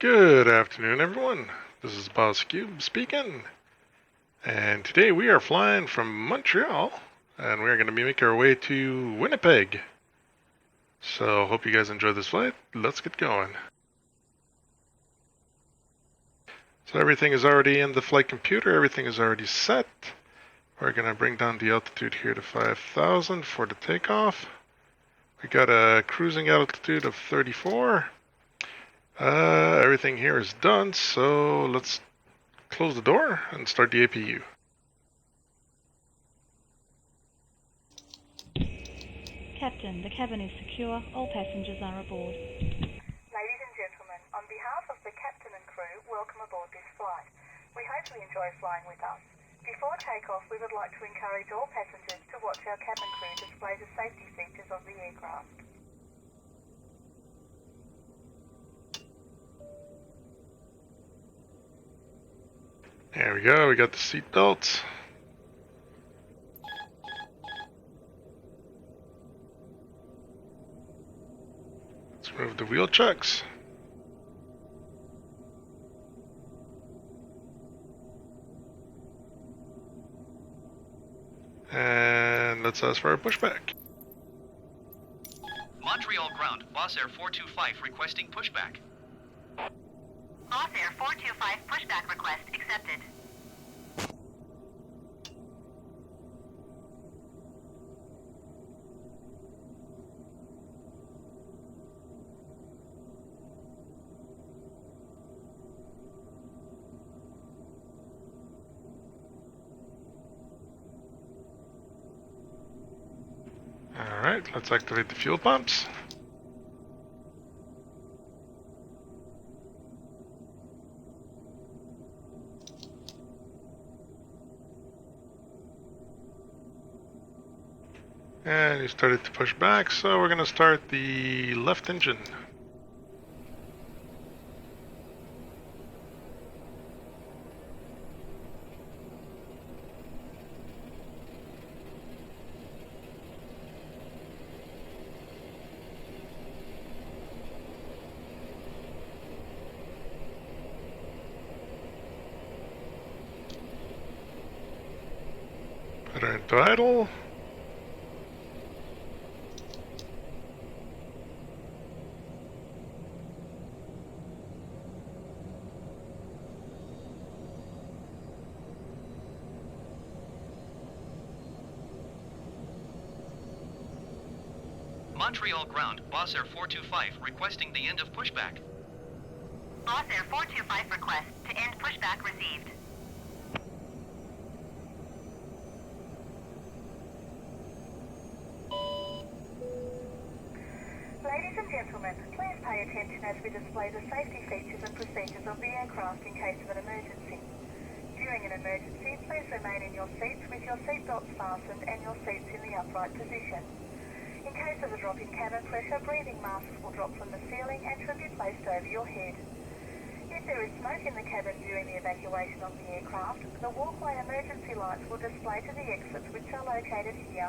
Good afternoon, everyone. This is Boss Cube speaking, and today we are flying from Montreal, and we're going to be making our way to Winnipeg. So, hope you guys enjoy this flight. Let's get going. So everything is already in the flight computer. Everything is already set. We're going to bring down the altitude here to 5,000 for the takeoff. We got a cruising altitude of 34. Everything here is done, so let's close the door and start the APU. Captain, the cabin is secure. All passengers are aboard. Ladies and gentlemen, on behalf of the captain and crew, welcome aboard this flight. We hope you enjoy flying with us. Before takeoff, we would like to encourage all passengers to watch our cabin crew display the safety features of the aircraft. There we go, we got the seat belts. Let's remove the wheel checks. And let's ask for a pushback. Montreal ground, Boss Air 425 requesting pushback. Boss Air 425 pushback request accepted. Alright, let's activate the fuel pumps. And you started to push back, so we're going to start the left engine. Put her into idle. Montreal ground, Boss Air 425 requesting the end of pushback. Boss Air 425 request to end pushback received. Ladies and gentlemen, please pay attention as we display the safety features and procedures of the aircraft in case of an emergency. During an emergency, please remain in your seats with your seatbelts fastened and your seats in the upright position. In case of a drop in cabin pressure, breathing masks will drop from the ceiling and should be placed over your head. If there is smoke in the cabin during the evacuation of the aircraft, the walkway emergency lights will display to the exits which are located here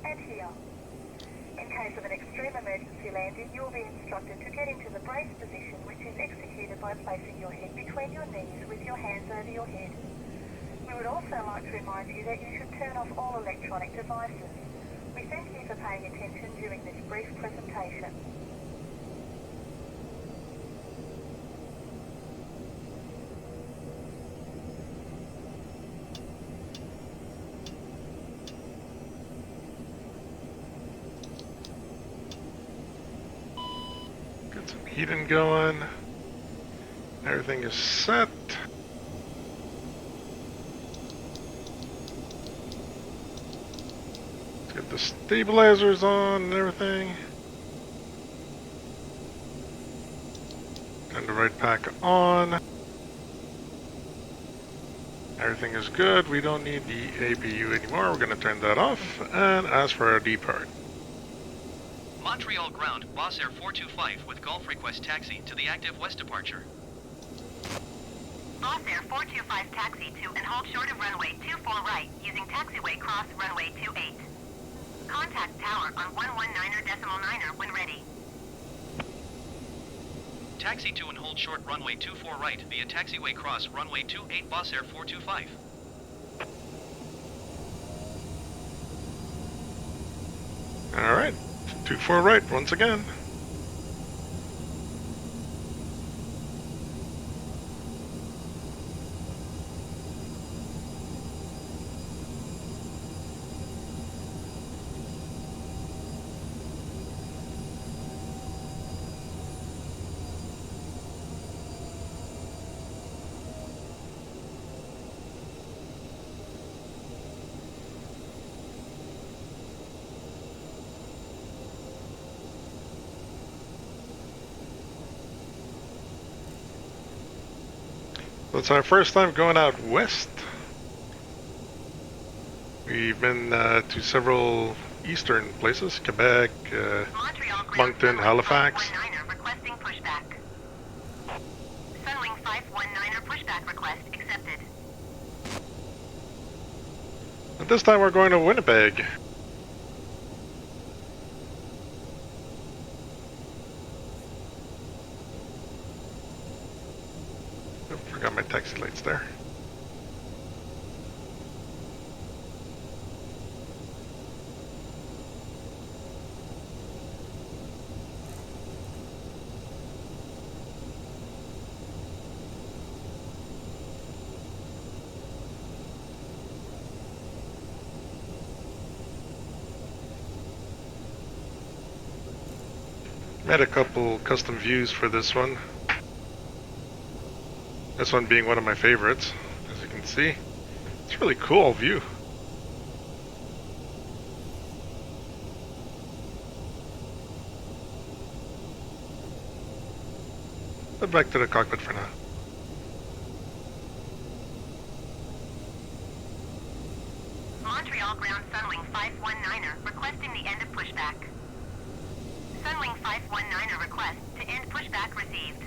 and here. In case of an extreme emergency landing, you will be instructed to get into the brace position, which is executed by placing your head between your knees with your hands over your head. We would also like to remind you that you should turn off all electronic devices. We thank you for paying attention during this brief presentation. Get some heating going. Everything is set. Get the stabilizers on and everything. Turn the right pack on. Everything is good. We don't need the APU anymore. We're going to turn that off and ask for our depart. Montreal ground, Boss Air 425 with Golf request taxi to the active west departure. Boss Air 425 taxi to and hold short of runway 24 right using taxiway cross runway 28. Contact tower on 119.9 when ready. Taxi to and hold short runway 24 right via taxiway cross runway 28 Boss Air 425. Alright, 24 right once again. It's our first time going out west. We've been to several eastern places, Quebec, Moncton, Halifax. Requesting pushback. Sunwing 519er pushback request accepted. But this time we're going to Winnipeg. I forgot my taxi lights there. Made a couple custom views for this one. This one being one of my favorites, as you can see. It's a really cool view. Head back to the cockpit for now. Montreal ground Sunwing 519er requesting the end of pushback. Sunwing 519er request to end pushback received.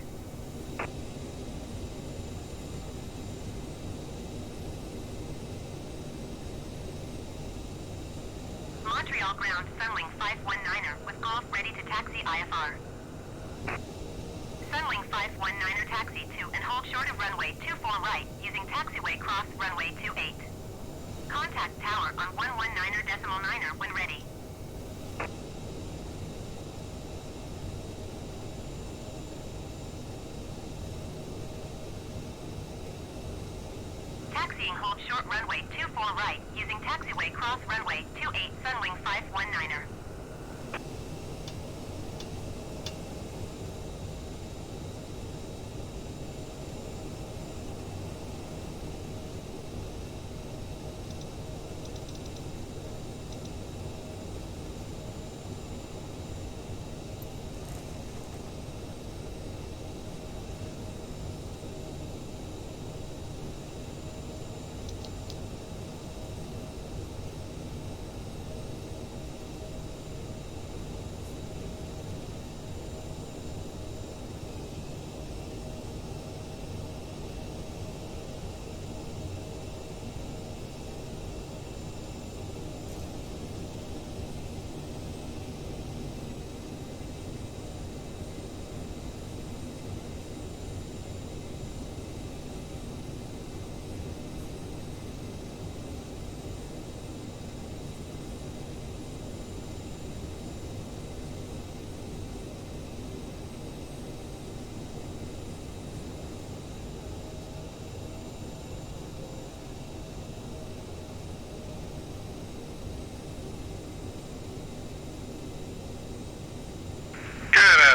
Montreal ground Sunwing 519er with Golf ready to taxi IFR. Sunwing 519er taxi to and hold short of runway 24 right using taxiway cross runway 28. Contact tower on 119er decimal 9er when ready. Taxiing hold short runway 24 right using taxiway cross runway 28 Sunwing 519er.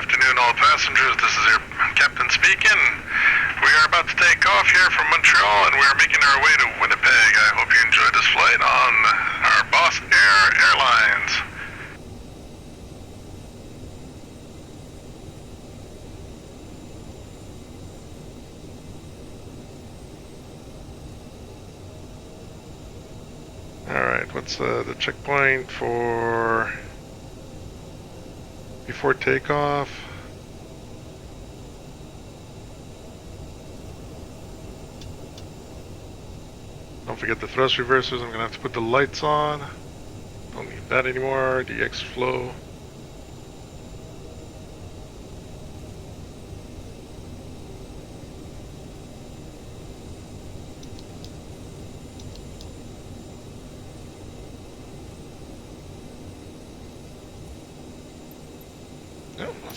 Afternoon, all passengers. This is your captain speaking. We are about to take off here from Montreal, and we are making our way to Winnipeg. I hope you enjoyed this flight on our Boss Air Airlines. All right, what's the checkpoint for before takeoff? Don't forget the thrust reversers. I'm gonna have to put the lights on. Don't need that anymore. DX flow.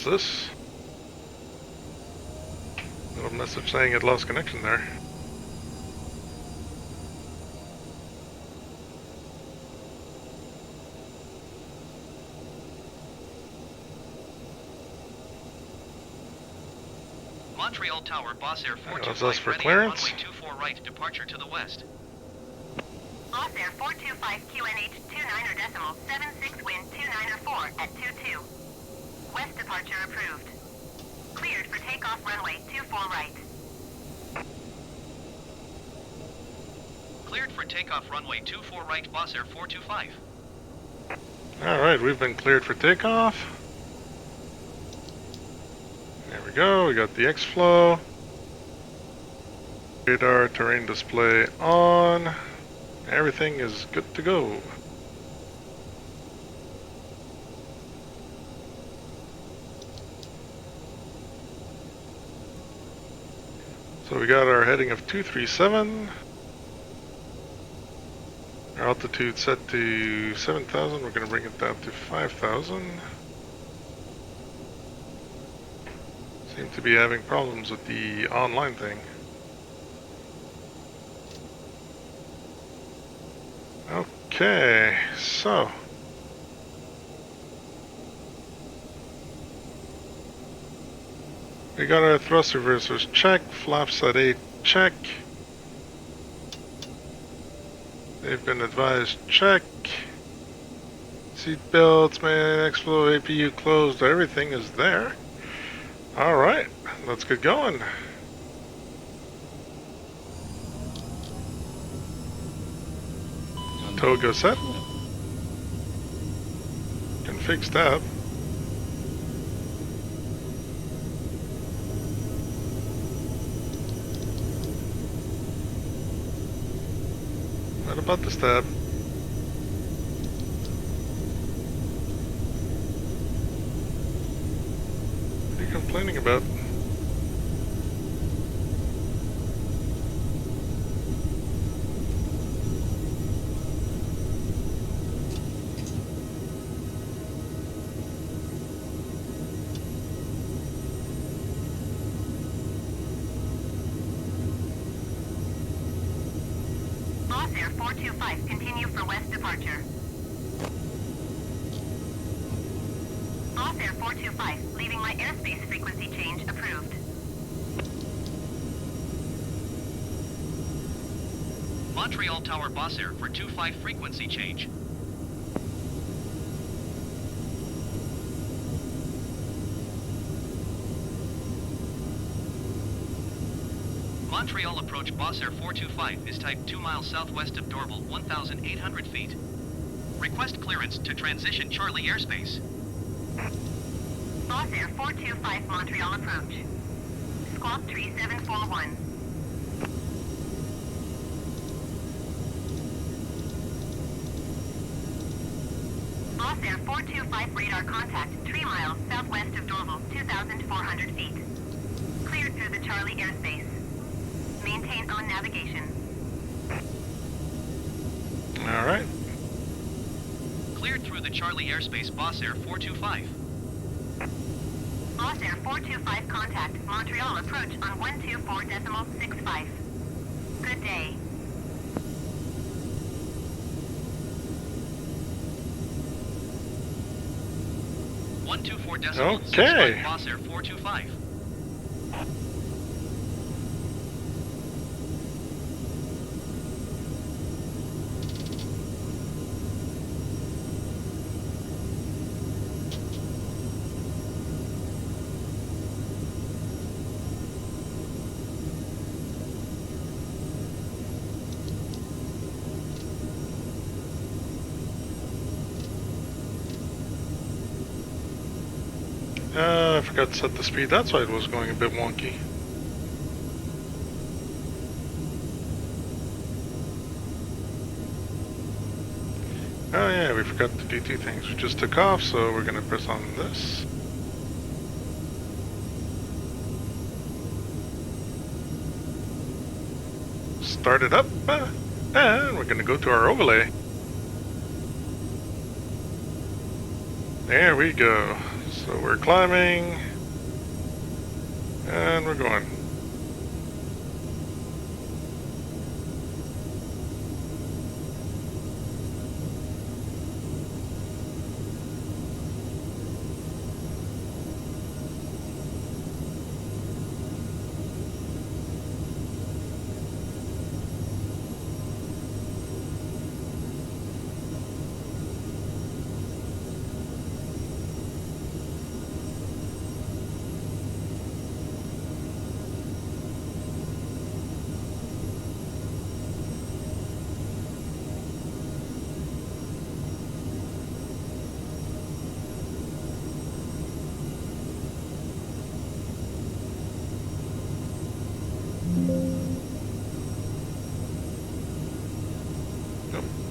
What's this? Little message saying it lost connection there. Montreal Tower, Boss Air That's us 425, for ready clearance. at runway 24 right, departure to the west. Boss Air 425 QNH 29 decimal 76 wind 294 at 22. West departure approved. Cleared for takeoff runway 24 right. Cleared for takeoff runway 24 right, Boss Air 425. Alright, we've been cleared for takeoff. There we go, we got the X-Flow. Radar terrain display on. Everything is good to go. So we got our heading of 237. Our altitude set to 7,000. We're going to bring it down to 5,000. Seem to be having problems with the online thing. Okay, so we got our thrust reversers check, flaps at 8 check. They've been advised check. Seat belts, man, X-Flow, APU closed, everything is there. Alright, let's get going. Togo set. Can fix that. What about the stab? What are you complaining about? Boss Air 425, continue for west departure. Boss Air 425, leaving my airspace frequency change approved. Montreal Tower, Boss Air for 25 frequency change. Montreal approach, Boss Air 425 is type 2 miles southwest of Dorval, 1,800 feet. Request clearance to transition Charlie airspace. Boss Air 425, Montreal approach. Squawk tree 741. Boss Air 425, radar contact 3 miles southwest of Dorval, 2,400 feet. Cleared through the Charlie airspace. Maintain on navigation. Alright. Cleared through the Charlie airspace, Boss Air 425. Boss Air 425 contact Montreal approach on 124.65. Good day. Okay. Boss Air 425. I forgot to set the speed. That's why it was going a bit wonky. Oh yeah, we forgot to do two things. We just took off, so we're gonna press on this. Start it up, and we're gonna go to our overlay. There we go. So we're climbing, and we're going.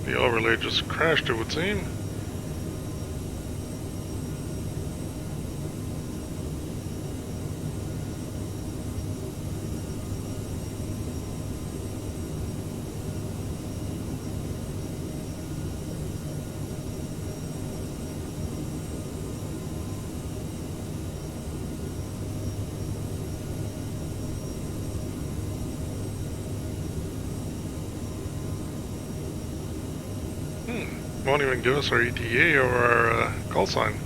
The overlay just crashed, it would seem. Won't even give us our ETA or our call sign.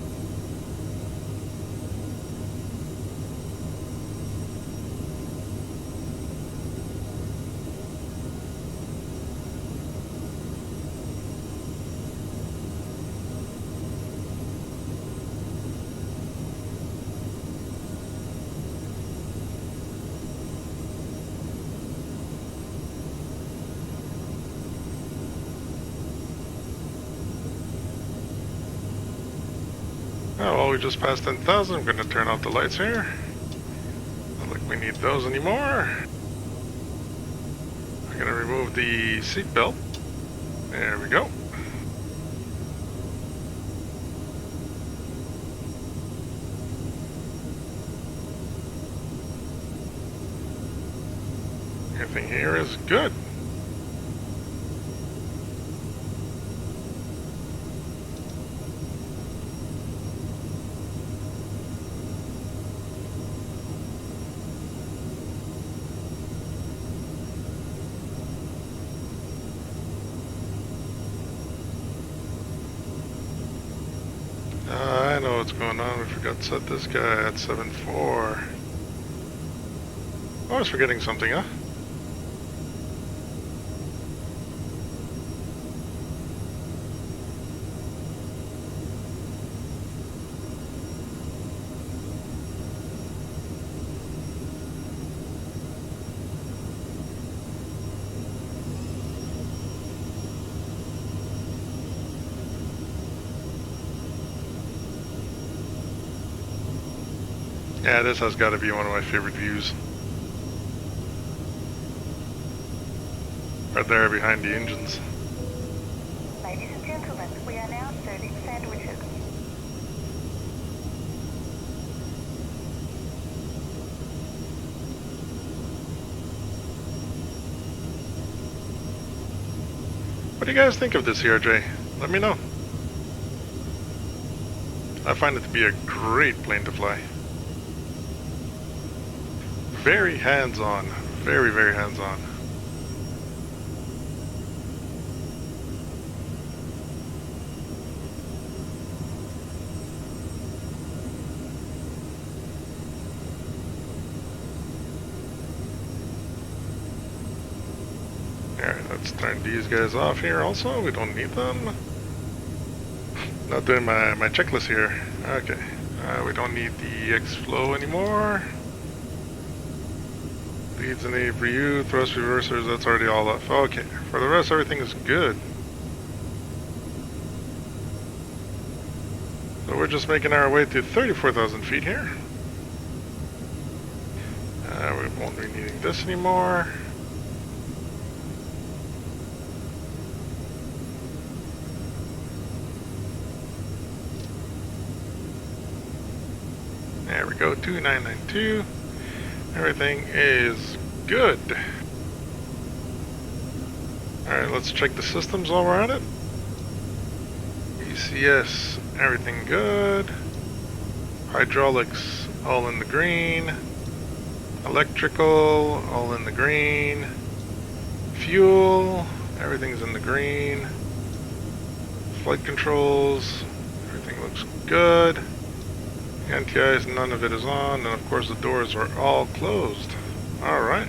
Oh, well, we just passed 10,000. I'm going to turn off the lights here. Not like we need those anymore. I'm going to remove the seat belt. There we go. Everything here is good. I know what's going on. We forgot to set this guy at 7.4. I was forgetting something, huh? Yeah, this has got to be one of my favorite views. Right there behind the engines. Ladies and gentlemen, we are now serving sandwiches. What do you guys think of this CRJ? Let me know. I find it to be a great plane to fly. Very hands-on. Very, very hands-on. Alright, let's turn these guys off here also. We don't need them. Not doing my checklist here. Okay. We don't need the X-Flow anymore. Leads and APU, thrust reversers, that's already all off. Okay, for the rest everything is good. So we're just making our way to 34,000 feet here. We won't be needing this anymore. There we go, 2992. Everything is good. Alright, let's check the systems while we're at it. ECS, everything good. Hydraulics all in the green. Electrical all in the green. Fuel, everything's in the green. Flight controls, everything looks good. NTIs, none of it is on, and of course the doors are all closed. Alright.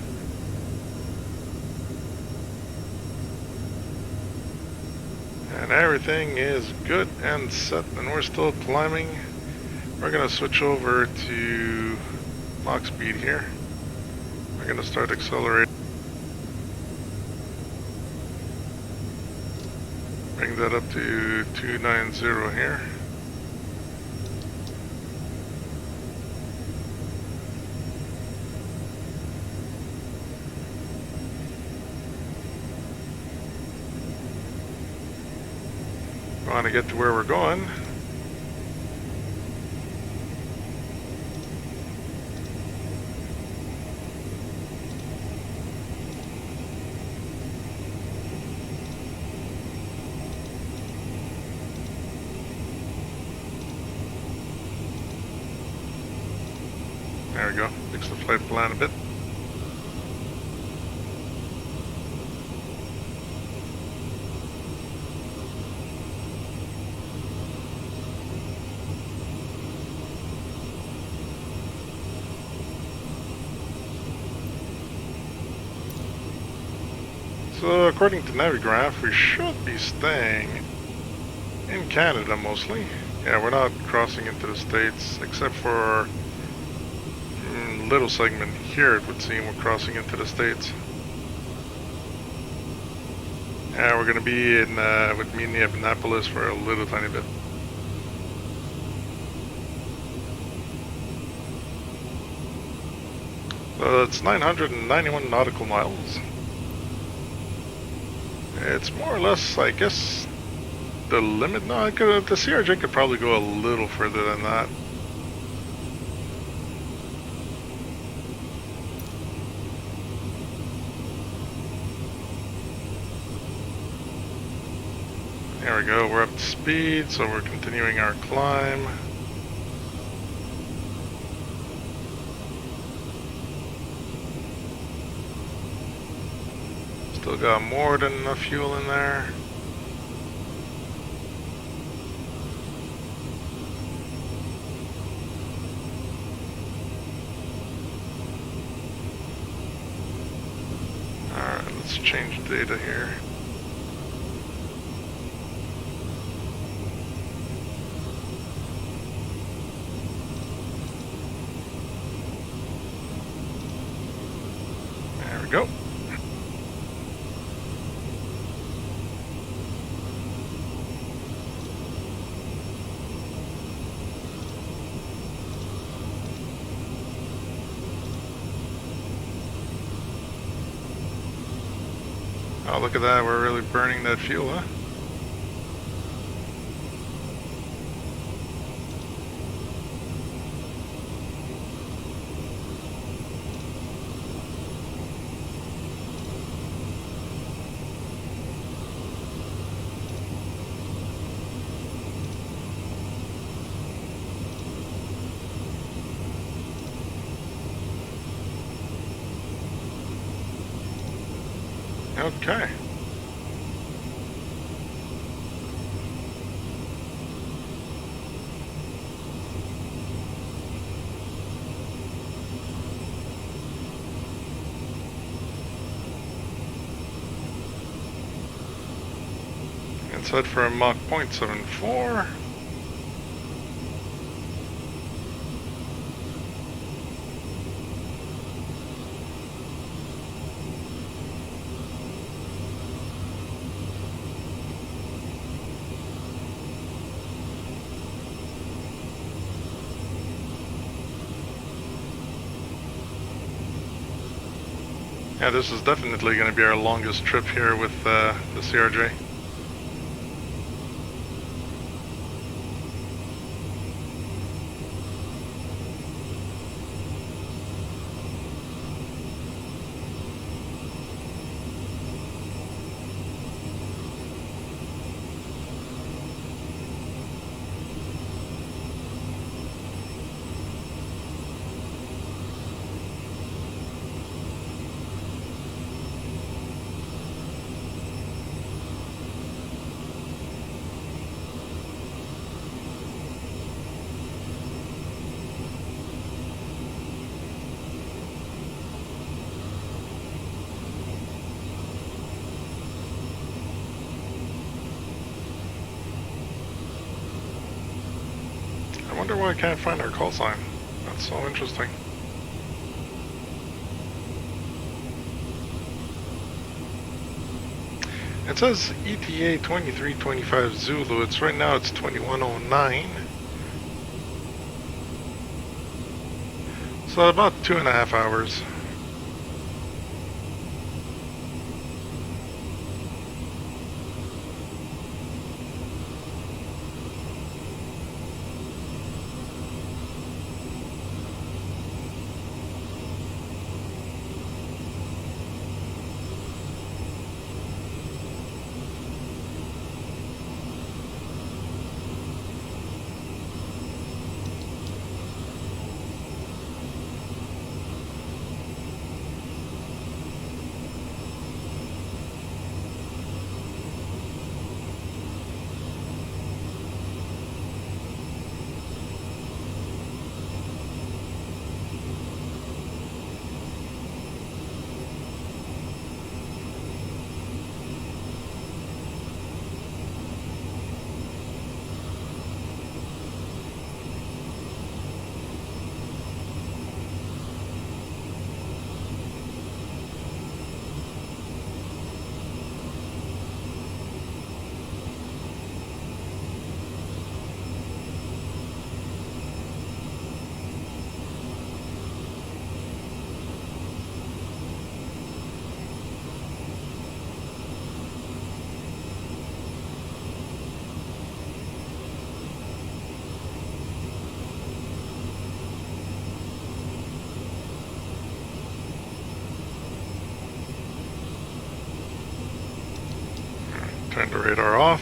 And everything is good and set, and we're still climbing. We're going to switch over to Mach speed here. We're going to start accelerating. Bring that up to 290 here. We want to get to where we're going. There we go. Fix the flight plan a bit. So according to Navigraph, we should be staying in Canada mostly. Yeah, we're not crossing into the States, except for little segment here, it would seem we're crossing into the States. Yeah, we're gonna be in with Minneapolis for a little tiny bit. So it's 991 nautical miles. It's more or less, I guess, the limit. No, the CRJ could probably go a little further than that. There we go, we're up to speed, so we're continuing our climb. Still got more than enough fuel in there. Alright, let's change data here. There we go. Oh, look at that, we're really burning that fuel, huh? Okay. And set for a Mach 0.74. Yeah, this is definitely going to be our longest trip here with the CRJ. wonder why I can't find our call sign. That's so interesting. It says ETA 2325 Zulu. It's right now it's 2109. So about 2.5 hours. Turn the radar off.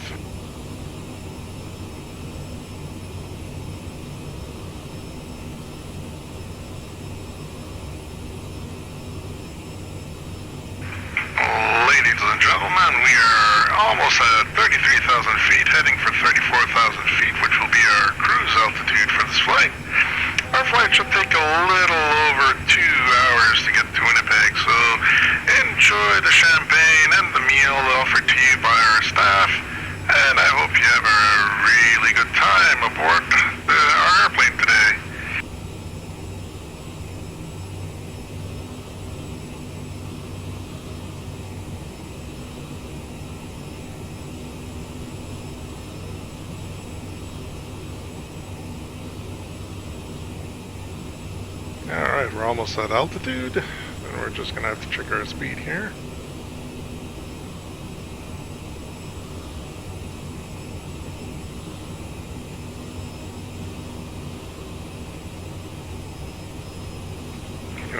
Ladies and gentlemen, we are almost at 33,000 feet, heading for 34,000 feet, which will be our cruise altitude for this flight. Our flight should take a little over 2 hours to get to Winnipeg, so enjoy the champagne and the meal offered to you by our staff, and I hope you have a really good time aboard our airplane today. Alright, we're almost at altitude, and we're just gonna have to check our speed here.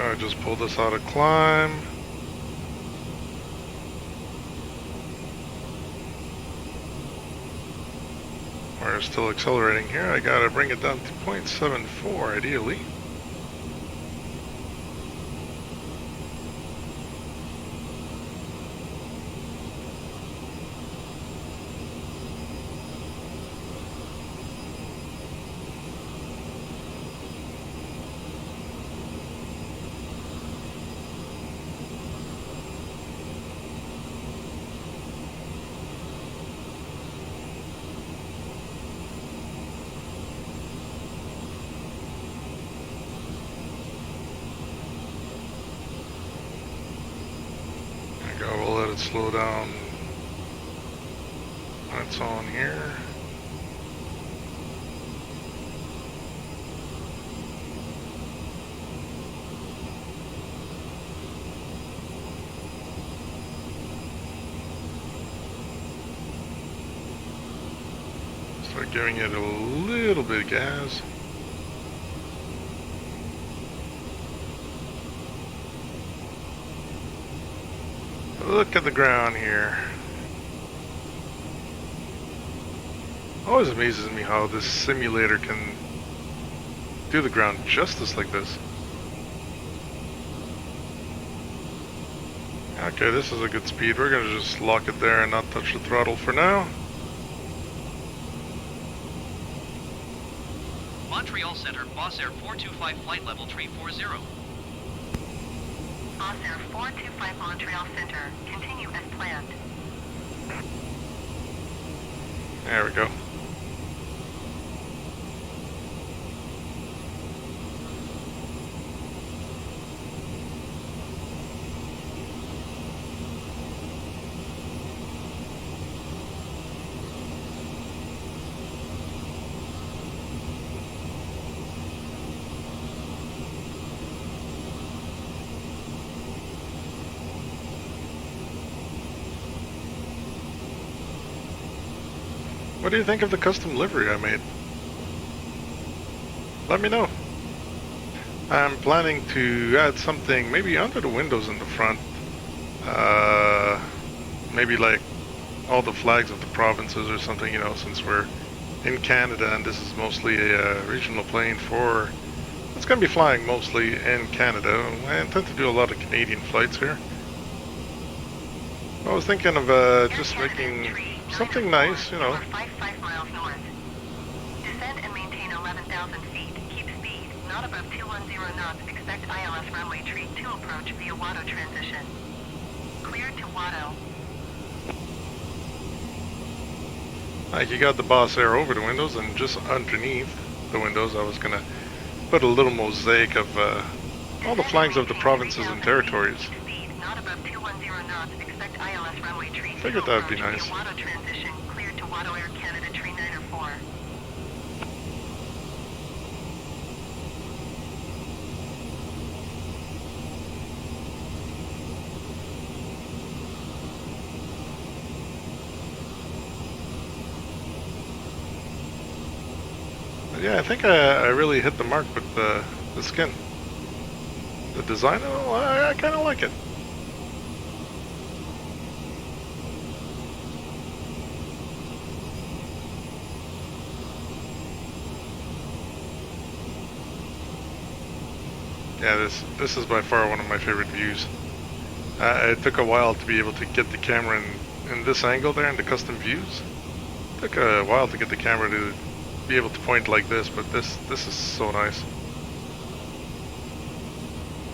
I just pulled us out of climb. We're still accelerating here. I gotta bring it down to 0.74 ideally. We'll let it slow down when it's on here. Start giving it a little bit of gas. Look at the ground here. Always amazes me how this simulator can do the ground justice like this. Okay, this is a good speed. We're gonna just lock it there and not touch the throttle for now. Montreal Center, Boss Air 425 flight level 340. Boss Air 425 Montreal Center. Continue as planned. There we go. What do you think of the custom livery I made? Let me know. I'm planning to add something maybe under the windows in the front. Maybe like all the flags of the provinces or something, you know, since we're in Canada and this is mostly a regional plane for... It's going to be flying mostly in Canada. I intend to do a lot of Canadian flights here. I was thinking of just making something nice, you know. 55 miles north. Descend and maintain 11,000 feet. Keep speed. Not above 210 knots. Expect ILS runway tree 2 approach via Watto transition. Cleared to Watto. Like, you got the boss air over the windows, and just underneath the windows I was going to put a little mosaic of all the flags of the provinces and territories. Figured that would be nice. Cleared to Watto Air Canada tree 904. But yeah, I think I really hit the mark with the skin. The design, oh, I kind of like it. Yeah, this is by far one of my favorite views. It took a while to be able to get the camera in this angle there in the custom views. It took a while to get the camera to be able to point like this, but this is so nice.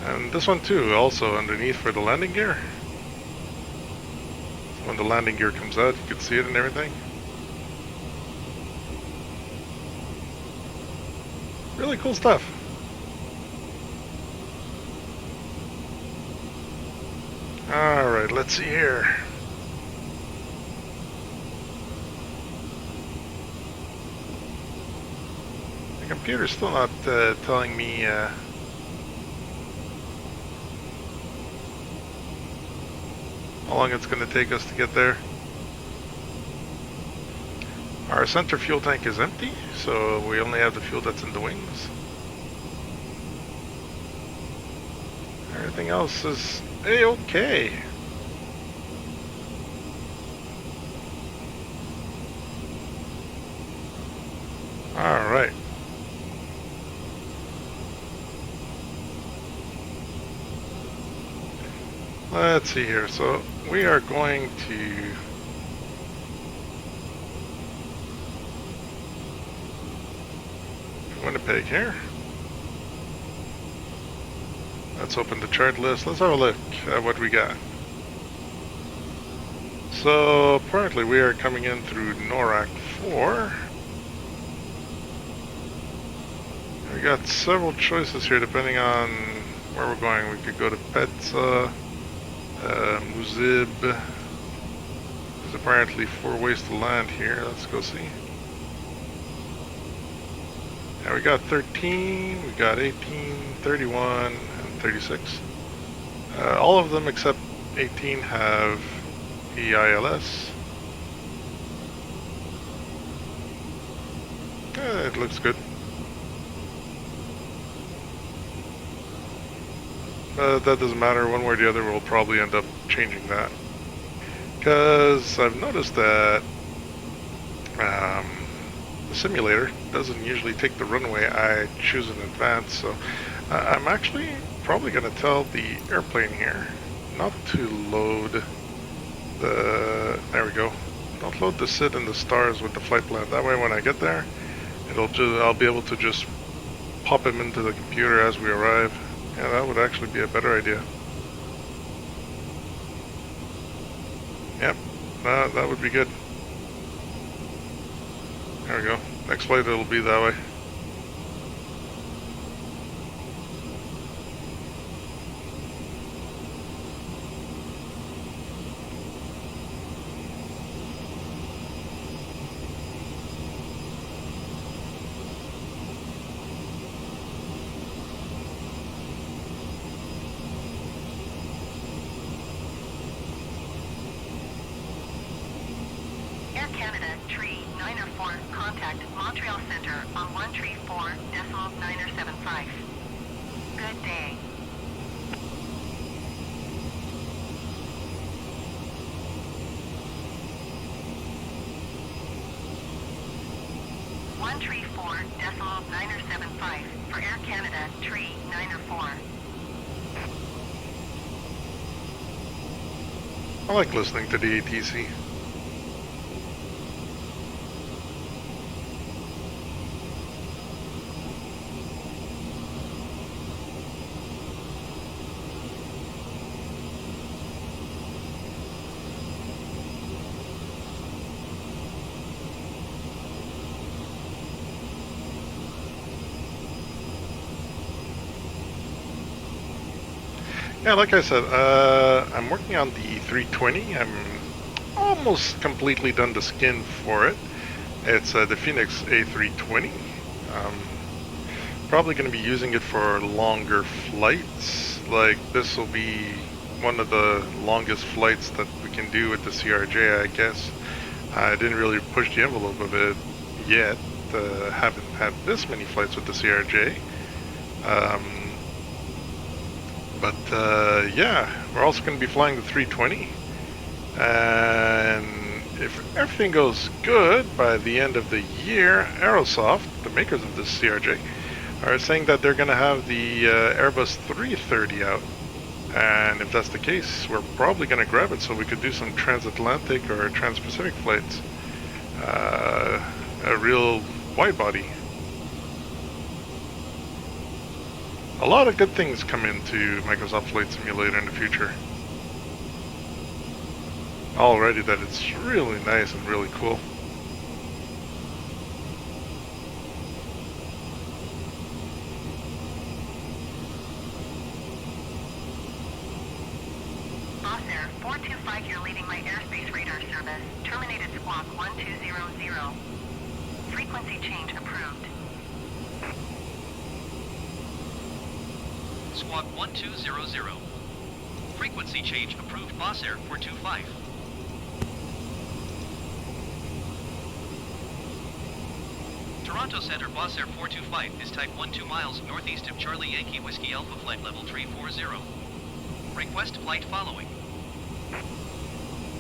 And this one too, also underneath for the landing gear. So when the landing gear comes out, you can see it and everything. Really cool stuff. Alright, let's see here. The computer's still not telling me how long it's going to take us to get there. Our center fuel tank is empty, so we only have the fuel that's in the wings. Everything else is A-okay. Alright. Let's see here. So we are going to Winipeg here. Let's open the chart list. Let's have a look at what we got. So apparently we are coming in through NORAC 4. We got several choices here depending on where we're going. We could go to Petsa, Muzib. There's apparently 4 ways to land here. Let's go see. Yeah, we got 13, we got 18, 31, and 36. All of them except 18 have EILS. It looks good. That doesn't matter, one way or the other we'll probably end up changing that. Because I've noticed that the simulator doesn't usually take the runway I choose in advance, so I'm actually probably going to tell the airplane here not to load the... There we go. Don't load the SID and the stars with the flight plan. That way when I get there, I'll be able to just pop him into the computer as we arrive. Yeah, that would actually be a better idea. Yep, that would be good. There we go. Next flight it'll be that way. Canada, tree 904, contact Montreal Center on 134.975. Good day. One tree 4.975 for Air Canada, tree 904. I like listening to the ATC. Yeah, like I said, I'm working on the 320. I'm almost completely done the skin for it. It's the Phoenix A320. Probably going to be using it for longer flights. Like, this will be one of the longest flights that we can do with the CRJ, I guess. I didn't really push the envelope of it yet. Haven't had this many flights with the CRJ. But yeah, we're also going to be flying the 320. And if everything goes good, by the end of the year, Aerosoft, the makers of this CRJ, are saying that they're going to have the Airbus 330 out. And if that's the case, we're probably going to grab it so we could do some transatlantic or trans-Pacific flights. A real wide body. A lot of good things come into Microsoft Flight Simulator in the future. Already that it's really nice and really cool. Boss Air 425, you're leaving my airspace radar service. Terminated squawk 1200. Frequency change approved. Squawk 1200. Frequency change approved. Boss Air 425. Toronto Center, Boss Air 425 is type 12 miles northeast of Charlie Yankee Whiskey Alpha flight level 340. Request flight following.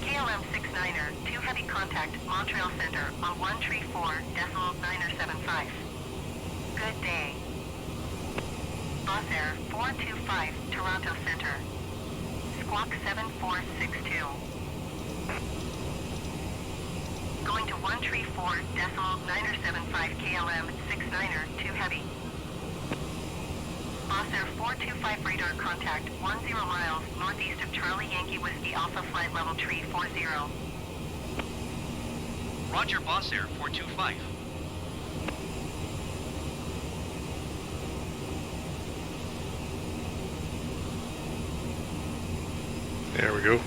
KLM 69er, 2 heavy contact Montreal Center on 134.975. Good day. Boss Air 425, Toronto Center. Squawk 7462. Going to 134.975 KLM 69er, 2 heavy. Boss Air 425 radar contact 10 miles northeast of Charlie Yankee Whiskey Alpha flight level 340. Roger, Boss Air 425. There we go.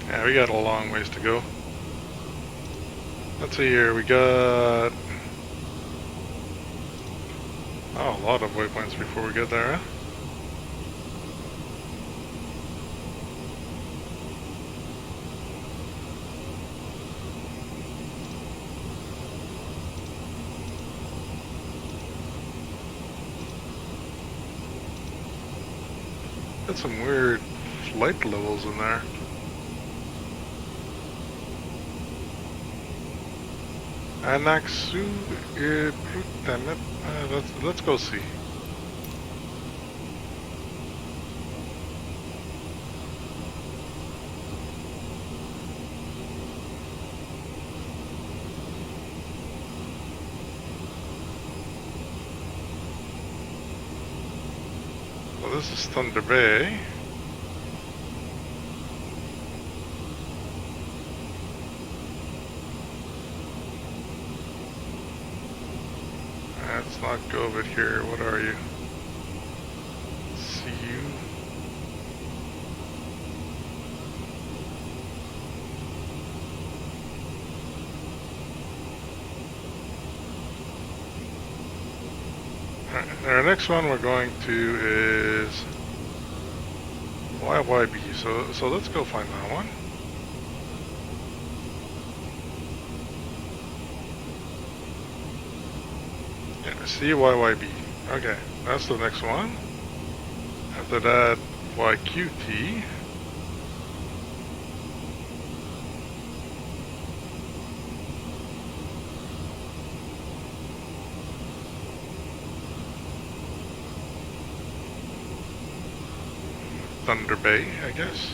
Yeah, we got a long ways to go. Let's see here, we got a lot of waypoints before we get there, huh? Got some weird flight levels in there. Anaksu Brutamet. Let's go see. Well, this is Thunder Bay. Let's not go over here. What are you? See you. our next one we're going to is YYB. So let's go find that one. Yeah, CYYB. Okay, that's the next one. After that, YQT. Thunder Bay, I guess.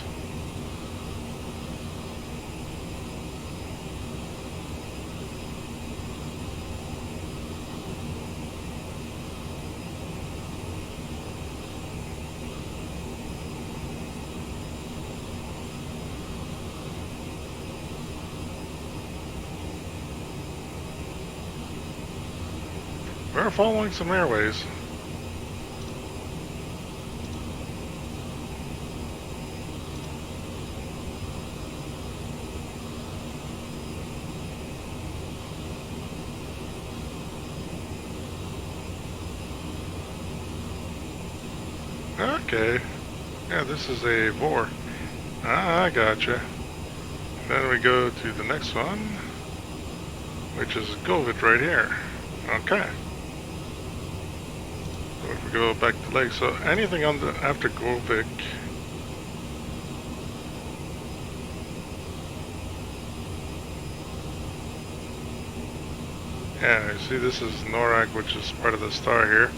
We're following some airways. Okay. Yeah, this is a VOR. Ah, I gotcha. Then we go to the next one, which is Govit right here. Okay. So if we go back to Lake, so anything on the after Govik. Yeah, you see this is NORAD, which is part of the star here.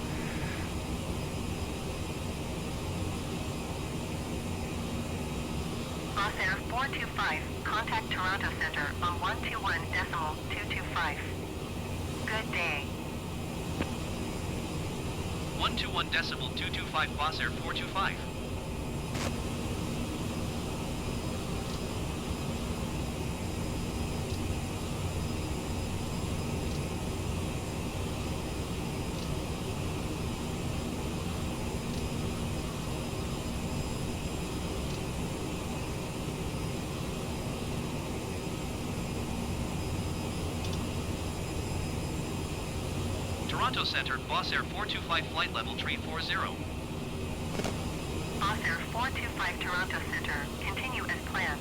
Boss Air 425, contact Toronto Center on 121.225. Good day. 121.225 Boss Air 425. Toronto Center, Boss Air 425 flight level 340. Boss Air 425 Toronto Center, continue as planned.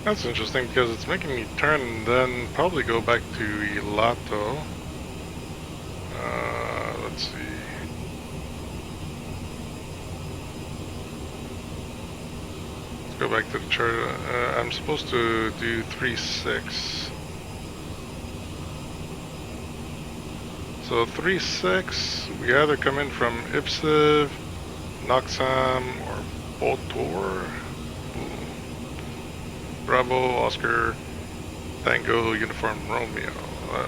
That's interesting because it's making me turn and then probably go back to Ilato. Let's see. Let's go back to the chart. I'm supposed to do 3-6. So 3-6, we either come in from Ipsiv, Noxam, or Botor. Bravo, Oscar, Tango, Uniform, Romeo.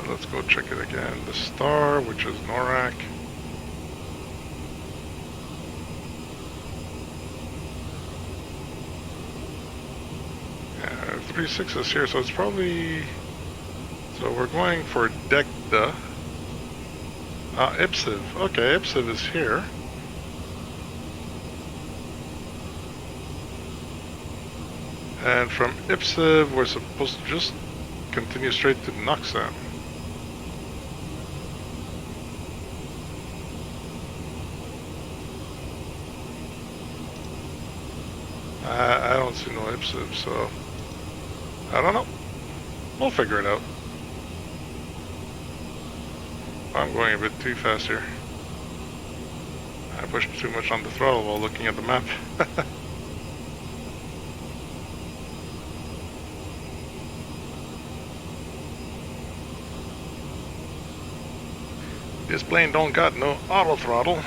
Let's go check it again. The star, which is NORAC. Yeah, 3-6 is here, so it's probably... So we're going for Dekda. Ipsiv. Okay, Ipsiv is here. And from Ipsiv, we're supposed to just continue straight to Noxam. I don't see no Ipsiv, so I don't know. We'll figure it out. I'm going a bit too fast here. I pushed too much on the throttle while looking at the map. This plane don't got no auto throttle.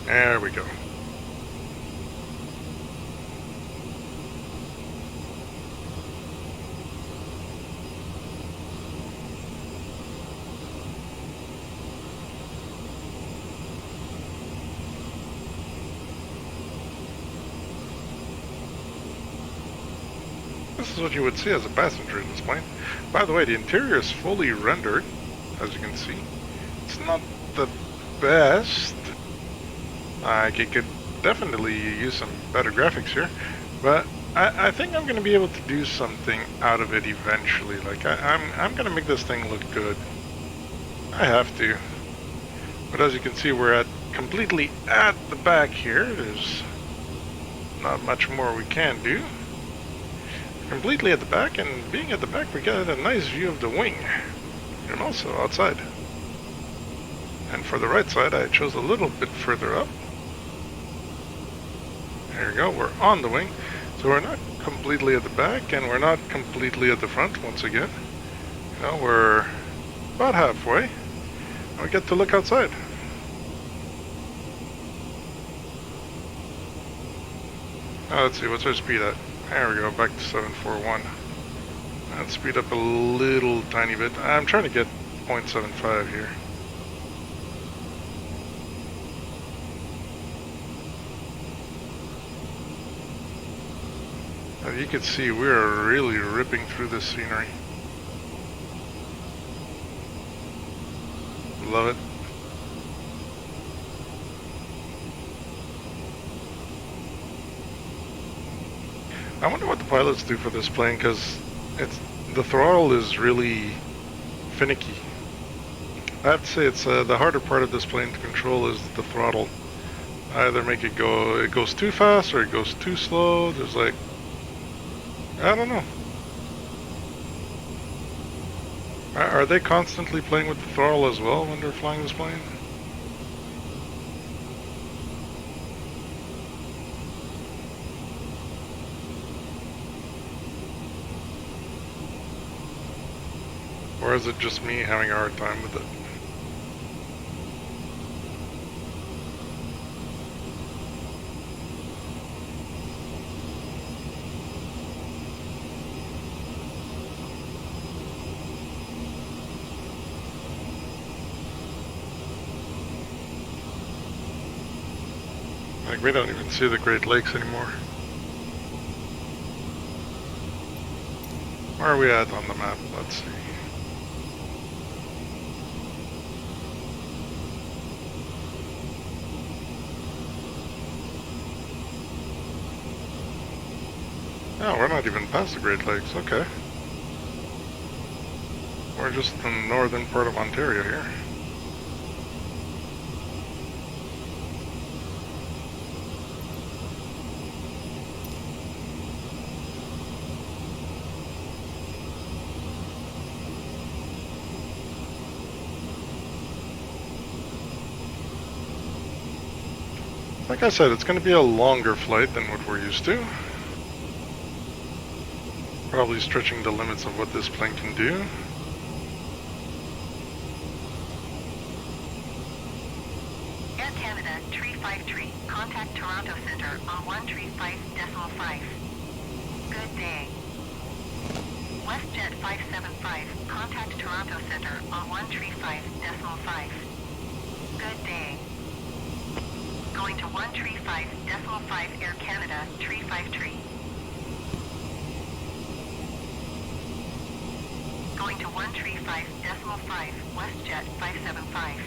There we go. This is what you would see as a passenger in this plane. By the way, the interior is fully rendered, as you can see. It's not the best. I could definitely use some better graphics here, but I think I'm going to be able to do something out of it eventually. Like, I'm going to make this thing look good. I have to. But as you can see, we're completely at the back here. There's not much more we can do. Completely at the back, and being at the back, we get a nice view of the wing, and also outside. And for the right side, I chose a little bit further up. There you go, we're on the wing. So we're not completely at the back, and we're not completely at the front once again. You know, we're about halfway, and we get to look outside. Now let's see, what's our speed at? There we go, back to 741. Let's speed up a little tiny bit. I'm trying to get 0.75 here. As you can see, we are really ripping through this scenery. Love it. I wonder what the pilots do for this plane, because the throttle is really finicky. I have to say, it's the harder part of this plane to control is the throttle. Either make it goes too fast or it goes too slow. There's like, I don't know. Are they constantly playing with the throttle as well when they're flying this plane? Or is it just me having a hard time with it? Like, we don't even see the Great Lakes anymore. Where are we at on the map? Let's see. Oh, we're not even past the Great Lakes, okay. We're just in the northern part of Ontario here. Like I said, it's going to be a longer flight than what we're used to. Probably stretching the limits of what this plane can do. Air Canada 353, contact Toronto Centre on 135.5. Good day. WestJet 575, contact Toronto Centre on 135.5. Good day. Going to 135.5 Air Canada 353. Going to 135.5 WestJet 575.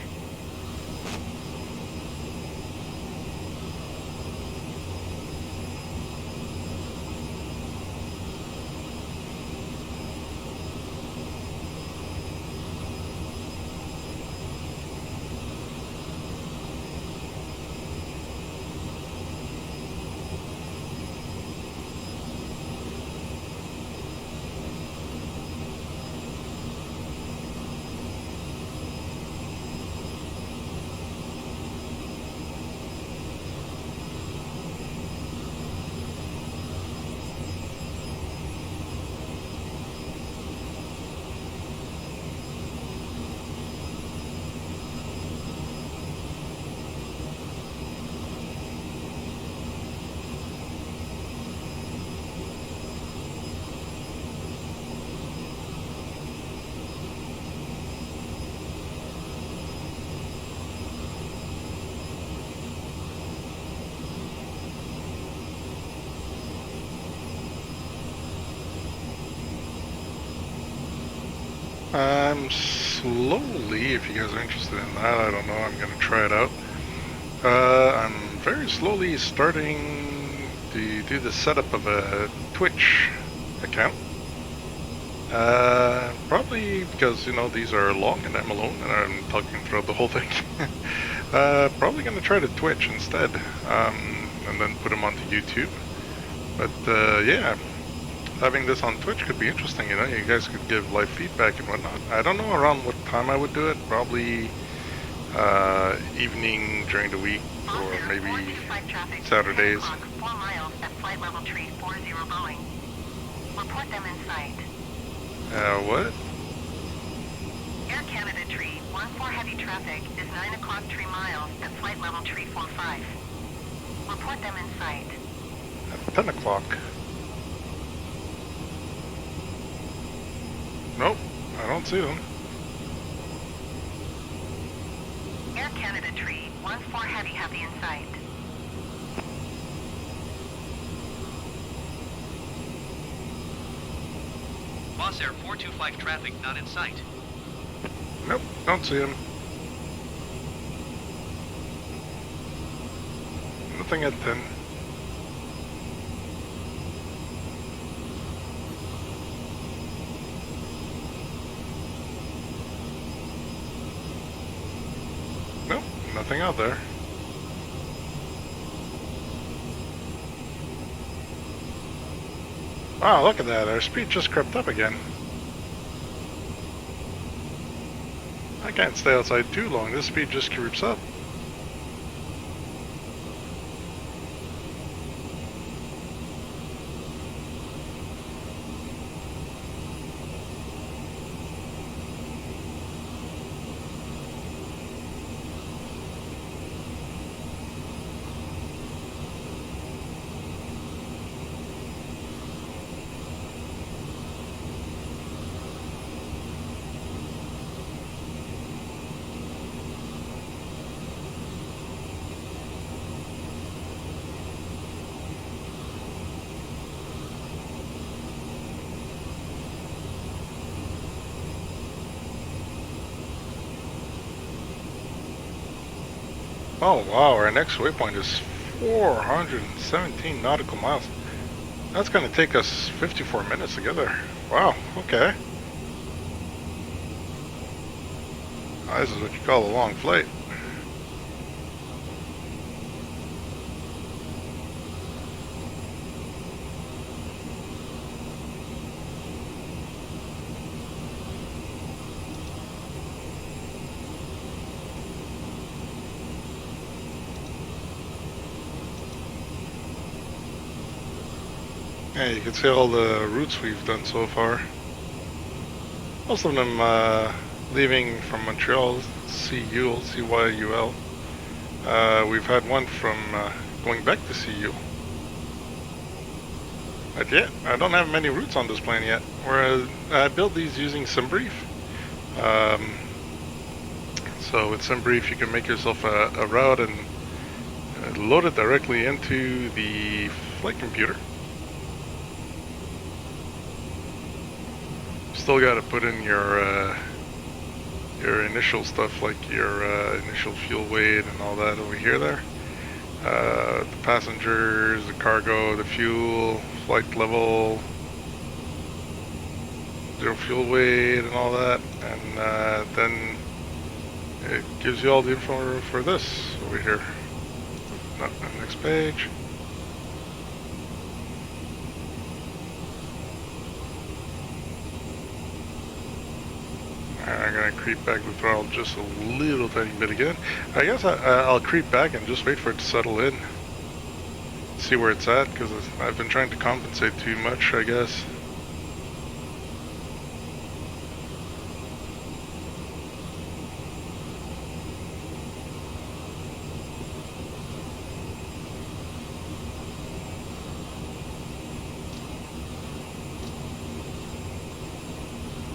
I'm slowly, if you guys are interested in that, I don't know, I'm going to try it out. I'm very slowly starting to do the setup of a Twitch account. Probably because, you know, these are long and I'm alone and I'm talking throughout the whole thing. Probably going to try to Twitch instead, and then put them onto YouTube. But yeah, having this on Twitch could be interesting, you know, you guys could give live feedback and whatnot. I don't know around what time I would do it, probably evening during the week, or maybe Saturdays. 4 miles at flight level tree 40 Boeing. Report them in sight. What? Air Canada tree 14 heavy traffic is 9 o'clock 3 miles at flight level tree 45. Report them in sight. At 10 o'clock. Nope, I don't see them. Air Canada tree 14 heavy in sight. Boss Air 425 traffic not in sight. Nope, don't see them. Nothing at 10. Nope, nothing out there. Wow, look at that, our speed just crept up again. I can't stay outside too long, this speed just creeps up. Oh wow, our next waypoint is 417 nautical miles. That's going to take us 54 minutes to get there. Wow, okay. This is what you call a long flight. Yeah, you can see all the routes we've done so far. Most of them leaving from Montreal, CYUL. We've had one from going back to CU. But yeah, I don't have many routes on this plane yet. I built these using SimBrief. So with SimBrief you can make yourself a route and load it directly into the flight computer. Still got to put in your initial stuff, like your initial fuel weight and all that over here there. The passengers, the cargo, the fuel, flight level, zero fuel weight and all that, and then it gives you all the info for this over here. No, next page. I'm going to creep back the throttle just a little tiny bit again. I guess I'll creep back and just wait for it to settle in. See where it's at, because I've been trying to compensate too much, I guess.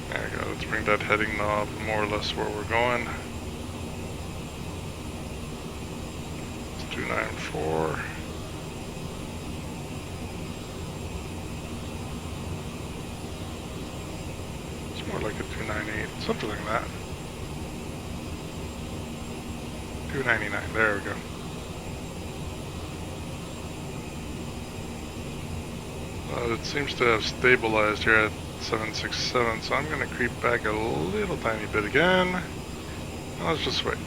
There we go, let's bring that heading knob more or less where we're going. It's 294. It's more like a 298, something like that. 299, there we go. It seems to have stabilized here at 767, so I'm going to creep back a little tiny bit again. Let's just wait.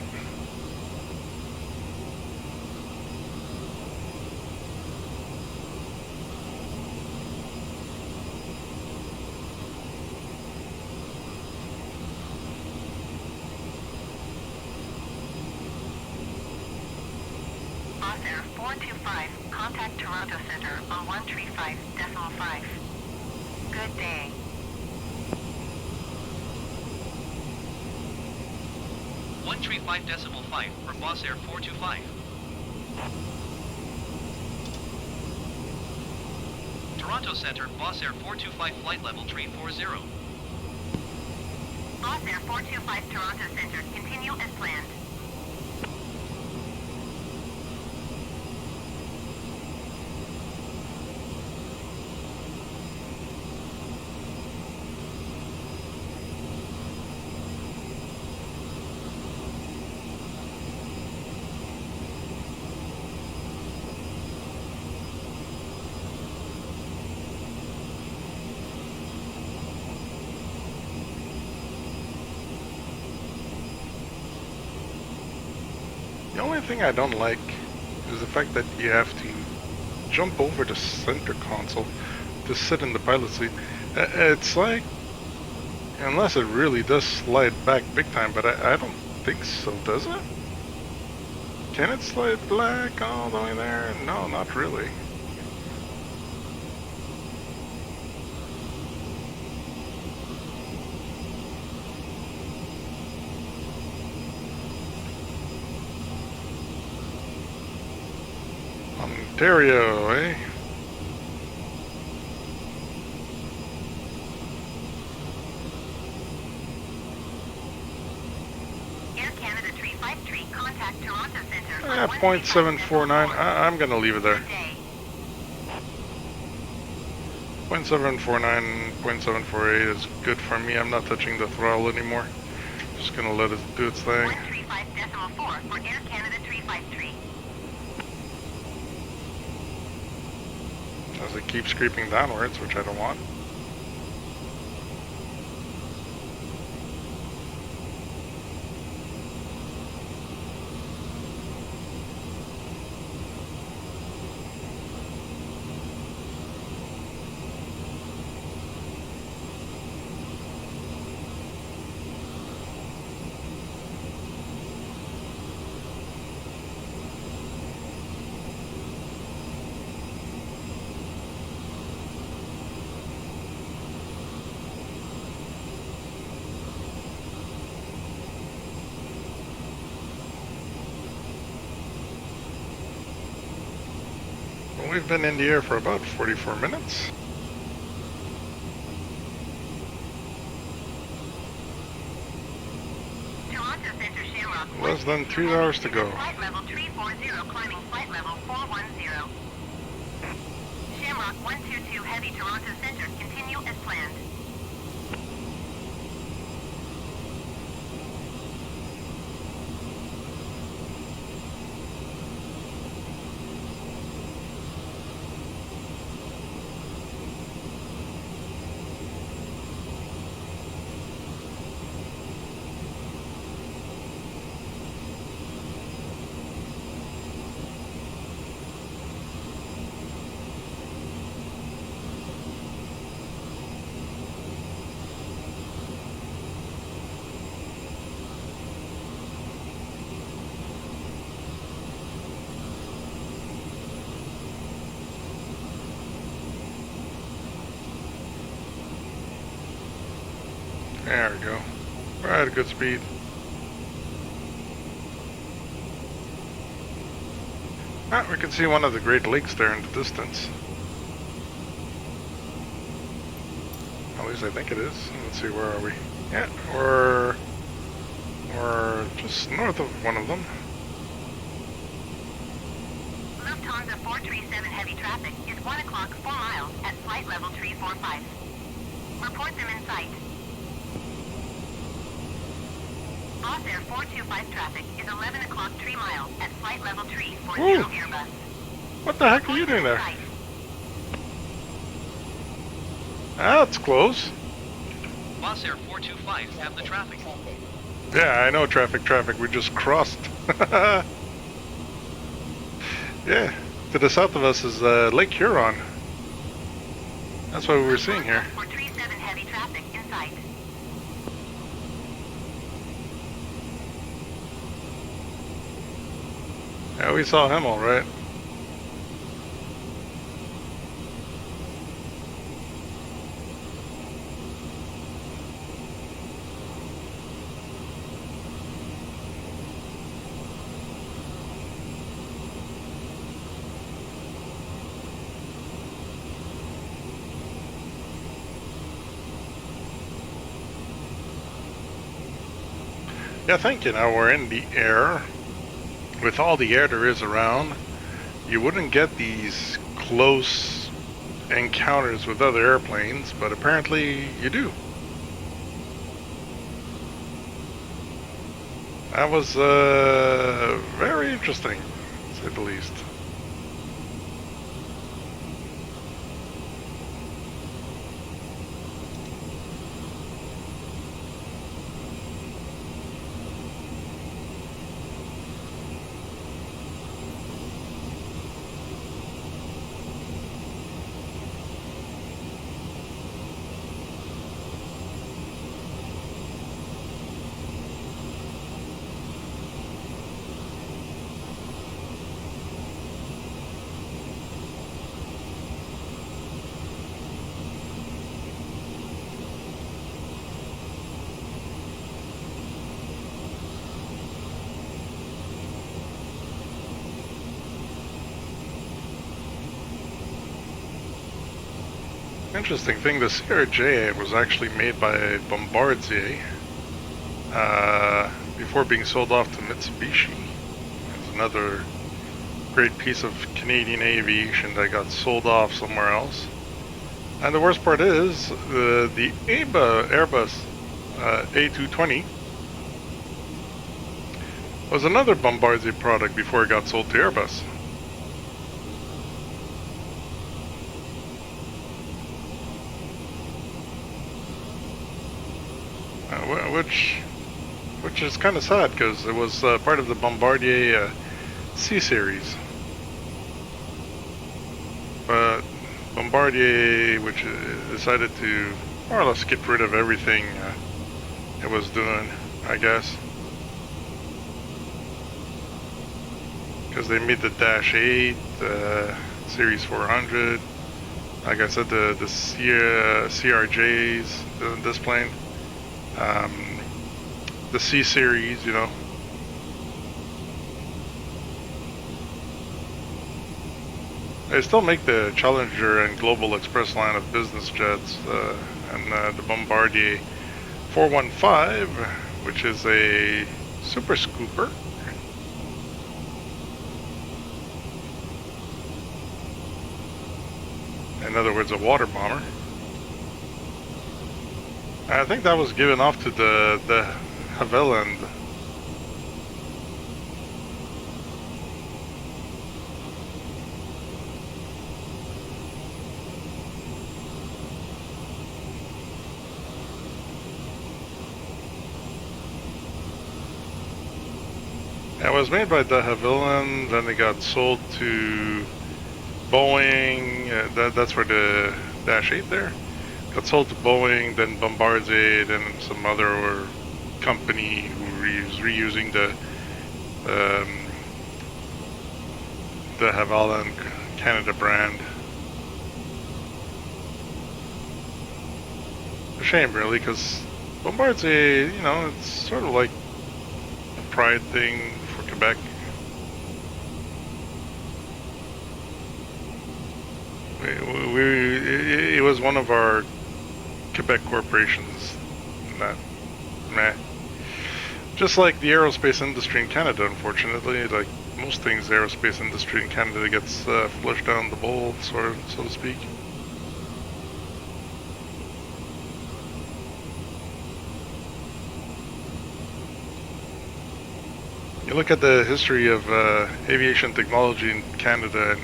Author 425, contact Toronto Center on 135.5. Good day. One tree 5.5 for Boss Air 425. Toronto Center, Boss Air 425 flight level 340. Boss Air 425 Toronto Center, continue as planned. The only thing I don't like is the fact that you have to jump over the center console to sit in the pilot seat. It's like, unless it really does slide back big time, but I don't think so, does it? Can it slide back all the way there? No, not really. Ontario, eh? Air Canada 353, contact Toronto Center. 0.749. I'm gonna leave it there. Good day. 0.749, 0.748 is good for me. I'm not touching the throttle anymore. Just gonna let it do its thing. 135.4 for Air Canada 353. As it keeps creeping downwards, which I don't want. We've been in the air for about 44 minutes. Toronto Center, Shamrock. Less than 2 hours to go. Flight level 340, climbing flight level 410. Shamrock 122 Heavy, Toronto Center, continue as planned. There we go. We're at a good speed. Ah, we can see one of the Great Lakes there in the distance. At least I think it is. Let's see, where are we? Yeah, we're just north of one of them. Lufthansa 437 heavy traffic is 1 o'clock 4 miles at flight level 345. Report them in sight. Boss Air 425 traffic is 11 o'clock 3 miles at flight level 340 Ooh. Airbus. What the heck are you doing there? Site. Ah, that's close. Boss Air 425, have the traffic. Yeah, I know traffic. We just crossed. Yeah, to the south of us is Lake Huron. That's what we were seeing here. 437 heavy traffic in sight. Yeah, we saw him all right. Yeah, think we're in the air. With all the air there is around, you wouldn't get these close encounters with other airplanes, but apparently you do. That was very interesting, to say the least. Interesting thing, the CRJ was actually made by Bombardier before being sold off to Mitsubishi. It's another great piece of Canadian aviation that got sold off somewhere else. And the worst part is, the Airbus A220 was another Bombardier product before it got sold to Airbus. Which is kind of sad because it was part of the Bombardier C series, but Bombardier, which decided to more or less get rid of everything it was doing, I guess, because they made the Dash 8 Series 400. Like I said, the CRJs, this plane. The C series, you know. They still make the Challenger and Global Express line of business jets, and the Bombardier 415, which is a super scooper. In other words, a water bomber. I think that was given off to the Havilland. It was made by de Havilland, then it got sold to Boeing. That's where the Dash 8 there got sold to Boeing, then Bombardier, then some other company who is reusing the Havilland Canada brand. A shame, really, because Bombardier, you know, it's sort of like a pride thing for Quebec. It was one of our Quebec corporations that, meh. Just like the aerospace industry in Canada, unfortunately, like most things, the aerospace industry in Canada gets flushed down the bowl, so to speak. You look at the history of aviation technology in Canada, and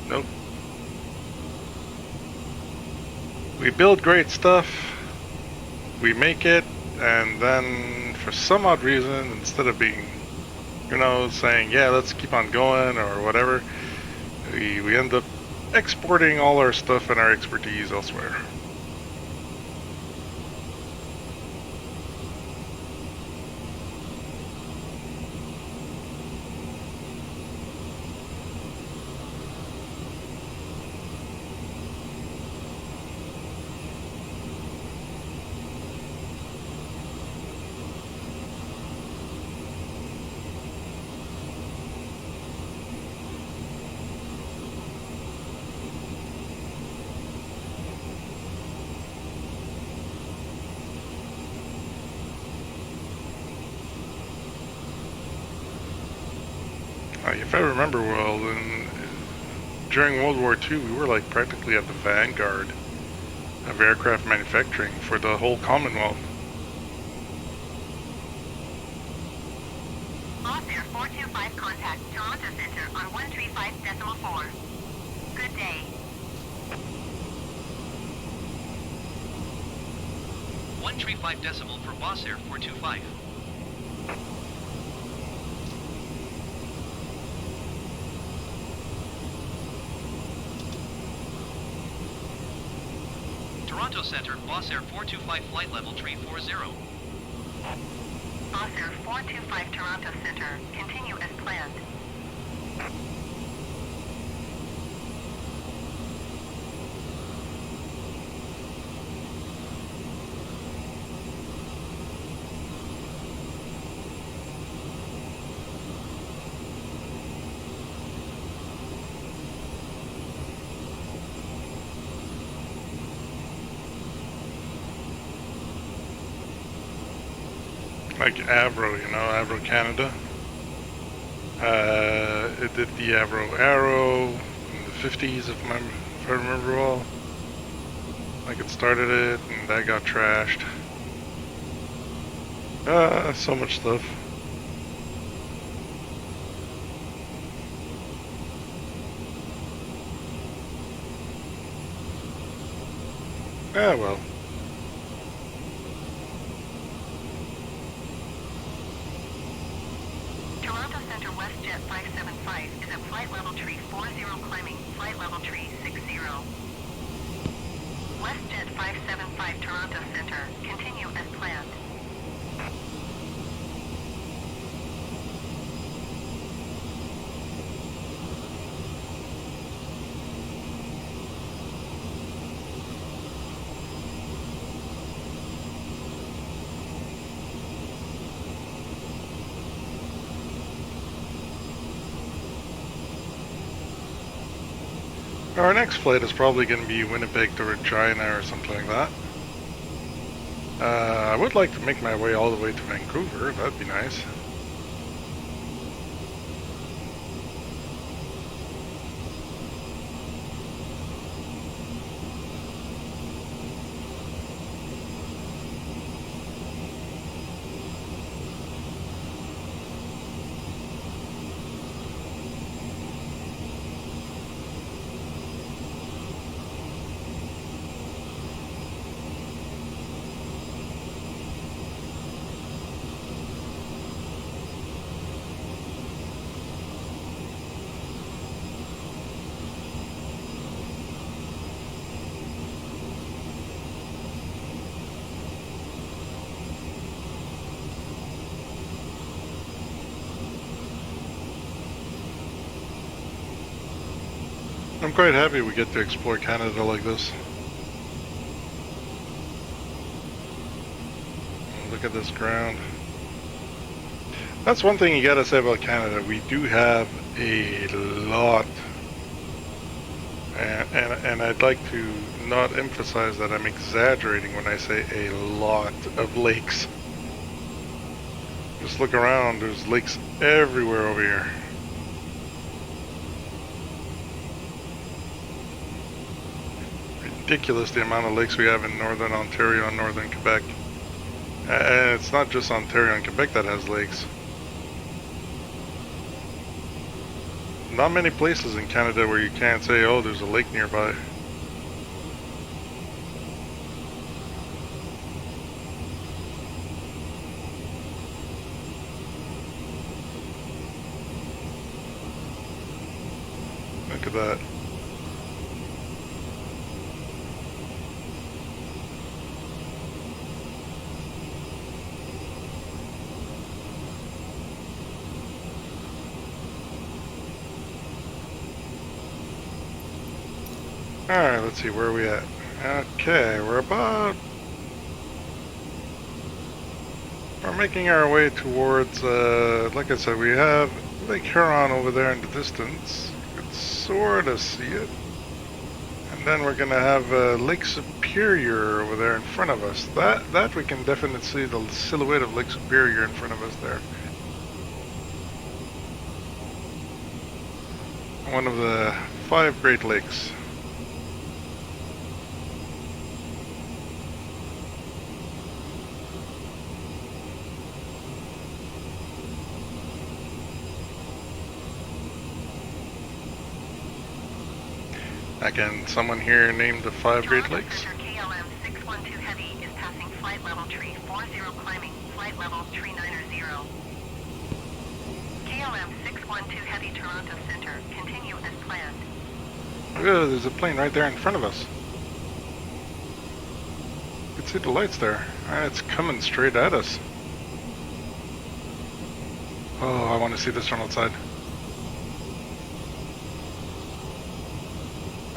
nope. We build great stuff, we make it, and then for some odd reason, instead of being, saying, yeah, let's keep on going or whatever, we end up exporting all our stuff and our expertise elsewhere. If I remember well, during World War II, we were like practically at the vanguard of aircraft manufacturing for the whole Commonwealth. Air 425 contact Toronto Center on 135.4. Good day. 135 decimal for Boss Air 425. Toronto Center, Boss Air 425 flight level 340. Boss Air 425 Toronto Center, continue as planned. Like Avro, Avro Canada. It did the Avro Arrow in the 50s, if I remember well. Like it started it, and that got trashed. So much stuff. Well. Toronto Center WestJet 575 is at flight level tree 40 climbing, flight level tree 60. WestJet 575 Toronto Center, continue as planned. Our next flight is probably going to be Winnipeg to Regina or something like that. I would like to make my way all the way to Vancouver, that'd be nice. I'm quite happy we get to explore Canada like this. Look at this ground. That's one thing you gotta say about Canada. We do have a lot, and I'd like to not emphasize that I'm exaggerating when I say a lot of lakes. Just look around, there's lakes everywhere over here. Ridiculous the amount of lakes we have in northern Ontario and northern Quebec. And it's not just Ontario and Quebec that has lakes. not many places in Canada where you can't say, oh, there's a lake nearby. Look at that. Alright, let's see, where are we at? Okay, we're making our way towards, like I said, we have Lake Huron over there in the distance. You can sort of see it. And then we're going to have Lake Superior over there in front of us. That we can definitely see the silhouette of Lake Superior in front of us there. One of the 5 Great Lakes. Again, someone here named the 5 Great Lakes. KLM 612 Heavy is passing flight level tree 40 climbing, flight level tree 90. KLM 612 Heavy Toronto Center, continue as planned. Oh, there's a plane right there in front of us. You can see the lights there. And it's coming straight at us. Oh, I want to see this from outside.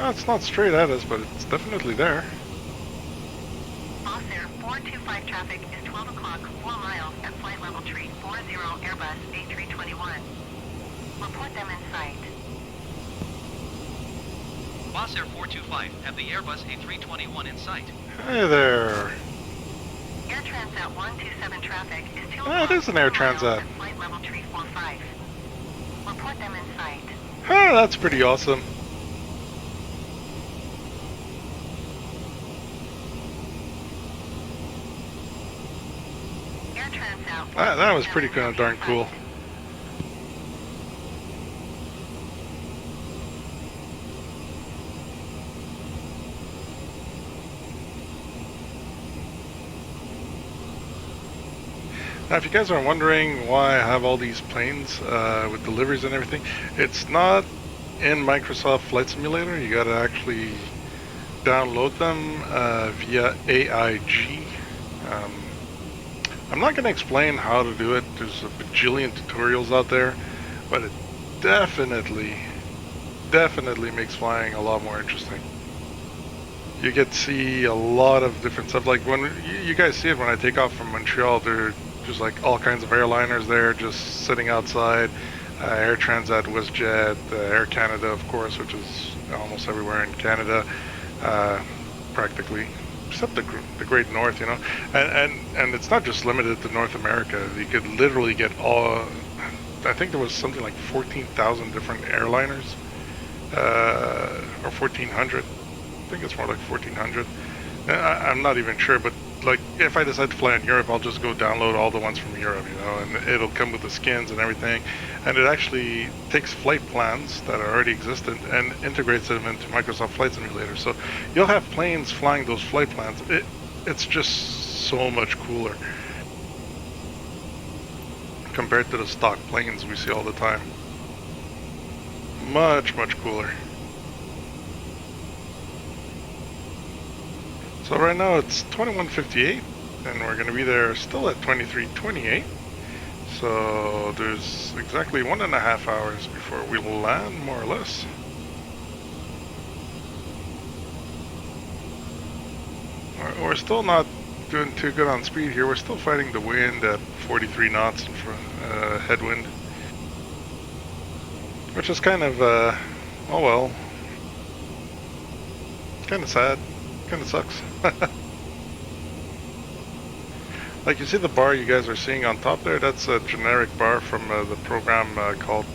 Oh, it's not straight at us, but it's definitely there. Boss Air 425 traffic is 12 o'clock, 4 miles at flight level tree 40 Airbus A321. Report them in sight. Boss Air 425, have the Airbus A321 in sight. Hey there. Air Transat 127 traffic is 2 Ah, o'clock, it is an Air 2 miles Transat. at flight level tree 45. Report them in sight. Ah, that's pretty awesome. Air Transat That was pretty kind of darn cool. Now, if you guys are wondering why I have all these planes with deliveries and everything, it's not in Microsoft Flight Simulator. You gotta actually download them via AIG. I'm not gonna explain how to do it. There's a bajillion tutorials out there, but it definitely makes flying a lot more interesting. You get to see a lot of different stuff. Like when you guys see it when I take off from Montreal, there just like all kinds of airliners there just sitting outside. Air Transat, WestJet, Air Canada, of course, which is almost everywhere in Canada, practically, except the Great North, you know. And it's not just limited to North America. You could literally get all. I think there was something like 14,000 different airliners, or 1,400. I think it's more like 1,400. I'm not even sure, but like if I decide to fly in Europe, I'll just go download all the ones from Europe, you know, and it'll come with the skins and everything. And it actually takes flight plans that are already existent and integrates them into Microsoft Flight Simulator. So you'll have planes flying those flight plans. It's just so much cooler compared to the stock planes we see all the time. Much cooler. So right now it's 21:58, and we're going to be there still at 23:28. So there's exactly 1.5 hours before we land, more or less. We're still not doing too good on speed here. We're still fighting the wind at 43 knots in front, headwind, which is kind of, oh well, kind of sad. Kind of sucks. Like you see the bar you guys are seeing on top there, that's a generic bar from the program called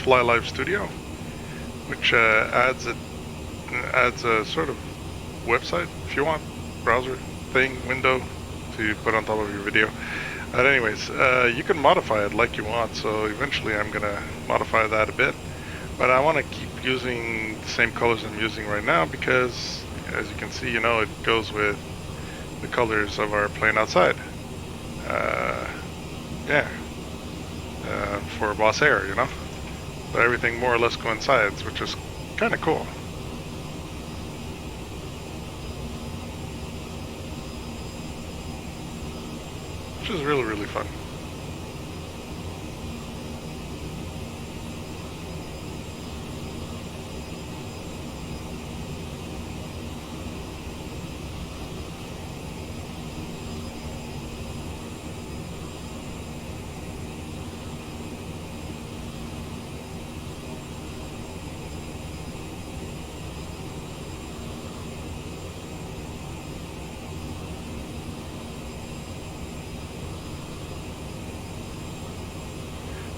Fly Live Studio, which adds a sort of website, if you want, browser thing, window to put on top of your video. But anyways, you can modify it like you want, so eventually I'm gonna modify that a bit. But I want to keep using the same colors I'm using right now because, as you can see, you know, it goes with the colors of our plane outside. Yeah, for Boss Air, you know. So everything more or less coincides, which is kind of cool. Which is really, really fun.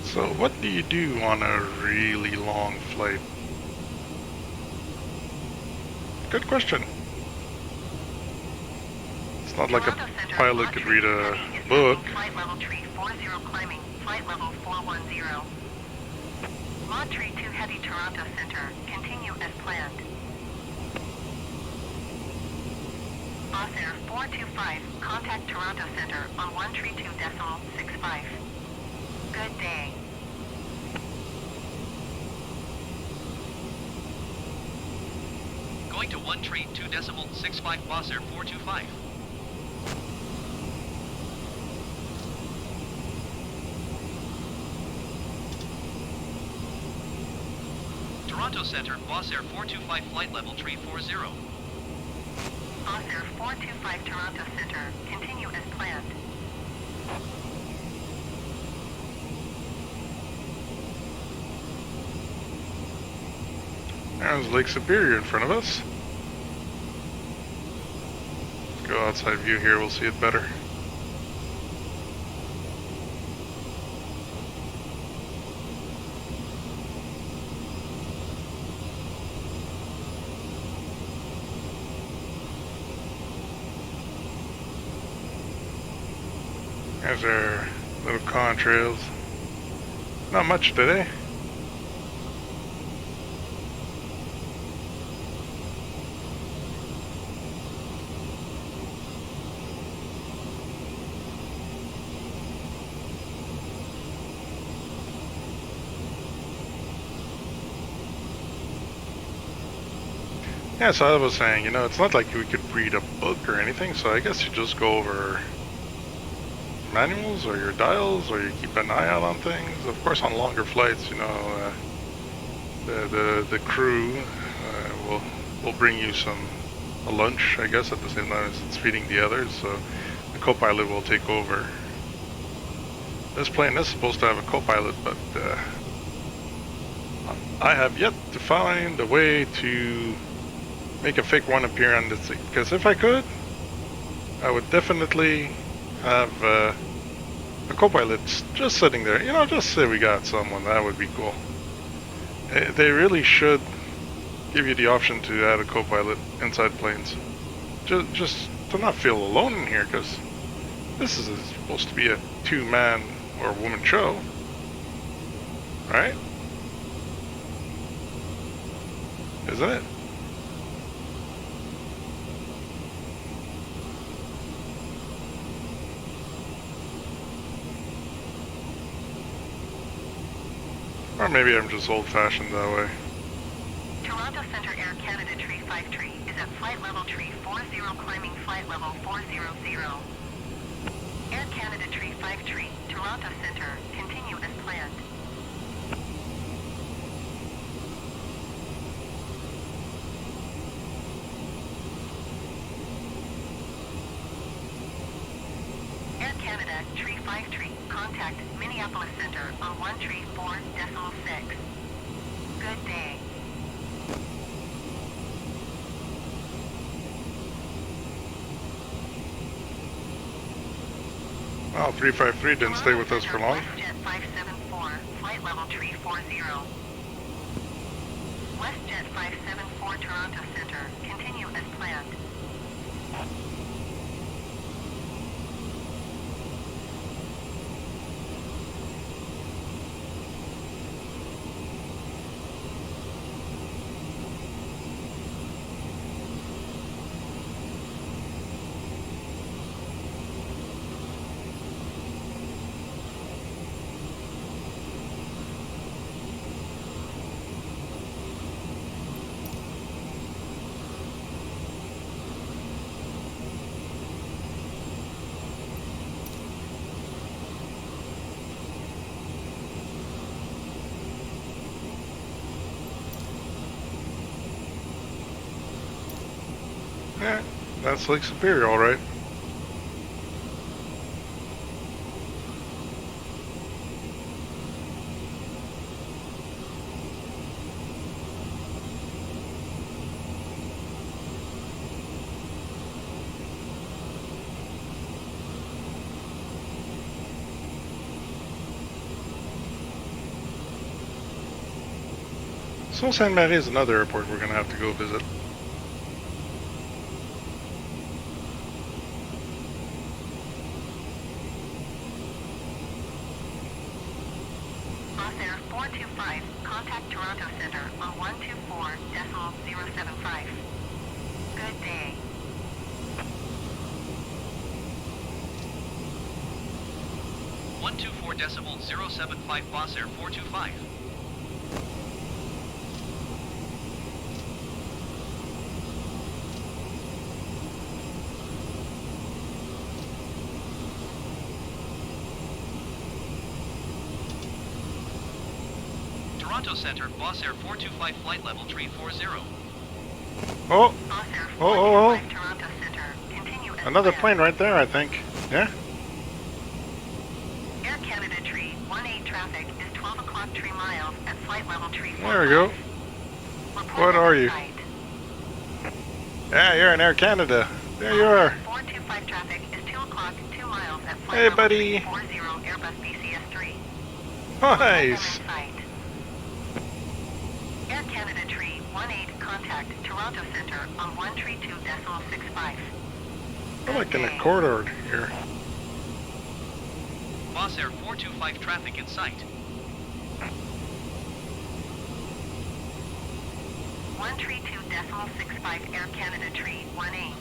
So what do you do on a really long flight? Good question. It's not like a pilot could read a book. Flight level tree 40 climbing, flight level 410. Mod tree 2 heavy Toronto Center, continue as planned. Boss Air 425, contact Toronto Center on 132.65. Good day. Going to 132.65 Boss Air 425. Toronto Center, Boss Air 425 flight level tree 40. Boss Air 425 Toronto Center, continue as planned. There's Lake Superior in front of us. Let's go outside view here, we'll see it better. There's our little contrails. Not much today. Yeah, so I was saying, you know, it's not like we could read a book or anything, so I guess you just go over manuals or your dials, or you keep an eye out on things. Of course, on longer flights, you know, the crew will bring you a lunch, I guess, at the same time as it's feeding the others, so the co-pilot will take over. This plane is supposed to have a co-pilot, but I have yet to find a way to make a fake one appear on the seat, because if I could, I would definitely have a co-pilot just sitting there. You know, just say we got someone, that would be cool. They really should give you the option to add a co-pilot inside planes, just to not feel alone in here, because this is supposed to be a two-man or woman show, right? Isn't it? Or maybe I'm just old-fashioned that way. Toronto Center Air Canada Tree 5 tree is at flight level tree 40 climbing flight level 400. Air Canada Tree 5 tree, Toronto Center, continue as planned. Air Canada Tree 5 tree, contact Minneapolis Center on 134.6. Good day. Well, 353 didn't stay with us for long. WestJet 574, flight level tree 40. WestJet 574 Toronto Center, continue as planned. Yeah, that's Lake Superior, all right. Sault Ste. Marie is another airport we're gonna have to go visit. Air 425, contact Toronto Center on 124.075. Good day. 124.075 Boss Air 425. Toronto Center, Boss Air 425 flight level 340. Oh, Boss Air oh, 425, Toronto Center. Continue as another planned. plane right there, I think. Yeah? Air Canada Tree 18 traffic is 12 o'clock 3 miles at flight level 345. There we go. What are you? Yeah, you're in Air Canada. There you are. 425 traffic is 2 o'clock 2 miles at flight Hey, level buddy. 340 Airbus BCS-3. Nice. Air Canada Tree 18 contact Toronto Center on 132.65. We're like in a corridor here. Boss Air 425 traffic in sight. 132.65 Air Canada Tree 18.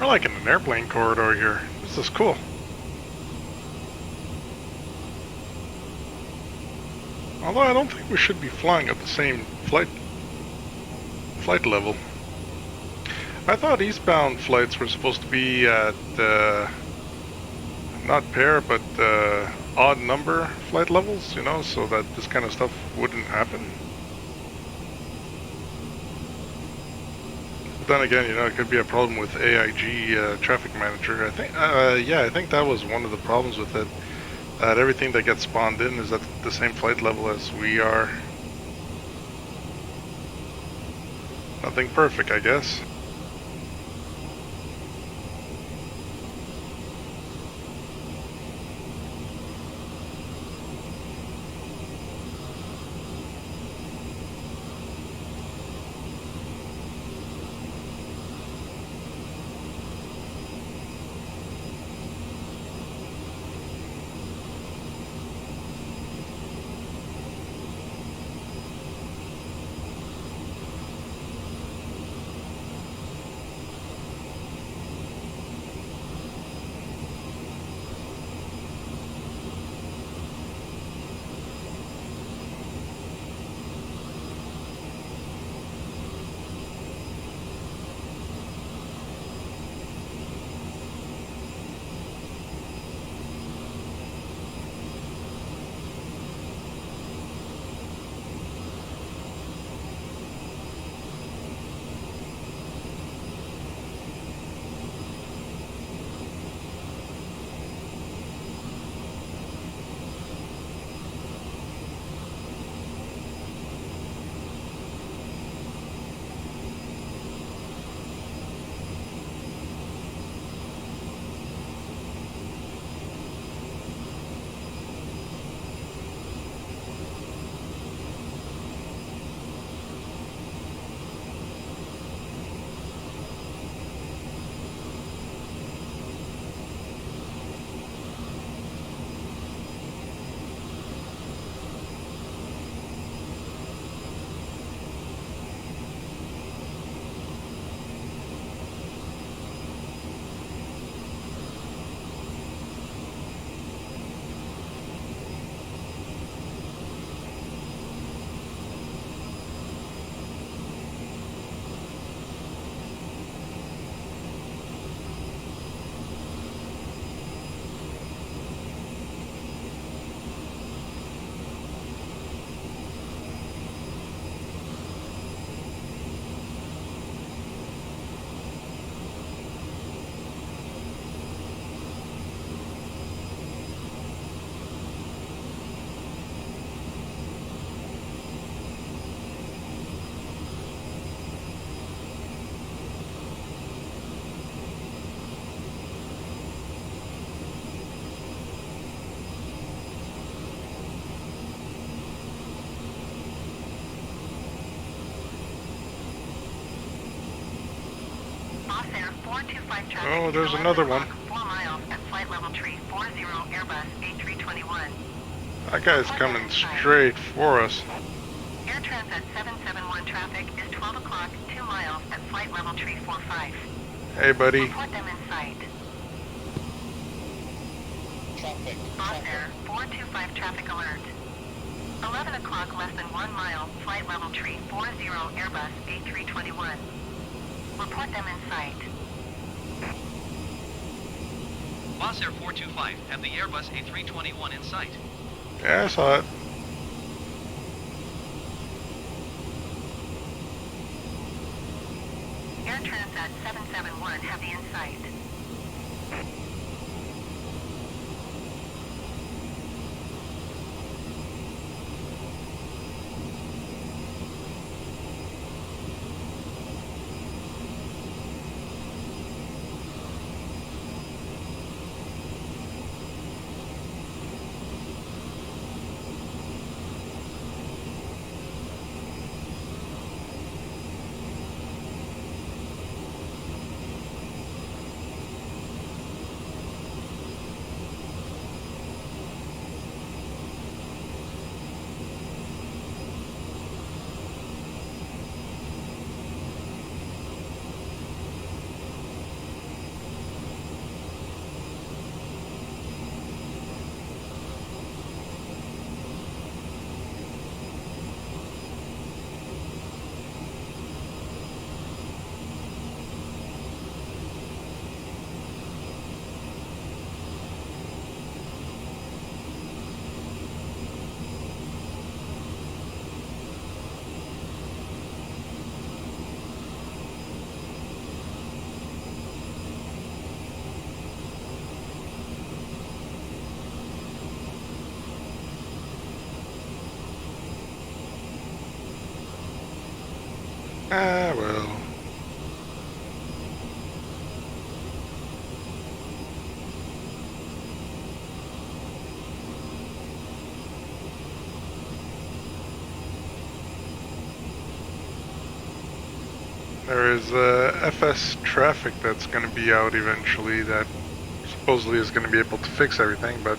We're like in an airplane corridor here. This is cool. Although I don't think we should be flying at the same flight level. I thought eastbound flights were supposed to be at not pair but odd number flight levels, you know, so that this kind of stuff wouldn't happen. But then again, you know, it could be a problem with AIG traffic manager. I think, yeah, I think that was one of the problems with it. That everything that gets spawned in is at the same flight level as we are. Nothing perfect, I guess. 425 traffic. Oh, there's another one. 4 miles at flight level tree 40 Airbus A321. That guy's coming straight for us. Air Transat 771 traffic is 12 o'clock, 2 miles at flight level tree 45. Hey, buddy. Report them in sight. Traffic. Boss Air 425 traffic alert. 11 o'clock, less than 1 mile, flight level tree 40 Airbus A321. Report them in sight. Boss Air 425, have the Airbus A321 in sight. Yeah, I saw it. Air Transat 771 have the in sight. Ah, well. There is FS traffic that's going to be out eventually that supposedly is going to be able to fix everything, but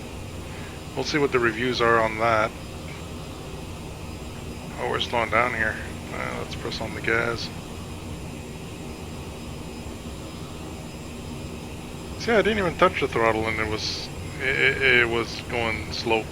we'll see what the reviews are on that. Oh, we're slowing down here. Let's press on the gas. See, I didn't even touch the throttle and it was going slow.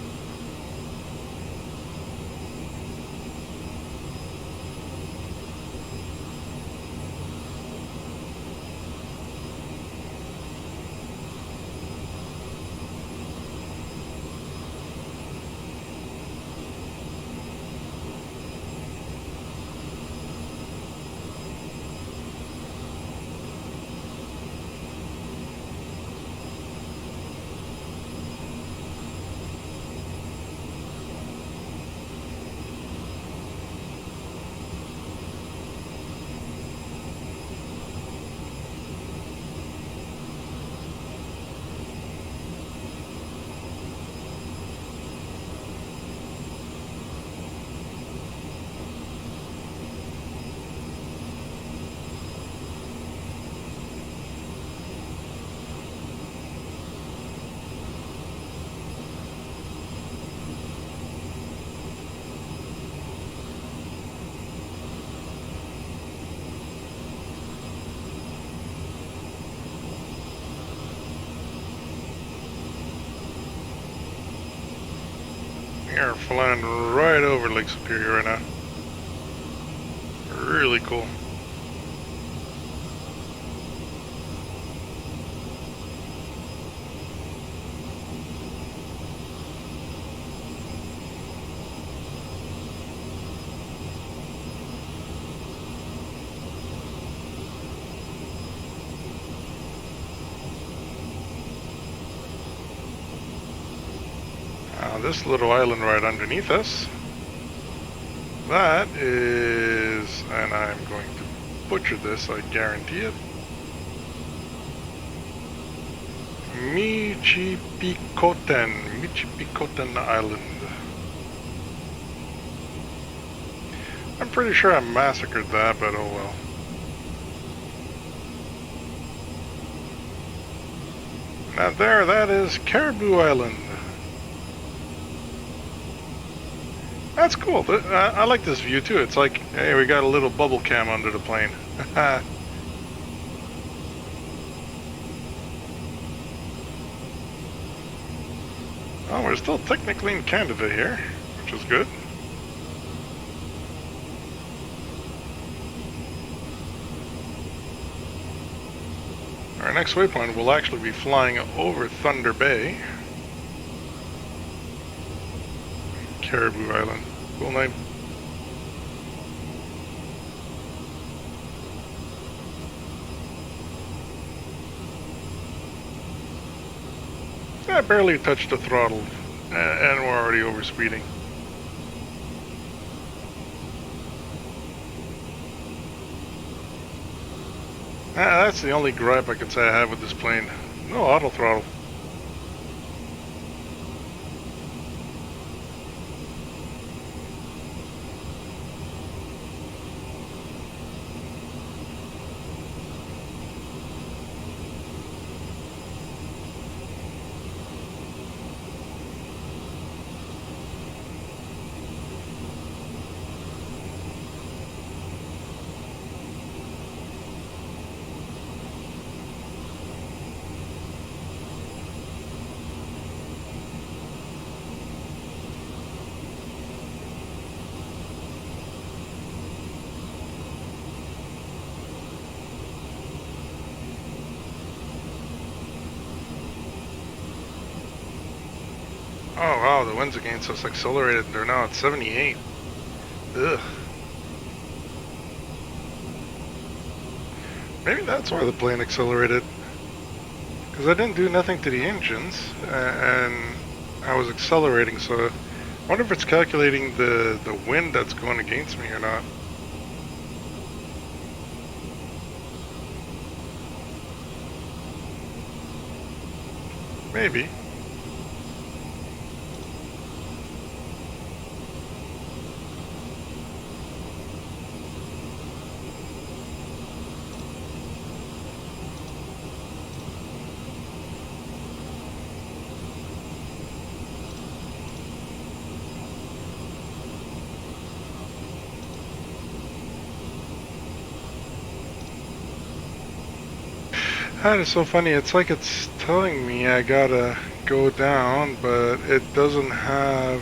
We are flying right over Lake Superior right now. Really cool. This little island right underneath us, that is, and I'm going to butcher this, I guarantee it, Michipikoten Island. I'm pretty sure I massacred that, but oh well. Now there, that is Caribou Island. That's cool. I like this view too. It's like, hey, we got a little bubble cam under the plane. Oh, we're still technically in Canada here, which is good. Our next waypoint will actually be flying over Thunder Bay. Caribou Island. Cool name. I barely touched the throttle, and we're already over speeding. That's the only gripe I can say I have with this plane. No auto throttle. Oh wow, the winds against us accelerated. They're now at 78. Ugh. Maybe that's why the plane accelerated. Because I didn't do nothing to the engines, and I was accelerating, so I wonder if it's calculating the wind that's going against me or not. Maybe. That is so funny. It's like it's telling me I gotta go down, but it doesn't have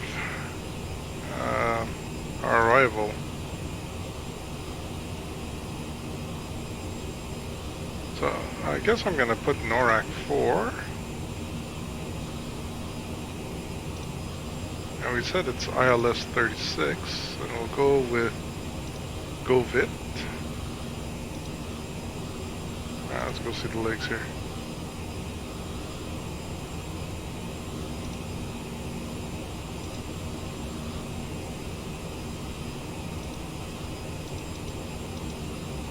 arrival. So I guess I'm gonna put NORAC 4. And we said it's ILS 36, and we'll go with GoVit. Let's go see the lakes here.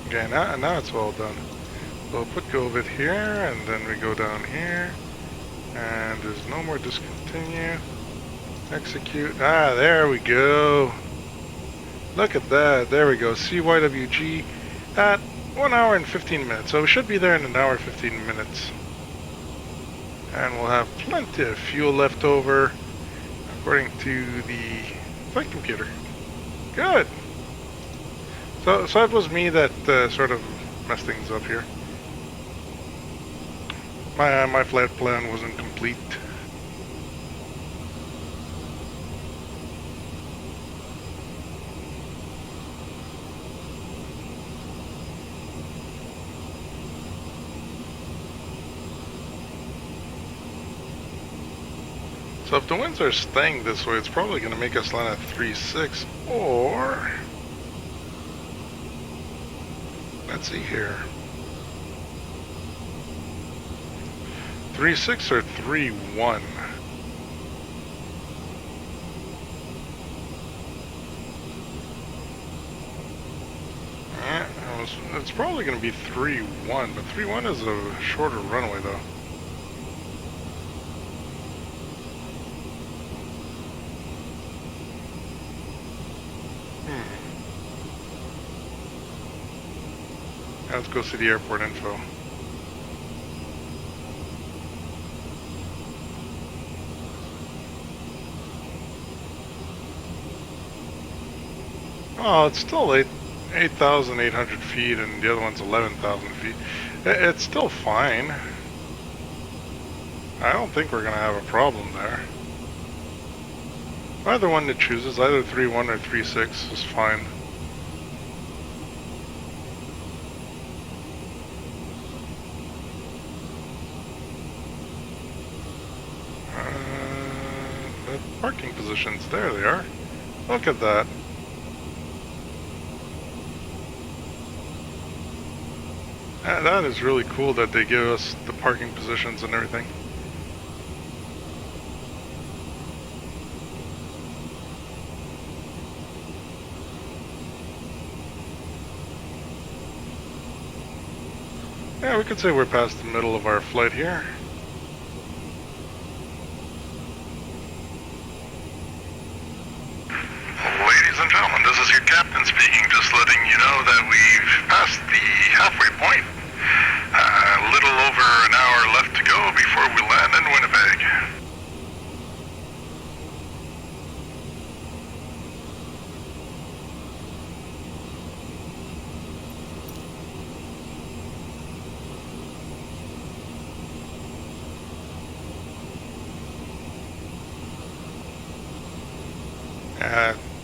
Okay, now it's all done. So we'll put GoVit here, and then we go down here, and there's no more discontinue. Execute. Ah, there we go. Look at that. There we go. CYWG at 1 hour and 15 minutes. So we should be there in 1 hour 15 minutes. And we'll have plenty of fuel left over, according to the flight computer. Good. So it was me that sort of messed things up here. My flight plan wasn't complete. So if the winds are staying this way, it's probably going to make us land at 3.6, or let's see here, 3.6 or 3.1. It's probably going to be 3.1, but 3.1 is a shorter runway though. Let's go see the airport info. Oh, it's still 8,800 feet, and the other one's 11,000 feet. It's still fine. I don't think we're gonna have a problem there. Either one that chooses, either 3.1 or 3.6 is fine. The parking positions, there they are. Look at that. That is really cool that they give us the parking positions and everything. Yeah, we could say we're past the middle of our flight here. Ladies and gentlemen, this is your captain speaking, just letting you know that we've passed the halfway point. A little over an hour left to go before we land in Winnipeg.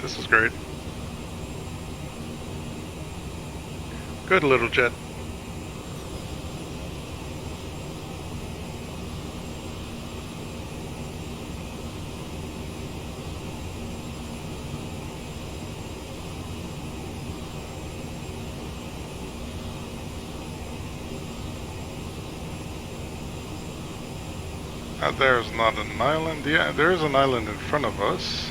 This is great. Good little jet. There's not an island. Yeah, there is an island in front of us.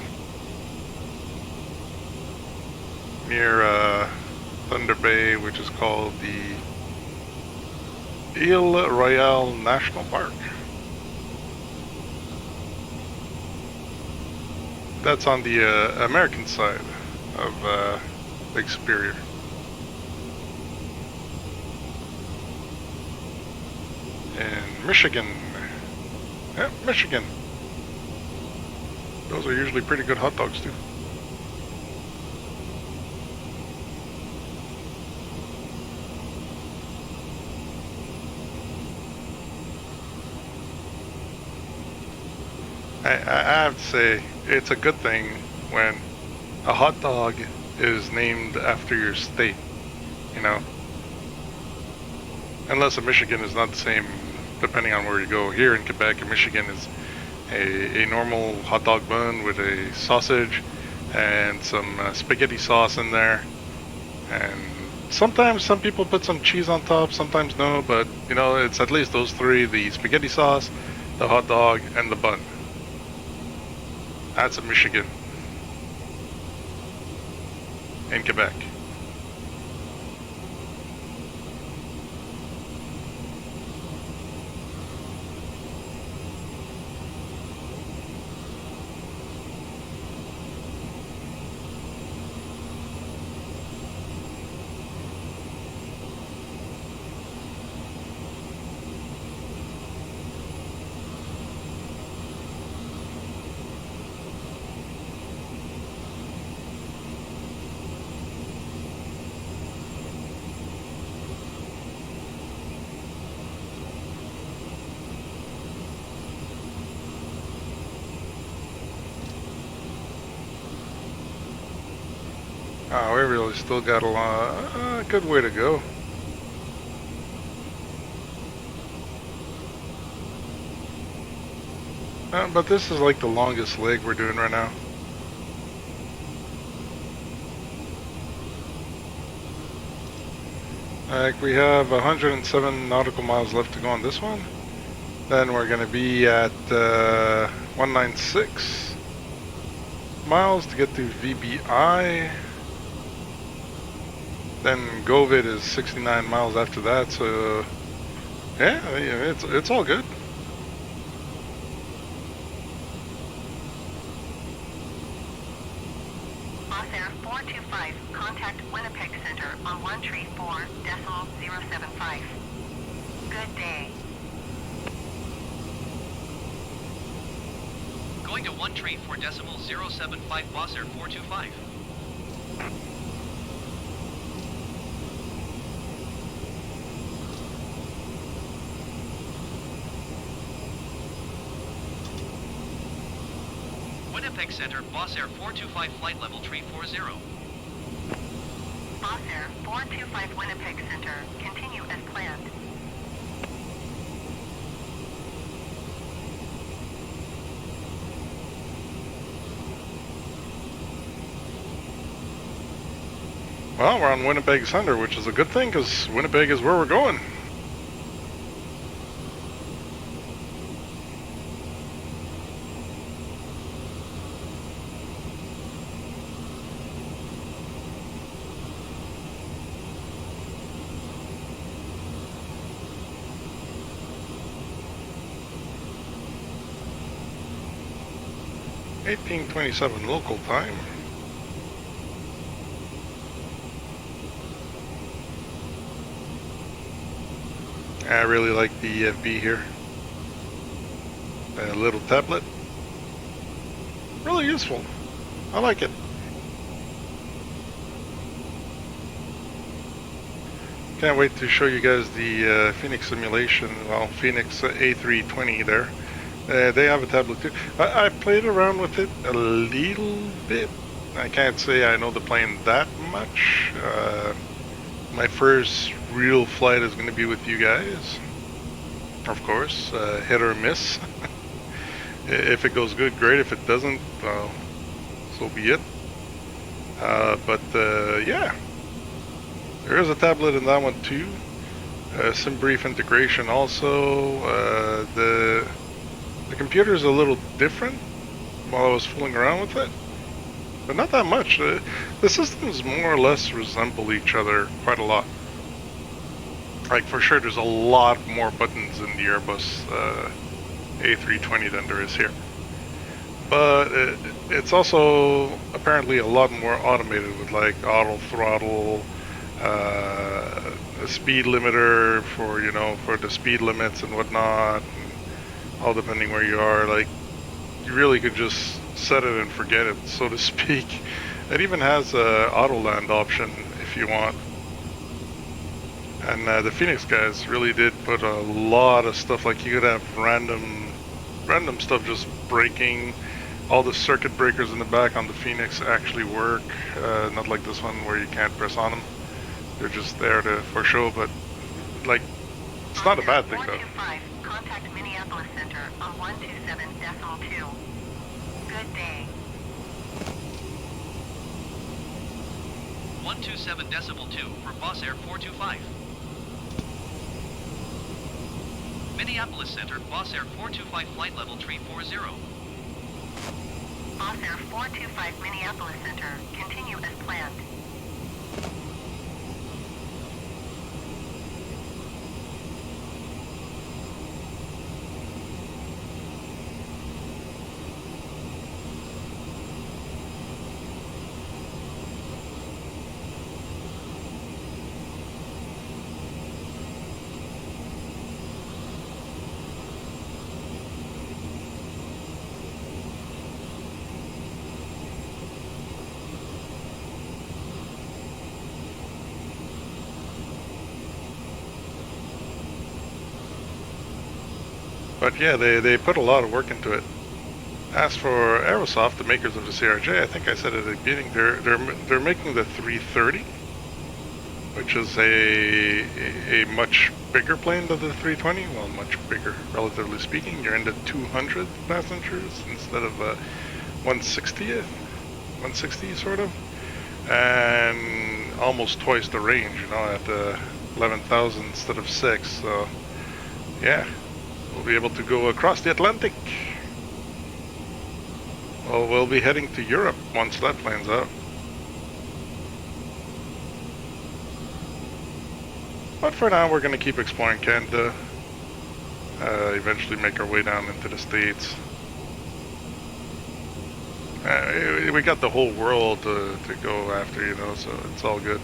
Near Thunder Bay, which is called the Ile Royale National Park. That's on the American side of Lake Superior. In Michigan. Yeah, Michigan. Those are usually pretty good hot dogs too. I have to say, it's a good thing when a hot dog is named after your state, you know. Unless a Michigan is not the same, depending on where you go. Here in Quebec, a Michigan is a normal hot dog bun with a sausage and some spaghetti sauce in there. And sometimes some people put some cheese on top, sometimes no, but you know, it's at least those three: the spaghetti sauce, the hot dog, and the bun. That's a Michigan in Quebec. Oh, we really still got a good way to go. But this is like the longest leg we're doing right now. Like we have 107 nautical miles left to go on this one. Then we're going to be at 196 miles to get to VBI. Then Govid is 69 miles after that, so yeah, it's all good. Bus Air 425, contact Winnipeg Center on 134.075. Good day. Going to 134.075 Bus Air 425. Winnipeg Center, Boss Air 425, flight level 340. Boss Air 425 Winnipeg Center, continue as planned. Well, we're on Winnipeg Center, which is a good thing because Winnipeg is where we're going. $18:27 local time. I really like the EFB here. A little tablet. Really useful. I like it. Can't wait to show you guys the Phoenix simulation. Well, Phoenix A320 there. They have a tablet too. I played around with it a little bit. I can't say I know the plane that much. My first real flight is going to be with you guys. Of course, hit or miss. If it goes good, great. If it doesn't, well, so be it. Yeah, there is a tablet in that one too. Some brief integration also. The computer is a little different while I was fooling around with it, but not that much. The systems more or less resemble each other quite a lot. Like, for sure, there's a lot more buttons in the Airbus A320 than there is here. But it's also apparently a lot more automated with, like, auto throttle, a speed limiter for, you know, for the speed limits and whatnot, and all depending where you are. Like, you really could just set it and forget it, so to speak. It even has a auto land option if you want. And the Phoenix guys really did put a lot of stuff, like you could have random stuff just breaking. All the circuit breakers in the back on the Phoenix actually work, not like this one where you can't press on them. They're just there for show, but like, it's not a bad thing though. 425, contact Minneapolis Center on 127.2. Good day. 127.2 for Boss Air 425. Minneapolis Center, Boss Air 425, flight level 340. Boss Air 425 Minneapolis Center, continue as planned. But yeah, they put a lot of work into it. As for Aerosoft, the makers of the CRJ, I think I said at the beginning, they're making the 330, which is a much bigger plane than the 320. Well, much bigger, relatively speaking. You're into 200 passengers instead of 160 sort of, and almost twice the range. You know, at 11,000 instead of 6. So yeah. We'll be able to go across the Atlantic. Well, we'll be heading to Europe once that plane's out. But for now, we're going to keep exploring Canada. Eventually make our way down into the States. We got the whole world to go after, you know, so it's all good.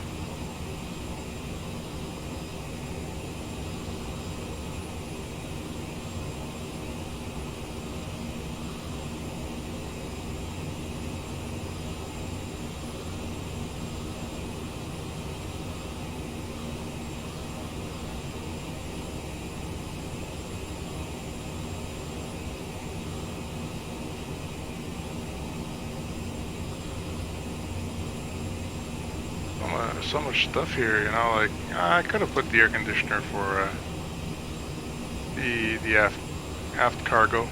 there's so much stuff here, you know, like, I could have put the air conditioner for, the aft cargo.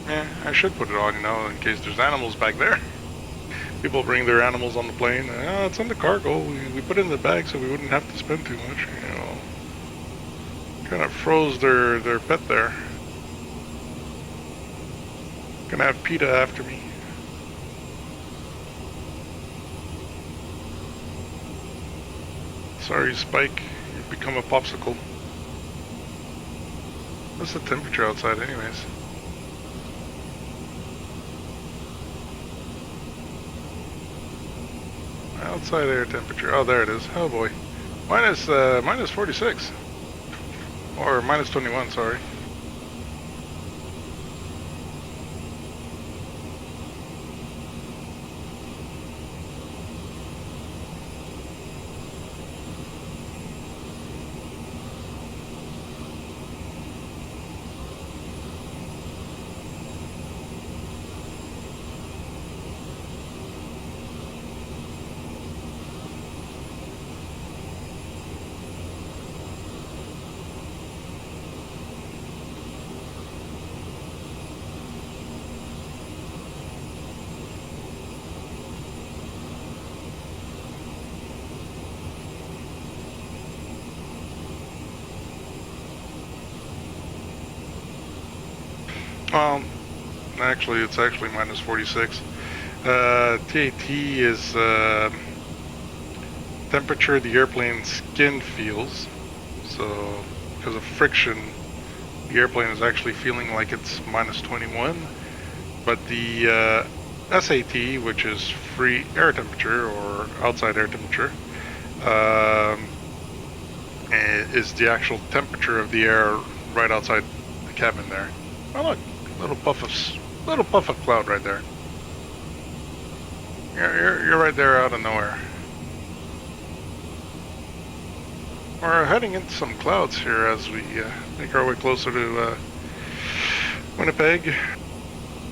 Yeah, I should put it on, you know, in case there's animals back there. People bring their animals on the plane. Oh, it's on the cargo. We put it in the bag so we wouldn't have to spend too much, you know. Kind of froze their pet there. Gonna have PETA after me. Sorry, Spike. You've become a popsicle. What's the temperature outside anyways? Outside air temperature. Oh, there it is. Oh boy. Minus 46. Or minus 21, sorry. Actually, it's actually minus 46. TAT is temperature the airplane's skin feels. So, because of friction, the airplane is actually feeling like it's minus 21. But the SAT, which is free air temperature or outside air temperature, is the actual temperature of the air right outside the cabin there. Oh look, little puff of cloud right there. You're right there out of nowhere. We're heading into some clouds here as we make our way closer to Winnipeg.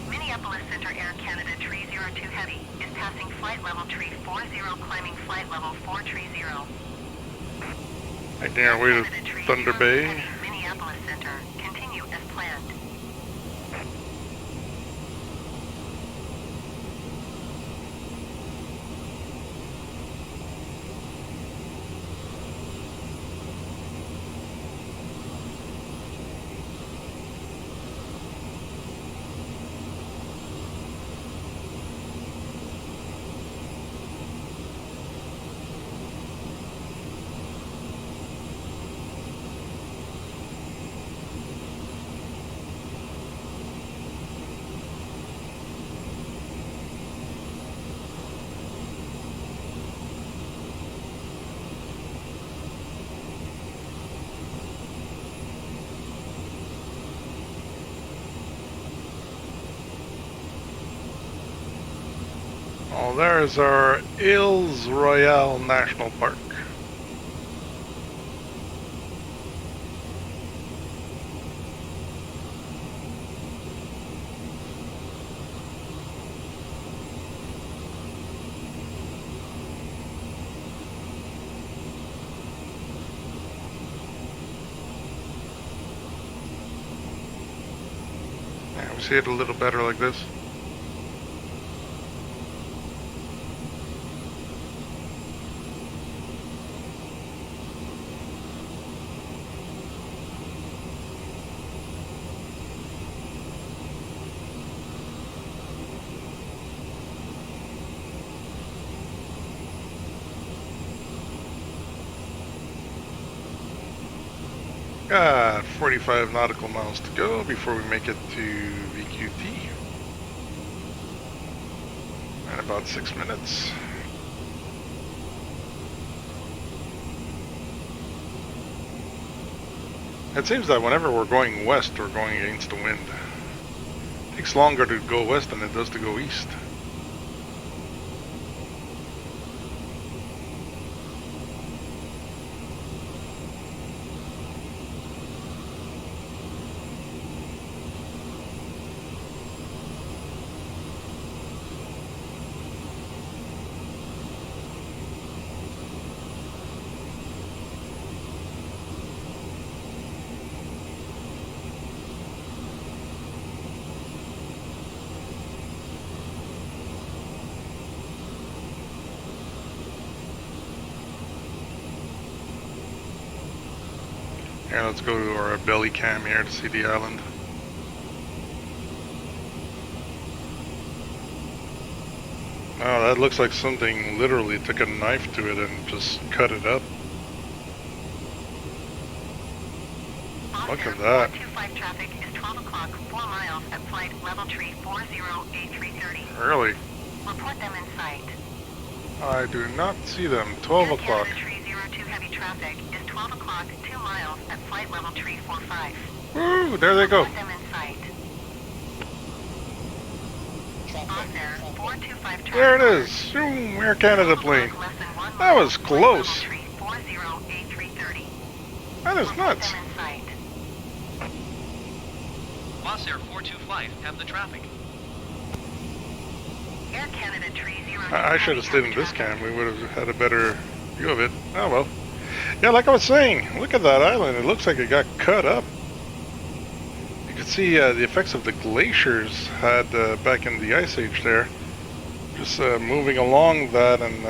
Minneapolis Center Air Canada 302 Heavy is passing flight level 340, climbing flight level 430. Making our way to Thunder Bay. Heavy, Minneapolis Center, continue as planned. Oh, there's our Îles Royales National Park. Yeah, we see it a little better like this. Got 45 nautical miles to go before we make it to VQT. In about 6 minutes. It seems that whenever we're going west, we're going against the wind. It takes longer to go west than it does to go east. Here, let's go to our belly cam here to see the island. Oh, that looks like something literally took a knife to it and just cut it up. Look at that. 425 traffic is 12 o'clock, 4 miles at flight level tree 40A330. Really? Report them in sight. I do not see them. 12 o'clock. Canada tree 02 heavy traffic is 12 o'clock, 2 miles at flight level tree 45. Woo, there they go. Report them in sight. Bonfair 425 traffic. There it is. Zoom, Air Canada plane. Less than 1 That mile, was flight close. level tree 40A330. That is Report nuts. them in sight. Boss Air 425, have the traffic. Air Canada tree 02 I should have heavy stayed in this traffic. cam. We would have had a better view of it. Oh well. Yeah, like I was saying, look at that island. It looks like it got cut up. You can see the effects of the glaciers had back in the Ice Age there. Just moving along that and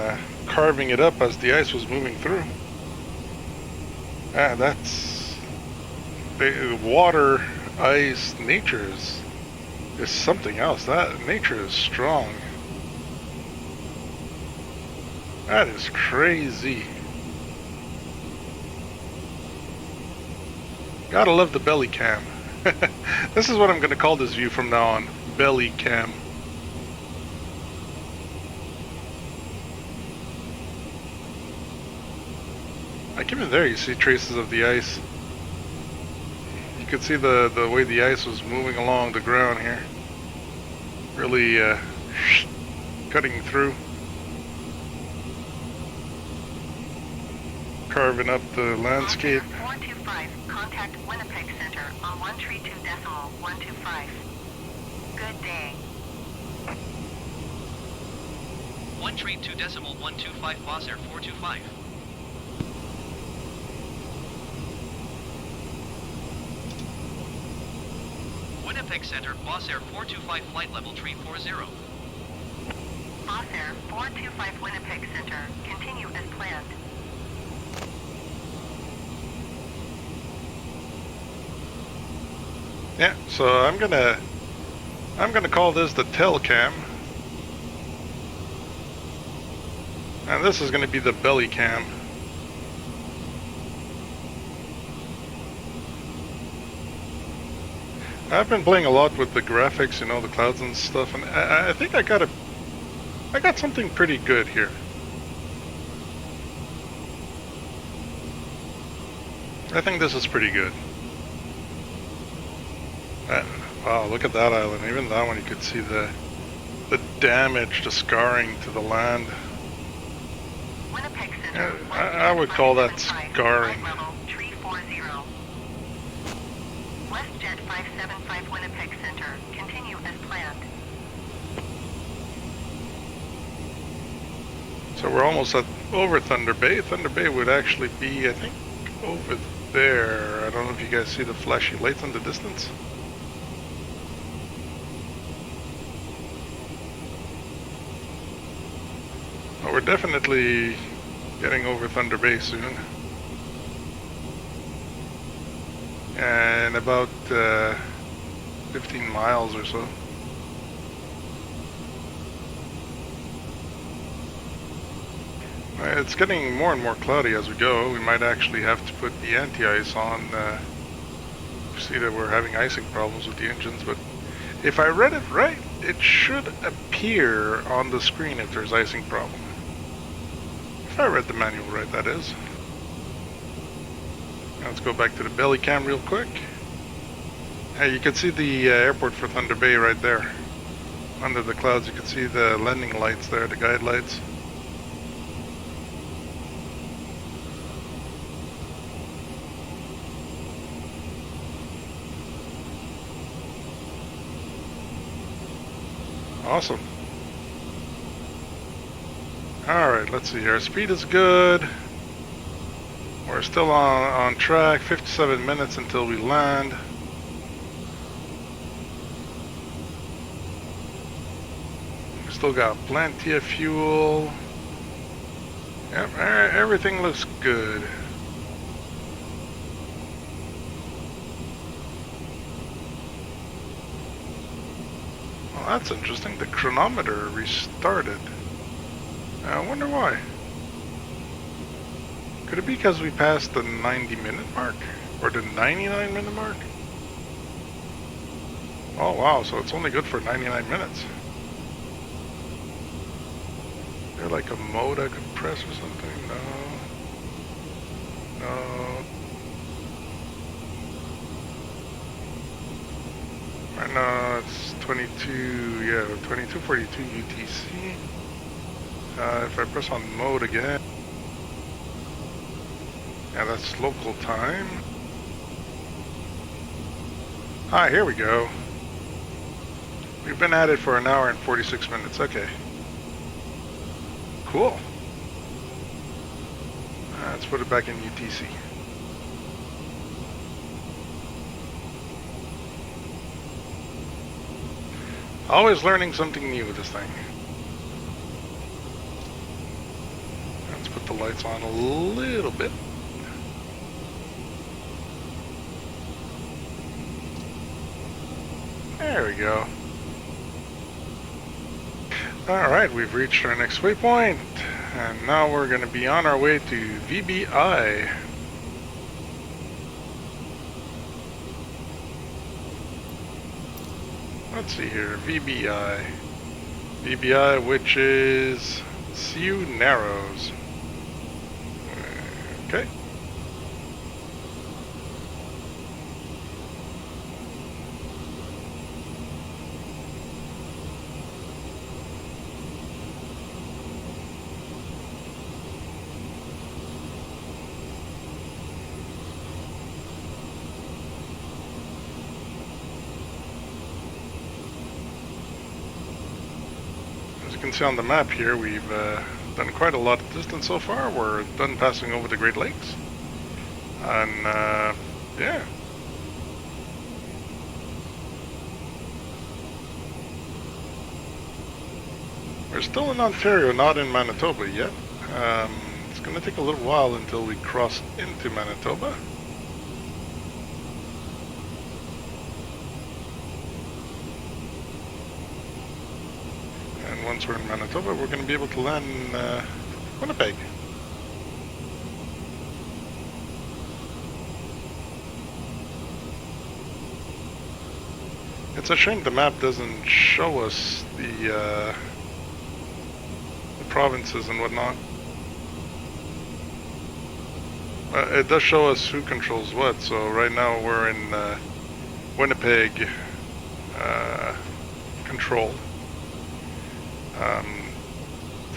carving it up as the ice was moving through. That's... the water, ice, nature is something else. That nature is strong. That is crazy. Gotta love the belly cam. This is what I'm gonna call this view from now on. Belly cam. Like even there you see traces of the ice. You could see the way the ice was moving along the ground here. Really cutting through. Carving up the landscape. 425, contact Winipeg Center on 132.125. Good day. 132.125, Boss Air 425. Winnipeg Center, Boss Air 425, flight level 340. Boss Air 425 Winnipeg Center, continue as planned. Yeah, so I'm gonna call this the tail cam. And this is gonna be the belly cam. I've been playing a lot with the graphics, you know, the clouds and stuff, and I think I got something pretty good here. I think this is pretty good. Wow, look at that island. Even that one you could see the damage, the scarring to the land. Winnipeg Center, Yeah, I would call that scarring. flight level 340. WestJet 575 Winnipeg Center, continue as planned. So we're almost over Thunder Bay. Thunder Bay would actually be, I think, over there. I don't know if you guys see the flashy lights in the distance. But we're definitely getting over Thunder Bay soon. And about 15 miles or so. It's getting more and more cloudy as we go. We might actually have to put the anti-ice on. You see that we're having icing problems with the engines, but if I read it right, it should appear on the screen if there's icing problem. If I read the manual right, that is. Now let's go back to the belly cam real quick. Hey, you can see the airport for Thunder Bay right there. Under the clouds, you can see the landing lights there, the guide lights. Awesome. Alright, let's see. Our speed is good. We're still on track. 57 minutes until we land. We still got plenty of fuel. Yep, everything looks good. That's interesting. The chronometer restarted. I wonder why. Could it be because we passed the 90-minute mark? Or the 99-minute mark? Oh wow, so it's only good for 99 minutes. Is there like a mode I could press or something? No. No. Right now it's 22, yeah, 22:42 UTC. If I press on mode again, yeah, that's local time. Ah, here we go. We've been at it for an hour and 46 minutes. Okay. Cool. Let's put it back in UTC. Always learning something new with this thing. Let's put the lights on a little bit. There we go. Alright, we've reached our next waypoint, and now we're going to be on our way to VBI. Let's see here, VBI. VBI, which is Sioux Narrows. Okay. As you can see on the map here, we've done quite a lot of distance so far. We're done passing over the Great Lakes. And, yeah. We're still in Ontario, not in Manitoba yet. It's going to take a little while until we cross into Manitoba. And once we're in Manitoba, we're going to be able to land in Winnipeg. It's a shame the map doesn't show us the provinces and whatnot. It does show us who controls what, so right now we're in Winipeg control.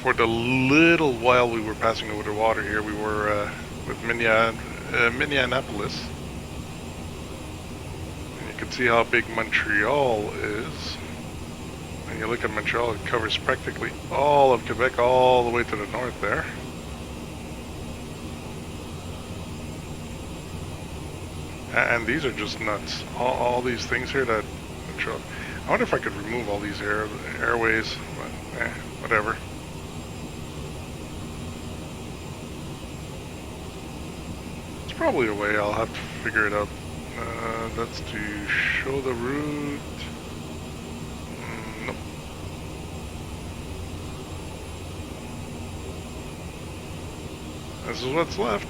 For the little while we were passing over the water here, we were with Minneapolis. And you can see how big Montreal is. When you look at Montreal, it covers practically all of Quebec, all the way to the north there. And these are just nuts. All these things here that Montreal. I wonder if I could remove all these airways, but whatever. It's probably a way. I'll have to figure it out. That's to show the route. Nope. This is what's left.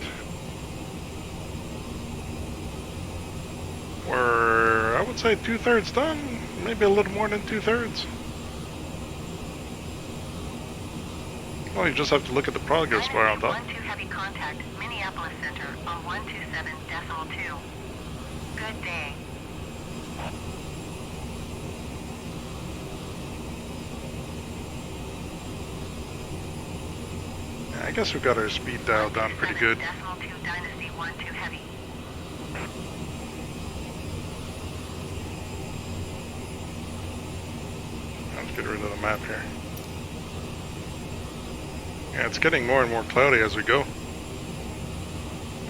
We're, I would say, 2/3 done. Maybe a little more than 2/3. Well, you just have to look at the progress bar on top. 12 heavy contact, Minneapolis Center on 127.2. Good day. I guess we got our speed dial down pretty good. 127.2 Dynasty 12 heavy. Let's get rid of the map here. Yeah, it's getting more and more cloudy as we go.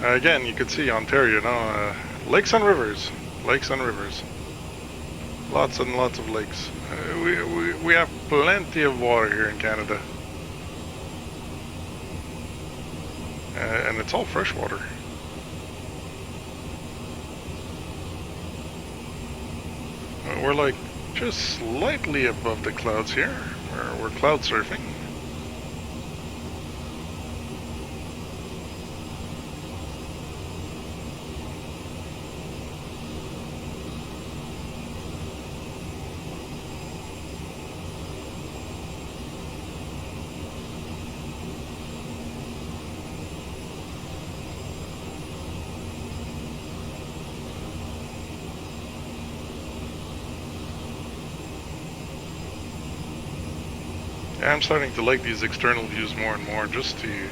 Again, you can see Ontario now. Lakes and rivers. Lakes and rivers. Lots and lots of lakes. We have plenty of water here in Canada. And it's all fresh water. We're like just slightly above the clouds here, where we're cloud surfing. Yeah, I'm starting to like these external views more and more, just to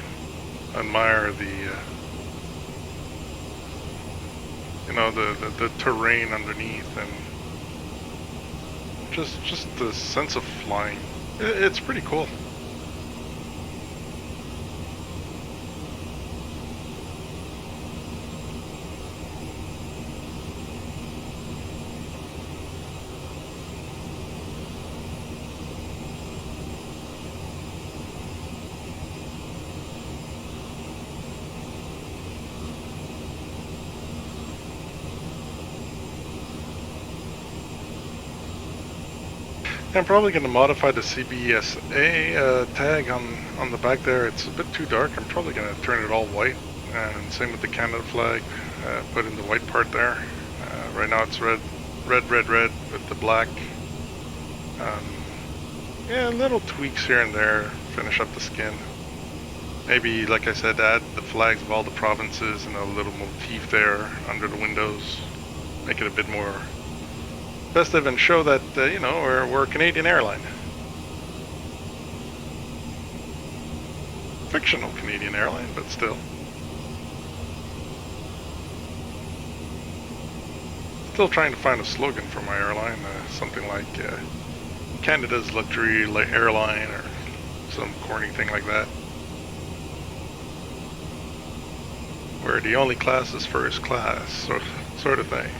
admire the, the terrain underneath, and just the sense of flying. It's pretty cool. I'm probably going to modify the CBSA tag on the back there. It's a bit too dark. I'm probably going to turn it all white, and same with the Canada flag, put in the white part there. Right now it's red with the black. Yeah, little tweaks here and there, finish up the skin. Maybe, like I said, add the flags of all the provinces and a little motif there under the windows. Make it a bit more festive and show that, we're a Canadian airline. Fictional Canadian airline, but still. Still trying to find a slogan for my airline, something like Canada's luxury airline, or some corny thing like that. Where the only class is first class, sort of thing.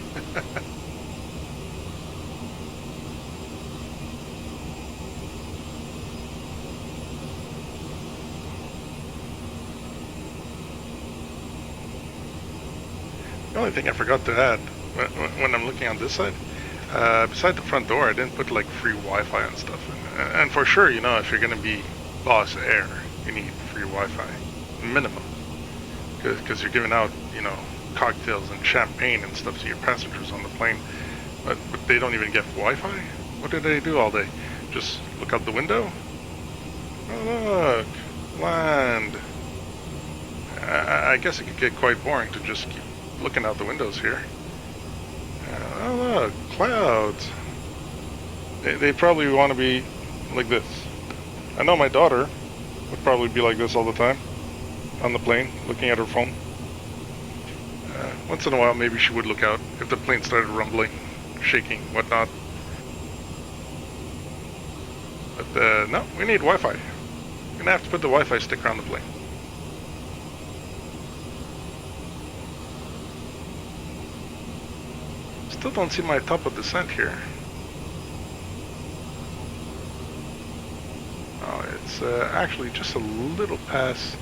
The only thing I forgot to add when I'm looking on this side, beside the front door, I didn't put like free Wi-Fi and stuff. And for sure, if you're going to be Boss Air, you need free Wi-Fi, minimum, because you're giving out, cocktails and champagne and stuff to your passengers on the plane, but they don't even get Wi-Fi. What do they do all day? Just look out the window? Oh, look, land. I guess it could get quite boring to just keep looking out the windows here. Oh look, clouds. They probably want to be like this. I know my daughter would probably be like this all the time on the plane, looking at her phone. Once in a while, maybe she would look out if the plane started rumbling, shaking, whatnot. But no, we need Wi-Fi. We're gonna have to put the Wi-Fi sticker on the plane. Still don't see my top of descent here. Oh, it's actually just a little past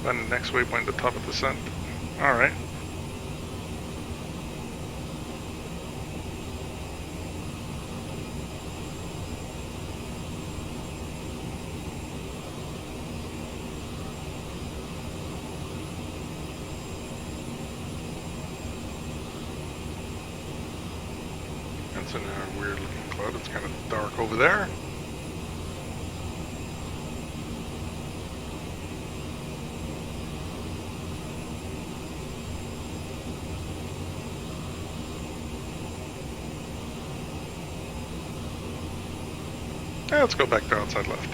the next waypoint, the top of descent. Alright. That's a weird looking cloud. It's kind of dark over there. Yeah, let's go back to outside left.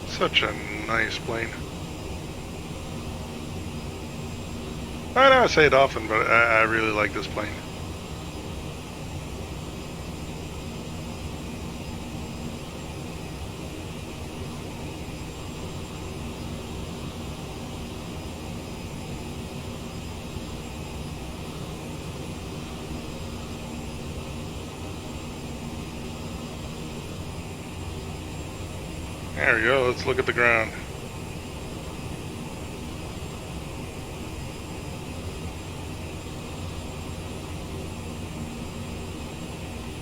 Such a nice plane. I know I say it often, but I really like this plane. There we go, let's look at the ground.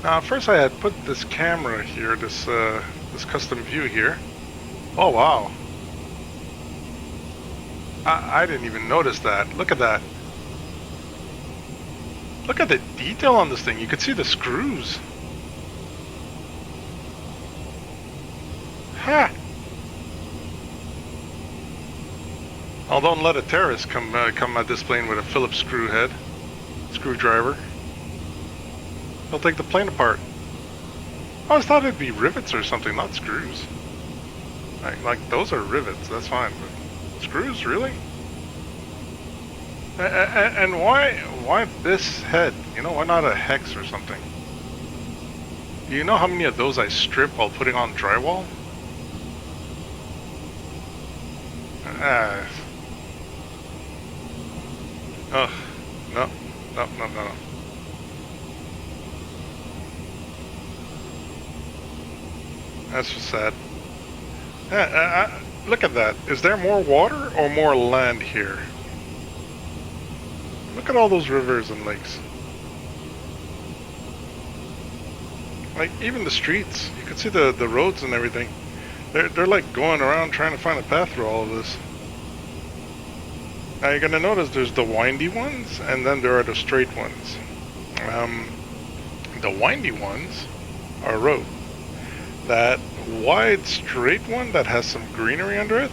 Now at first I had put this camera here, this custom view here. Oh wow. I didn't even notice that. Look at that. Look at the detail on this thing. You can see the screws. Ha! Oh, don't let a terrorist come at this plane with a Phillips screwdriver. He'll take the plane apart. I always thought it'd be rivets or something, not screws. Like those are rivets, that's fine, but screws, really? And why this head? You know, why not a hex or something? Do you know how many of those I strip while putting on drywall? Oh, no. That's just sad. Look at that. Is there more water or more land here? Look at all those rivers and lakes. Like, even the streets. You can see the roads and everything. They're like going around trying to find a path through all of this. Now you're gonna notice there's the windy ones, and then there are the straight ones. The windy ones are road. That wide straight one that has some greenery under it,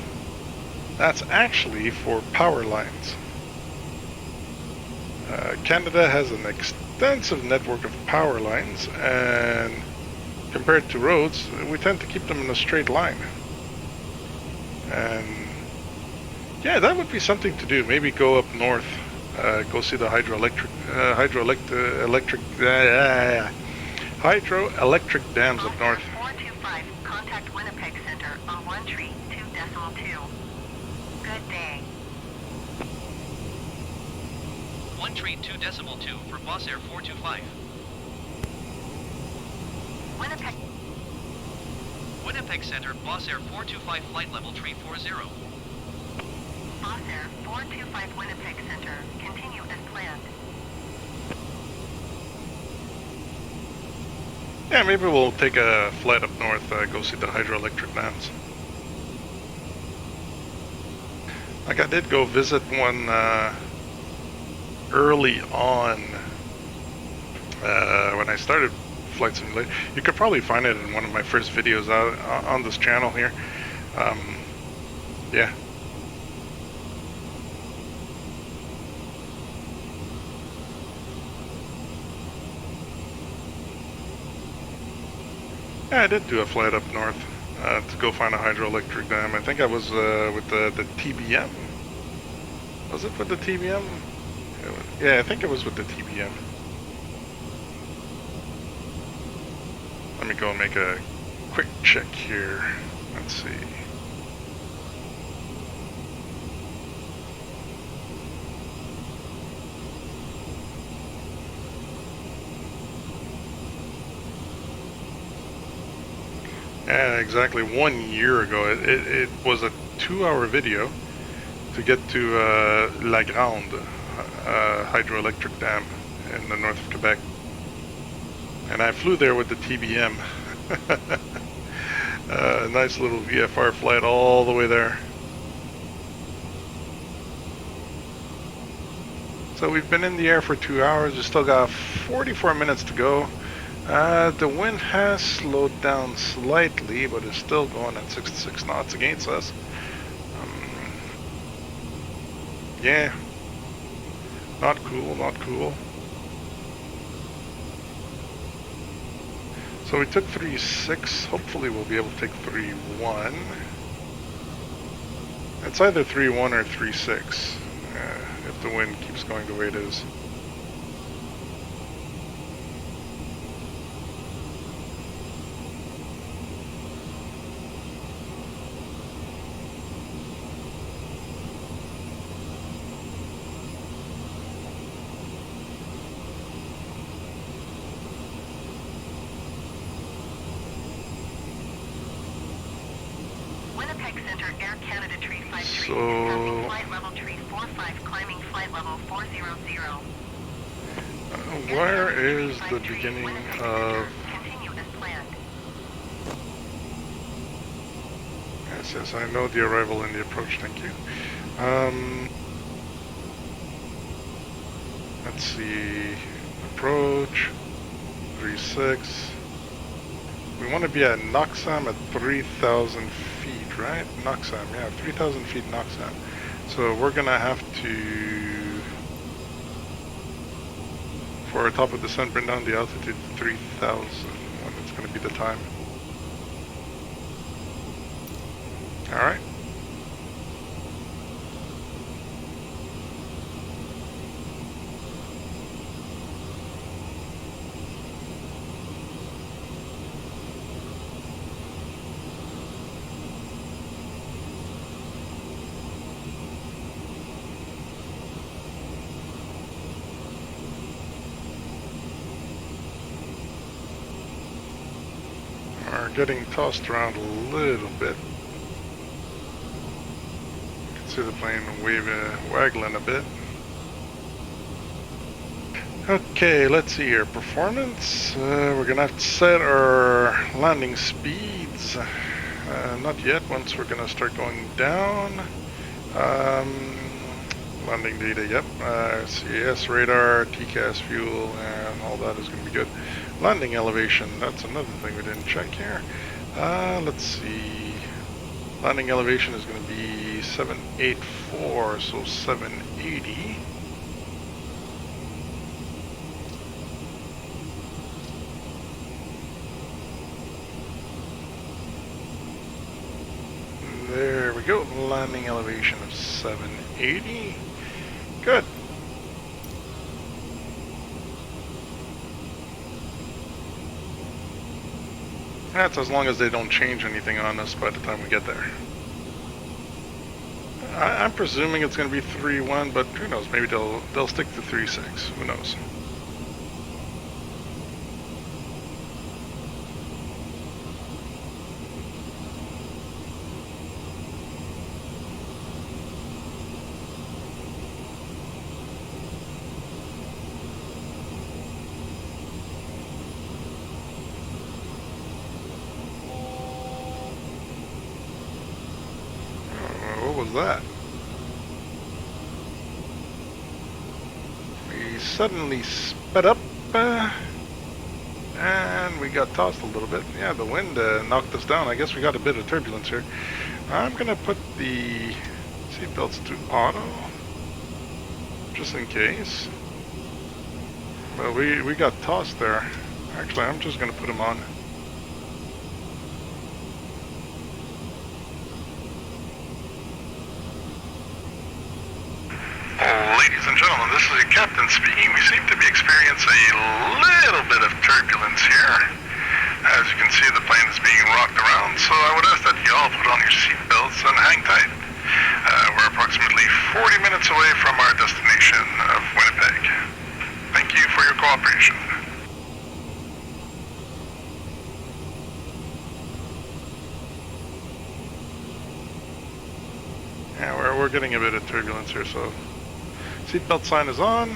that's actually for power lines. Canada has an extensive network of power lines, and compared to roads, we tend to keep them in a straight line. And yeah, that would be something to do. Maybe go up north, go see the hydroelectric dams up north. 425, contact Winipeg Center on 132.2. Good day. 132.2 for Boss Air 425. Winnipeg Center, Boss Air 425, flight level 340. Boss Air 425 Winnipeg Center. Continue as planned. Yeah, maybe we'll take a flight up north, go see the hydroelectric dams. Like I did go visit one early on when I started Flight Simulator. You could probably find it in one of my first videos on this channel here. Yeah. Yeah, I did do a flight up north to go find a hydroelectric dam. I think I was with the TBM. Was it with the TBM? Yeah, I think it was with the TBM. Let me go and make a quick check here. Let's see. Yeah, exactly 1 year ago. It was a 2-hour video to get to La Grande hydroelectric dam in the north of Quebec. And I flew there with the TBM. Nice little VFR flight all the way there. So we've been in the air for 2 hours. We still got 44 minutes to go. The wind has slowed down slightly, but it's still going at 66 knots against us. Yeah. Not cool, not cool. So we took 3.6. Hopefully we'll be able to take 3.1. It's either 3-1 or 3-6 if the wind keeps going the way it is. Winipeg Center, Air Canada Tree 53, So, discussing flight level Tree 45, climbing flight level 400. where is the beginning of... Continue as planned. Yes, I know the arrival and the approach, thank you. Let's see, approach, 36. We want to be at Noxam at 3,000 feet, right? Noxam, yeah, 3,000 feet Noxam. So we're gonna have to, for our top of descent, bring down the altitude to 3,000 when it's gonna be the time. Alright. We're getting tossed around a little bit. You can see the plane waggling a bit. Okay, let's see here. Performance. We're gonna have to set our landing speeds. Not yet. Once we're gonna start going down. Landing data. Yep. CAS radar, TCAS fuel, and all that is gonna be good. Landing elevation. That's another thing we didn't check here. Let's see. Landing elevation is gonna be 784, so 780. There we go, landing elevation of 780. Good. That's as long as they don't change anything on us by the time we get there. I'm presuming it's going to be 3-1, but who knows? Maybe they'll stick to 3-6. Who knows? What was that? We suddenly sped up and we got tossed a little bit. Yeah, the wind knocked us down. I guess we got a bit of turbulence here. I'm gonna put the seatbelts to auto just in case. Well, we got tossed there. Actually, I'm just gonna put them on. Ladies and gentlemen, this is the captain speaking. We seem to be experiencing a little bit of turbulence here. As you can see, the plane is being rocked around, so I would ask that you all put on your seatbelts and hang tight. We're approximately 40 minutes away from our destination of Winnipeg. Thank you for your cooperation. Yeah, we're getting a bit of turbulence here, so seatbelt sign is on.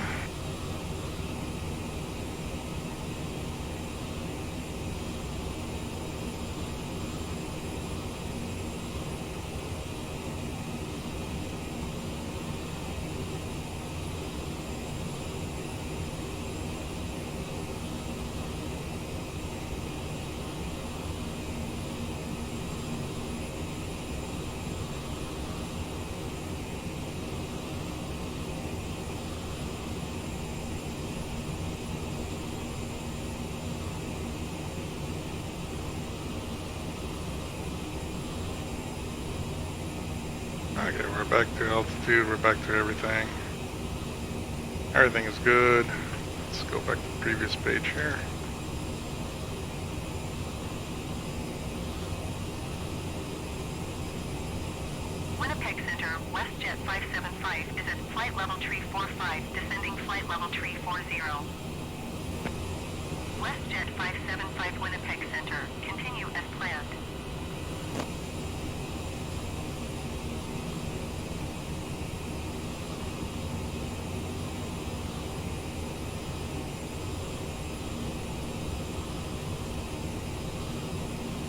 Okay, we're back to altitude, we're back to everything. Everything is good. Let's go back to the previous page here. Winnipeg Center, WestJet 575 is at flight level tree 45, descending flight level tree 40. WestJet 575 Winnipeg Center, continue as planned.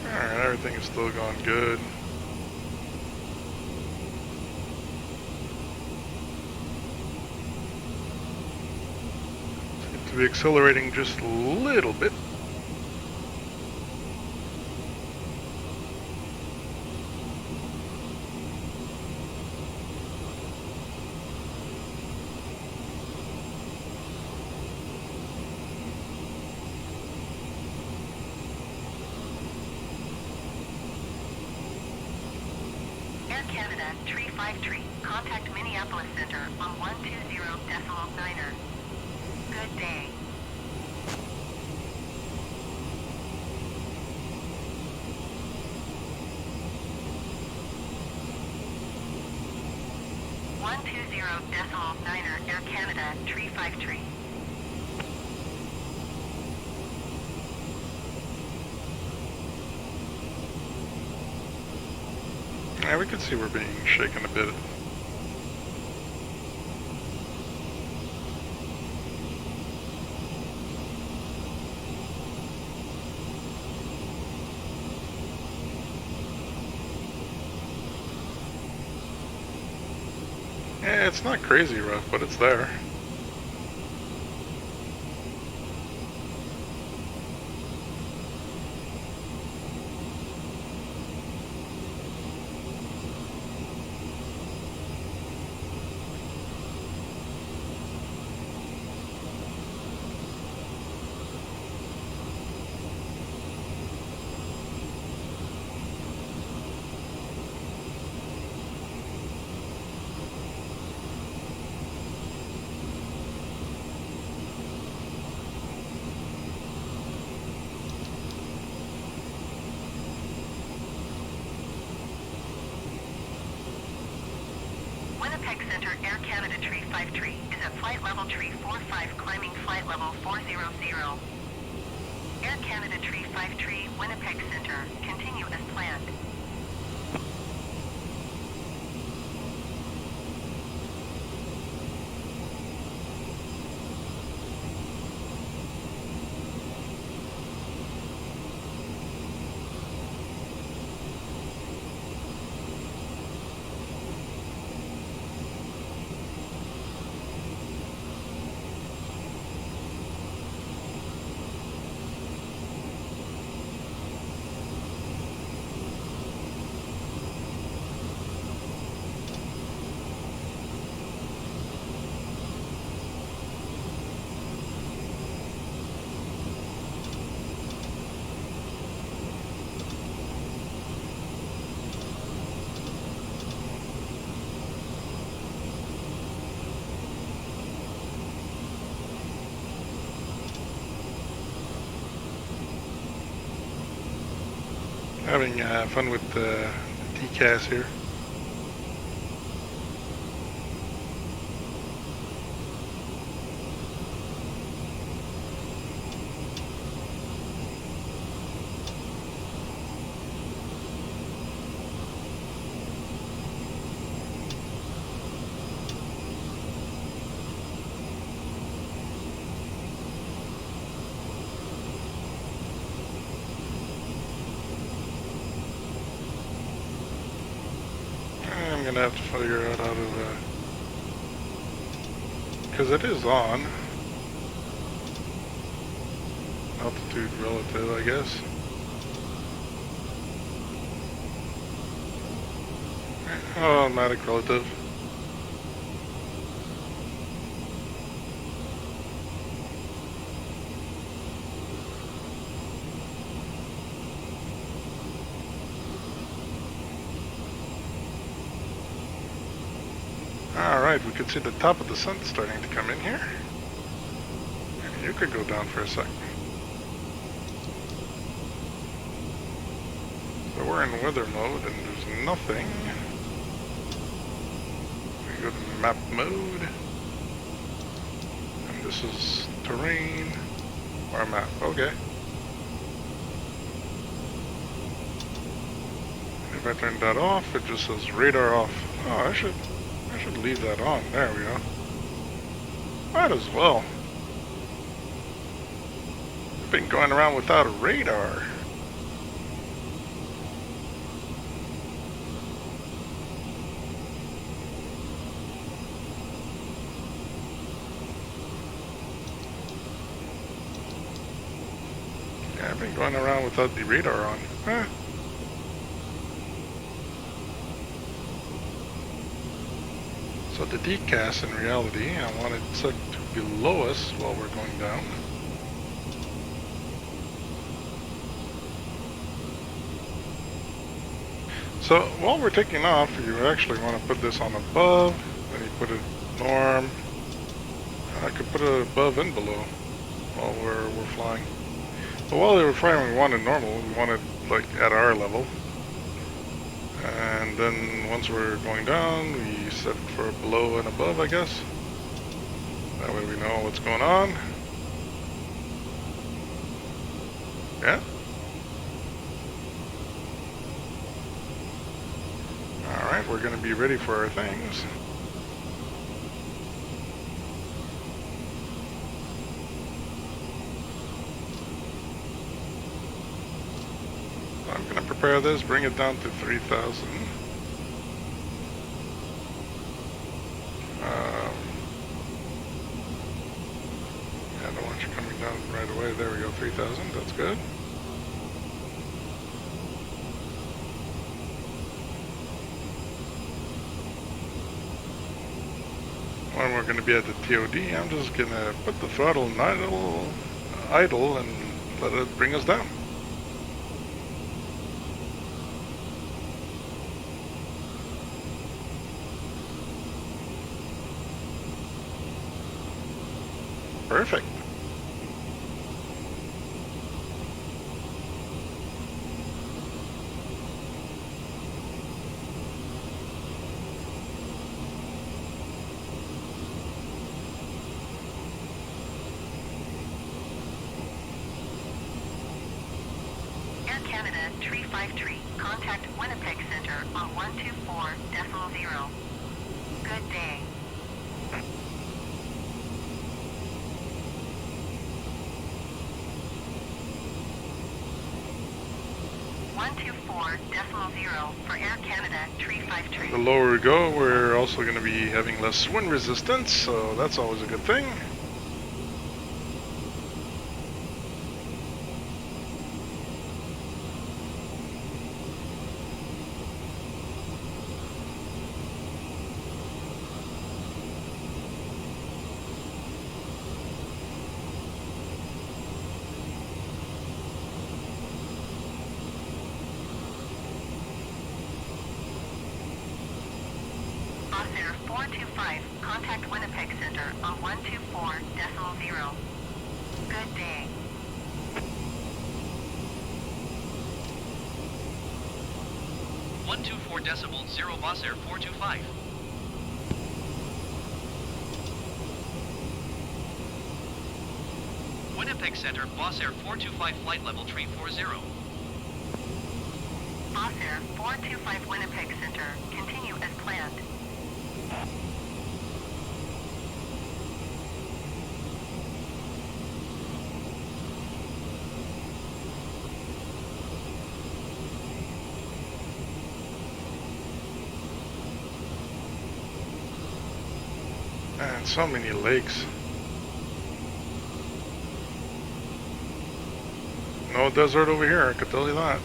Alright, everything is still going good. Seems to be accelerating just a little bit. Air Canada, Tree 53, contact Minneapolis Center on 120.9er. Good day. .9er, Air Canada, Tree 53. Yeah, we can see we're being shaken a bit. Yeah, it's not crazy rough, but it's there. Winnipeg Center, Air Canada Tree 53 is at flight level tree 45, climbing flight level 400. Air Canada Tree 53, Winnipeg Center, continue as planned. Having fun with the TCAS here. I'm gonna have to figure out how to, because it is on. Altitude relative, I guess. Automatic relative. Alright, we could see the top of the sun starting to come in here. And you could go down for a sec. So we're in weather mode and there's nothing. We go to map mode. And this is terrain. Or map, okay. If I turn that off, it just says radar off. Oh, I should leave that on. There we go. Might as well. I've been going around without a radar. Yeah, I've been going around without the radar on. Huh. So the decast, in reality, I want it set to below us while we're going down. So while we're taking off, you actually want to put this on above, then you put it norm. I could put it above and below while we're flying. But while they were flying, we wanted normal. We wanted like at our level. And then once we're going down, we set for below and above, I guess. That way we know what's going on. Yeah. Alright, we're going to be ready for our things. I'm going to prepare this, bring it down to 3,000. Yeah, I don't want you coming down right away. There we go, 3,000. That's good. When we're going to be at the TOD, I'm just going to put the throttle in idle and let it bring us down. Perfect. Air Canada 353, contact Winipeg Center on 124.0. Good day. For Air Canada 353. The lower we go, we're also going to be having less wind resistance, so that's always a good thing. Air 425, contact Winipeg Center on 124.0. Good day. .0 Boss Air 425. Winnipeg Center, Boss Air 425, flight level 340. Boss Air 425 Winnipeg Center, continue as planned. Man, so many lakes. No desert over here, I could tell you that.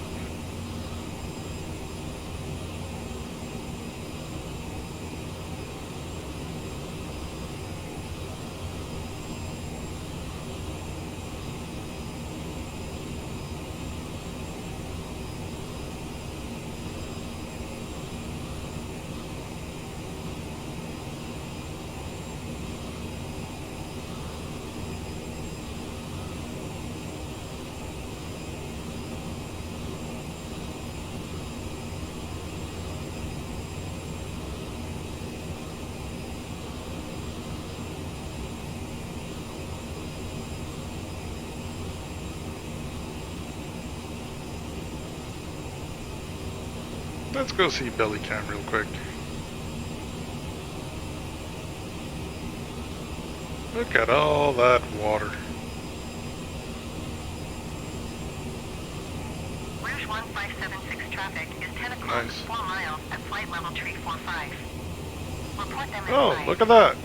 Let's go see Belly Cam real quick. Look at all that water. Rouge 1576 traffic is 10 o'clock, Nice. 4 miles at flight level 345. Report them Oh, inside. look at that.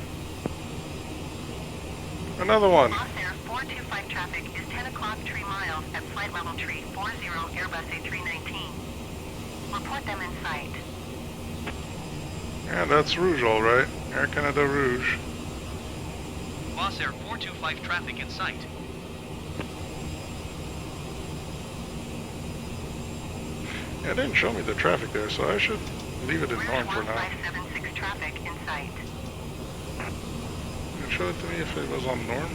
Another one. Boss Air 425 traffic is 10 o'clock, 3 miles at flight level 340 Airbus A319. Report them in sight. Yeah, that's Rouge, all right. Air Canada Rouge. Boss Air 425 traffic in sight. Yeah, it didn't show me the traffic there, so I should leave it in Rouge norm for now. 1576 traffic in sight. It show it to me if it was on norm.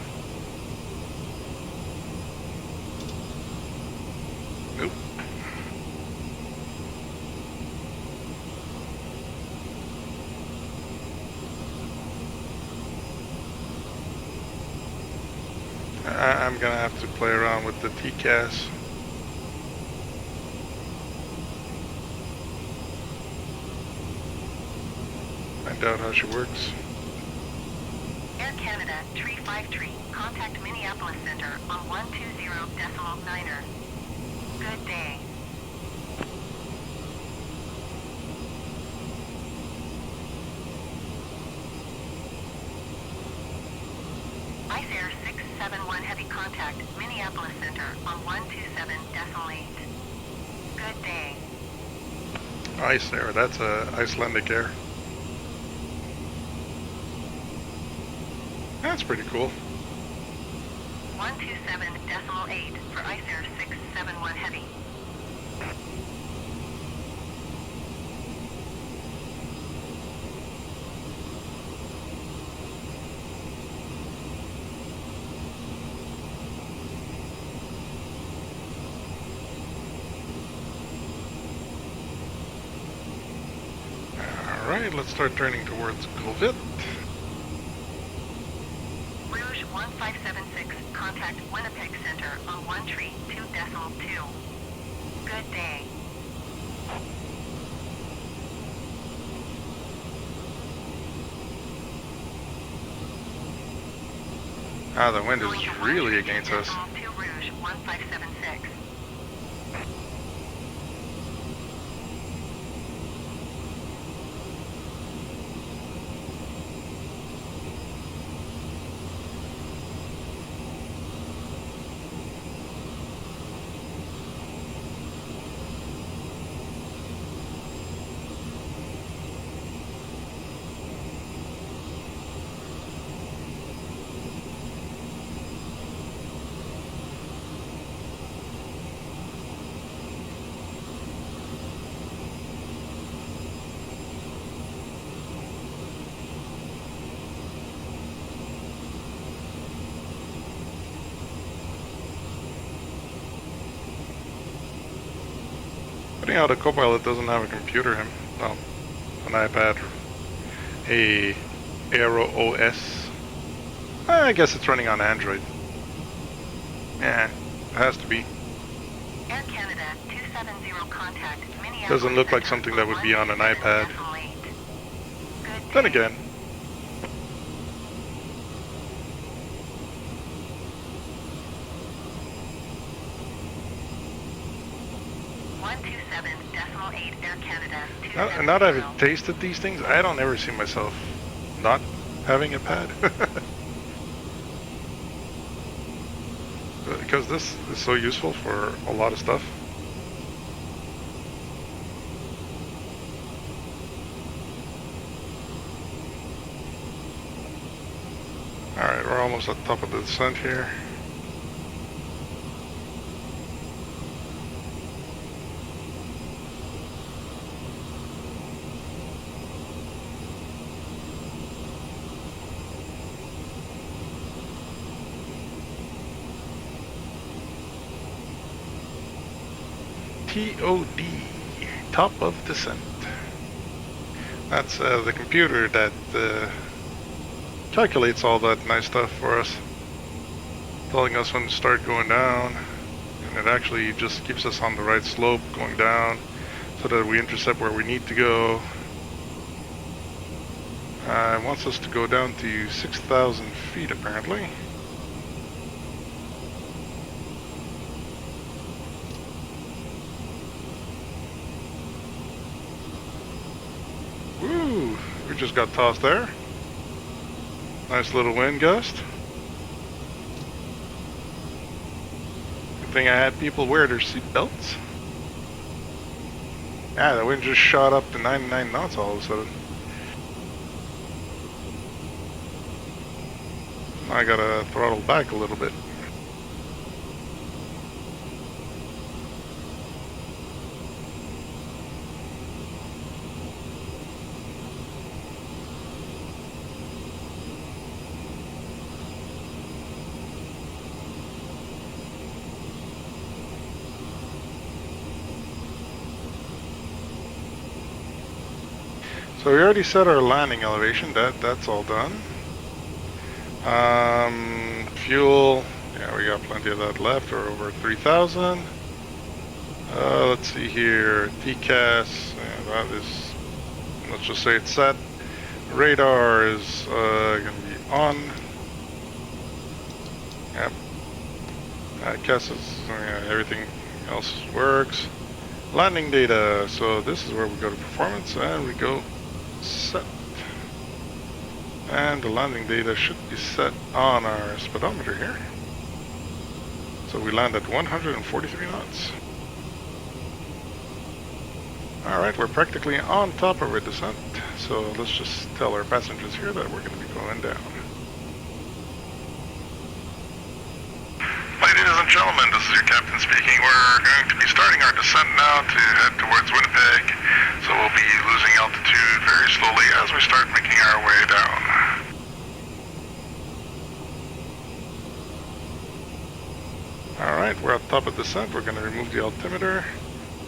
Nope. I'm gonna have to play around with the TCAS. Find out how she works. Air Canada 353, contact Minneapolis Center on 120.9er. Good day. Ice Air 671 heavy contact Minneapolis Center on 127.8. Good day. Ice Air, that's Icelandic Air. That's pretty cool. 127.8 for Ice Air 671 heavy. Alright, let's start turning towards Golvit. Rouge 1576, contact Winipeg Center on 132.2. Good day. Ah, the wind Going is to really against us. 132.2 Rouge 1576. Putting out a Copilot doesn't have a computer, well, an iPad, a Aero OS. I guess it's running on Android. Yeah, it has to be. Air Canada 270 contact Minneapolis Doesn't look like Center something that would be on an iPad. 127.8. Good Then day. again, Air Canada now that I've tasted these things, I don't ever see myself not having a pad. Because this is so useful for a lot of stuff. Alright, we're almost at the top of the descent here. TOD, top of descent. That's the computer that calculates all that nice stuff for us, telling us when to start going down, and it actually just keeps us on the right slope going down, so that we intercept where we need to go. It wants us to go down to 6,000 feet apparently. Woo! We just got tossed there. Nice little wind gust. Good thing I had people wear their seatbelts. Yeah, the wind just shot up to 99 knots all of a sudden. I gotta throttle back a little bit. So we already set our landing elevation. That's all done. Fuel, yeah, we got plenty of that left, or over 3,000. Let's see here, TCAS, yeah, that is, let's just say it's set. Radar is gonna be on. Yep. CAS is, yeah, everything else works. Landing data, so this is where we go to performance and we go set. And the landing data should be set on our speedometer here. So we land at 143 knots. Alright, we're practically on top of our descent. So let's just tell our passengers here that we're going to be going down. Ladies and gentlemen, this is your captain speaking. We're going to be starting our descent now to head towards Winnipeg. So we'll be losing altitude very slowly as we start making our way down. Alright, we're at top of descent. We're going to remove the altimeter.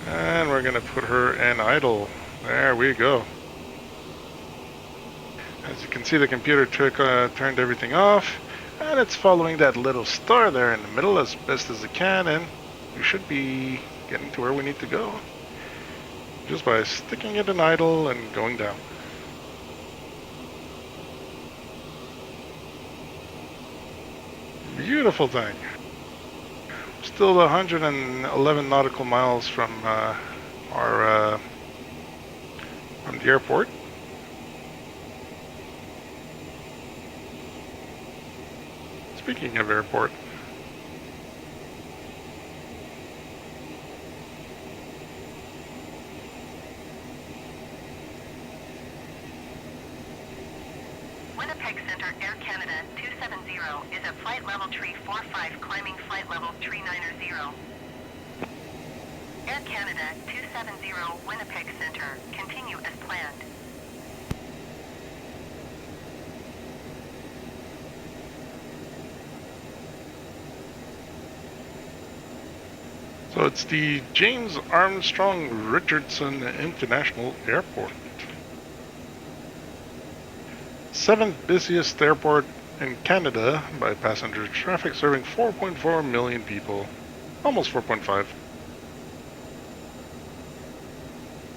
And we're going to put her in idle. There we go. As you can see, the computer turned everything off. And it's following that little star there in the middle as best as it can. And we should be getting to where we need to go. Just by sticking it in idle and going down. Beautiful thing. Still 111 nautical miles from from the airport. Speaking of airport, Winnipeg Center, Air Canada 270 is at flight level tree 45, climbing flight level 390. Air Canada 270 Winnipeg Center, continue as planned. so it's the James Armstrong Richardson International Airport. 7th busiest airport in Canada by passenger traffic, serving 4.4 million people. Almost 4.5.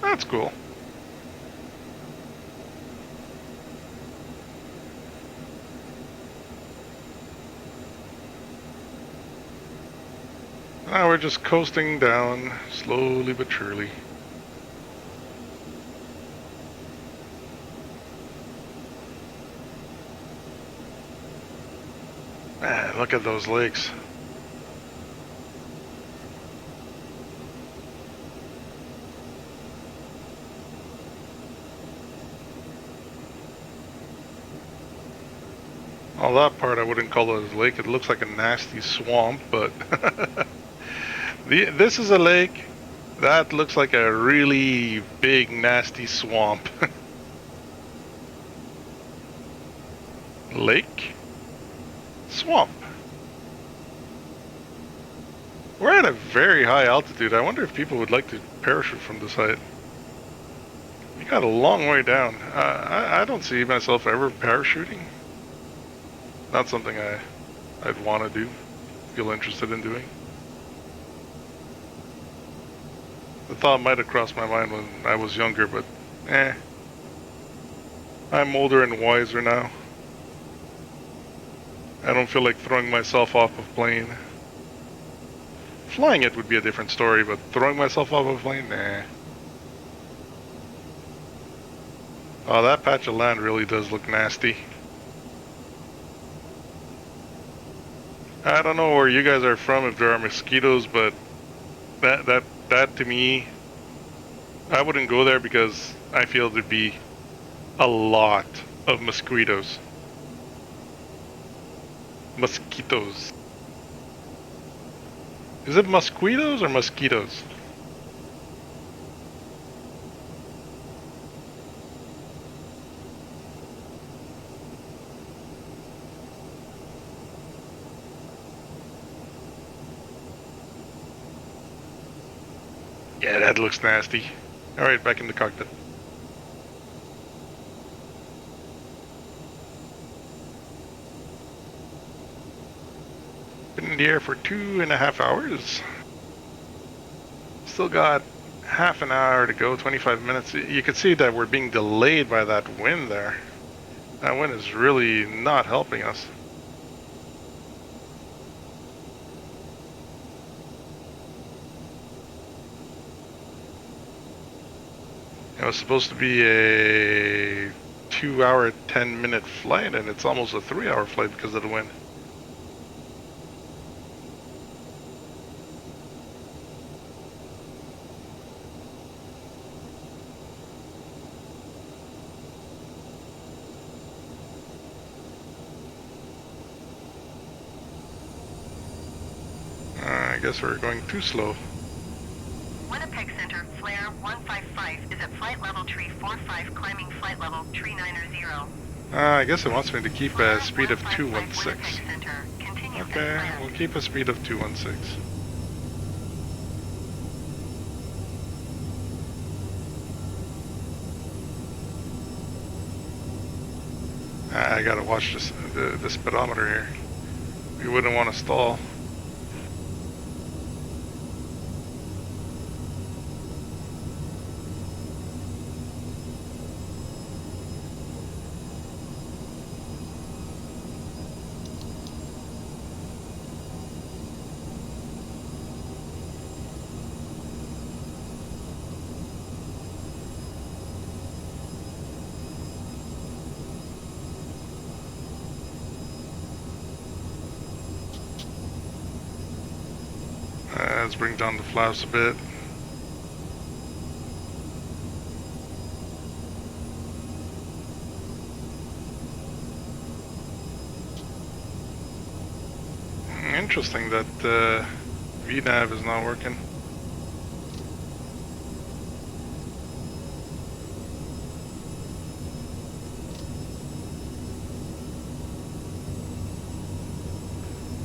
That's cool. Now we're just coasting down, slowly but surely. Man, look at those lakes. Well, that part I wouldn't call it a lake. It looks like a nasty swamp, but this is a lake that looks like a really big, nasty swamp. Lake? Swamp. We're at a very high altitude. I wonder if people would like to parachute from the site. We got a long way down. I don't see myself ever parachuting. Not something I'd want to do, feel interested in doing. The thought might have crossed my mind when I was younger, but I'm older and wiser now. I don't feel like throwing myself off of a plane. Flying it would be a different story, but throwing myself off of a plane, nah. Oh, that patch of land really does look nasty. I don't know where you guys are from, if there are mosquitoes, but that to me, I wouldn't go there because I feel there'd be a lot of mosquitoes. Mosquitoes. Is it mosquitoes or mosquitoes? Yeah, that looks nasty. Alright, back in the cockpit. Been in the air for 2.5 hours. Still got half an hour to go, 25 minutes. You can see that we're being delayed by that wind there. That wind is really not helping us. It was supposed to be a 2-hour, 10-minute flight, and it's almost a 3-hour flight because of the wind. I guess we're going too slow. Winnipeg Center, flare 155 is at flight level tree 45, climbing flight level tree 90. I guess it wants me to keep a speed of 216. Center. Continue Okay, we'll keep a speed of 216. I gotta watch this, the speedometer here. We wouldn't want to stall. Let's bring down the flaps a bit. Interesting that VNAV is not working.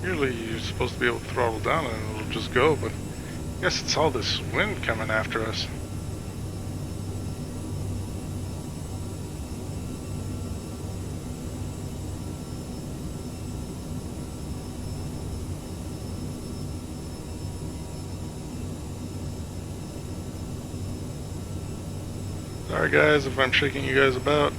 Usually you're supposed to be able to throttle down and it'll just go, but I guess it's all this wind coming after us. Sorry guys if I'm shaking you guys about.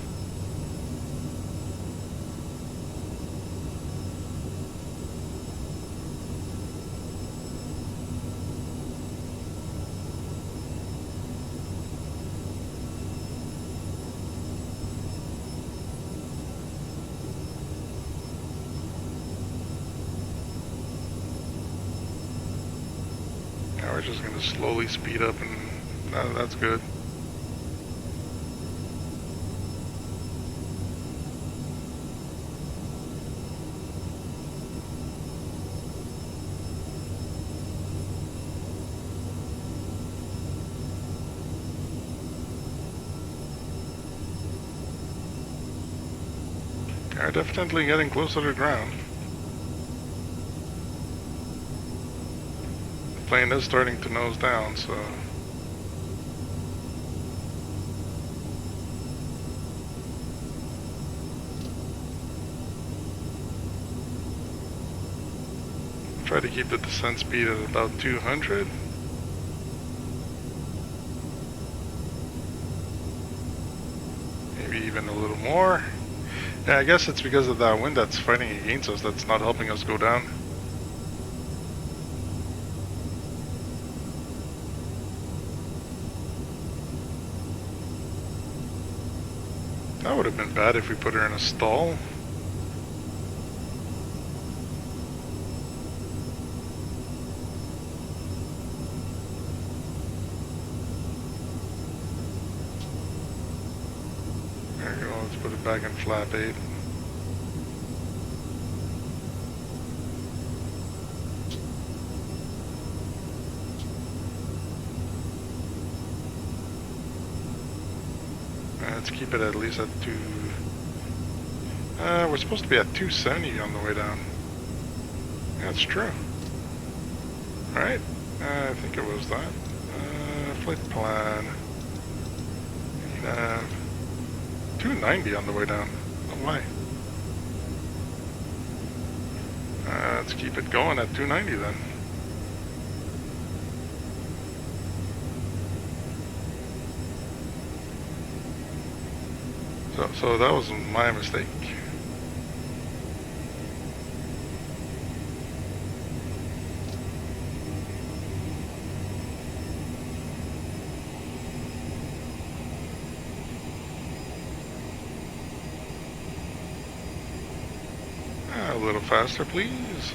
Now we're just going to slowly speed up, and that's good. We're definitely getting closer to ground. The plane is starting to nose down, so... Try to keep the descent speed at about 200. Maybe even a little more. Yeah, I guess it's because of that wind that's fighting against us that's not helping us go down. That would have been bad if we put her in a stall. There you go, let's put it back in flap 8. Let's keep it at least at 2. We're supposed to be at 270 on the way down. That's true. Alright, I think it was that. Flight plan. 290 on the way down. Oh my. Let's keep it going at 290 then. So that was my mistake. A little faster, please.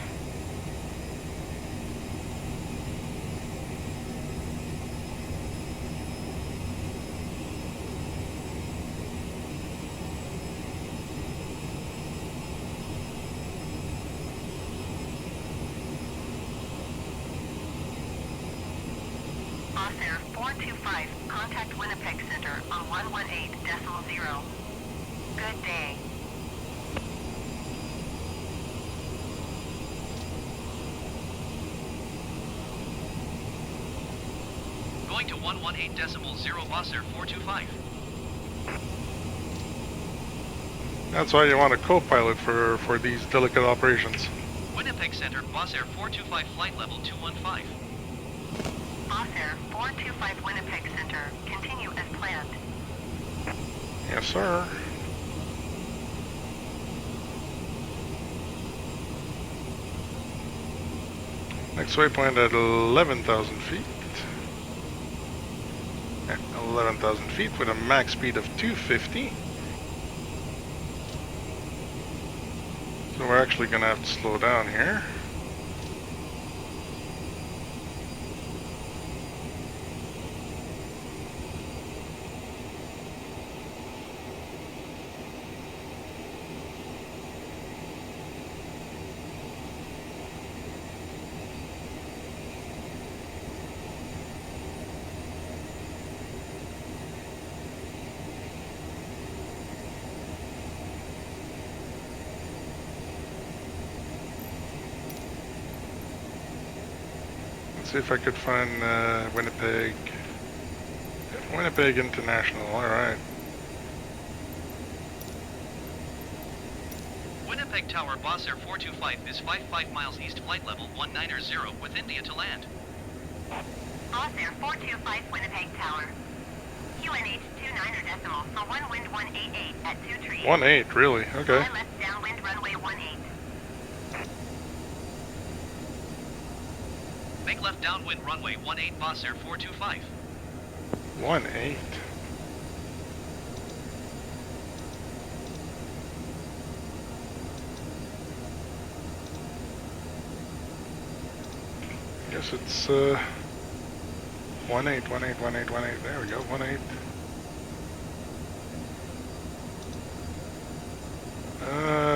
Air 425, contact Winipeg Center on 118.0. Good day. Going to 118.0 boss air 425. That's why you want a co-pilot for these delicate operations. Winnipeg Center, boss air 425 flight level 215. Boss Air 425 Winnipeg Center, continue as planned. Yes, sir. Next waypoint at 11,000 feet. 11,000 feet with a max speed of 250. So we're actually going to have to slow down here. See if I could find Winnipeg. Winnipeg International, alright. Winnipeg Tower, boss air 425 is 55 miles east, flight level 190 with India to land. Boss Air 425 Winnipeg Tower. QNH 29 decimal for 1 wind 188 at 2 trees. 1-8, really? Okay. Fly left downwind runway 18. Make left downwind runway 18 boss air 425. 1-8. Guess it's 1-8, 1-8, 1-8, 1-8. There we go, 1-8.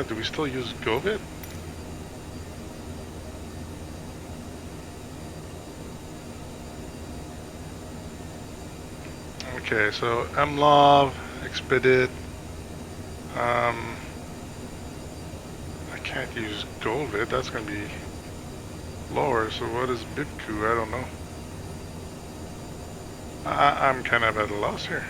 Do we still use GoVit? Okay, so MLOV, Expedit. I can't use GoVit, that's going to be lower, so what is BitCoo? I don't know. I'm kind of at a loss here.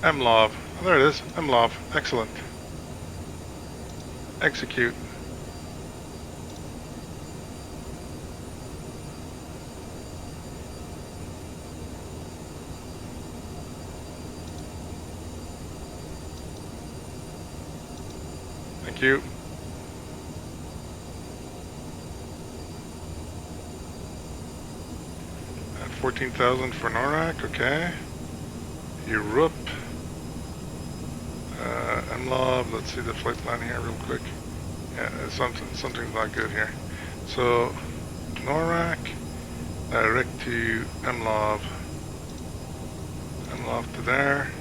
MLOV. Oh, there it is. MLOV. Excellent. Execute. Thank you. At 14,000 for NORAC, okay. Europe. MLOB, let's see the flight plan here real quick. Yeah, something's not good here. So, NORAC, direct to MLOB. MLOB to there.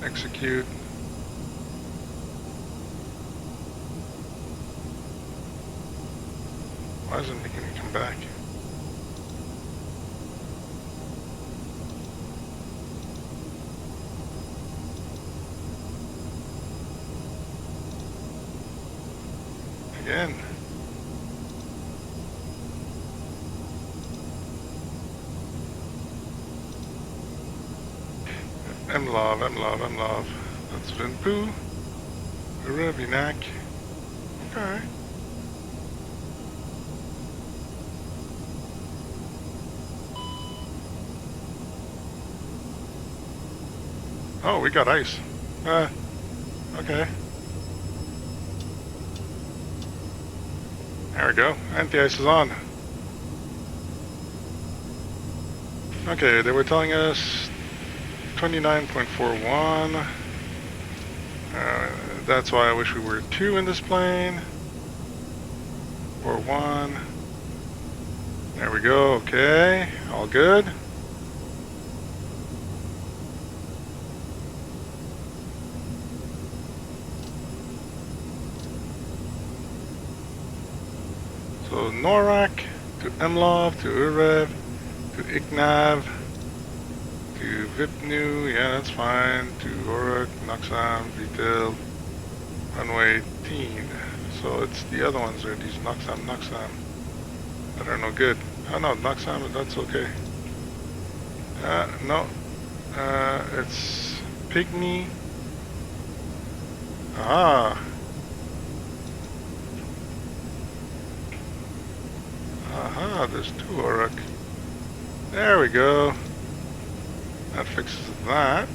Execute. Why isn't it making me come back? Again. MLOB. That's Vinpoo. Ravinac. Okay. Oh, we got ice. Okay. There we go. Anti-ice is on. Okay, they were telling us 29.41. That's why I wish we were 2 in this plane. Or 1. There we go. Okay. All good. So NORAC to MLOB to UREV to ICNAV to VIPNU, yeah, that's fine, to ORUK, Noxam, Detailed, runway 18. So it's the other ones there, these Noxam that are no good. Oh no, Noxam, that's okay. No, it's Pygmy. Aha. Aha, there's 2 ORUK. There we go. That fixes that.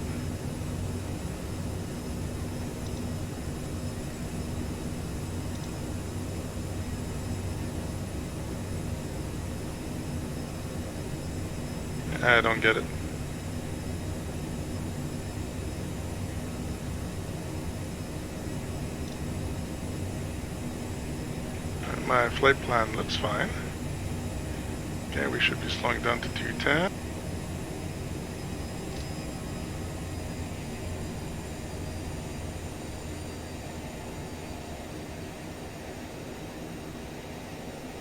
I don't get it. My flight plan looks fine. Okay, we should be slowing down to 210.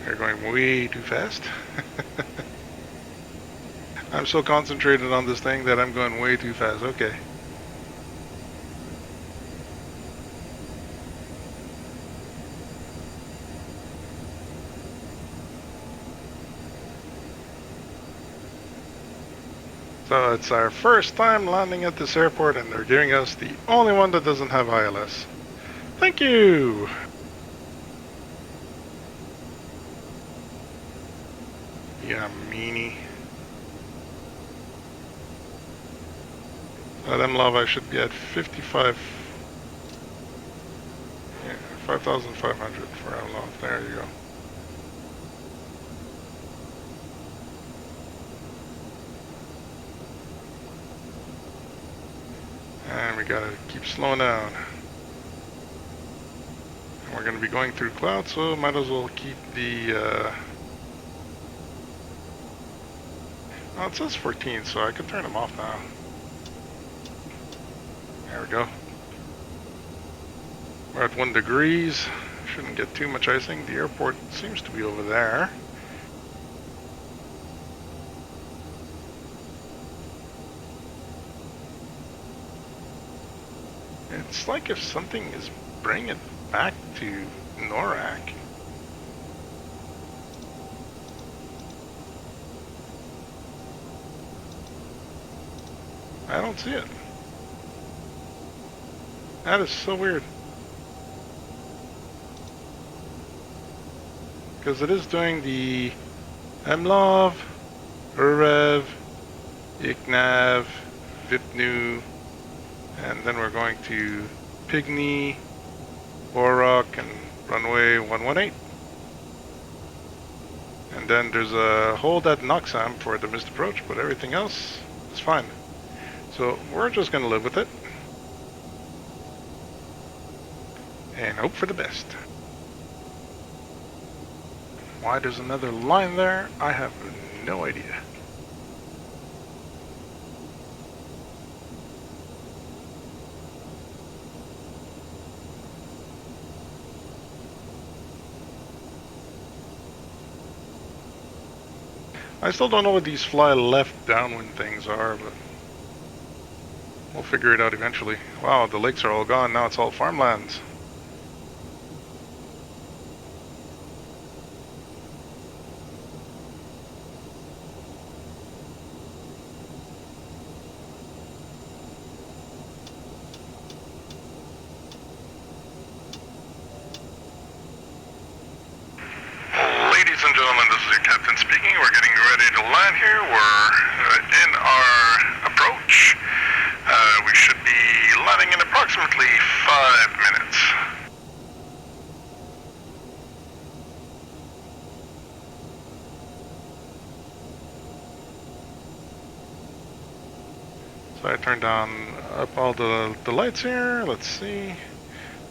We're going way too fast. I'm so concentrated on this thing that I'm going way too fast. Okay. So it's our first time landing at this airport and they're giving us the only one that doesn't have ILS. Thank you! Yeah, meanie. At MLOB I should be at 55. Yeah, 5,500 for MLOB. There you go. And we gotta keep slowing down. And we're gonna be going through clouds, so might as well keep the oh, it says 14, so I could turn them off now. There we go. We're at 1 degrees. Shouldn't get too much icing. The airport seems to be over there. It's like if something is bringing it back to NORAC. I don't see it. That is so weird. Because it is doing the MLOB, UREV, ICNAV, VIPNU, And then we're going to Pygmy, Borok, and runway 118. And then there's a hold at Noxam for the missed approach, but everything else is fine. So we're just going to live with it and hope for the best. Why there's another line there, I have no idea. I still don't know what these fly left downwind things are, but we'll figure it out eventually. Wow, the lakes are all gone, now it's all farmlands. Ladies and gentlemen, this is your captain speaking. We're getting ready to land here. We're in our approach. We should be landing in approximately 5 minutes. So I turned up all the lights here. Let's see.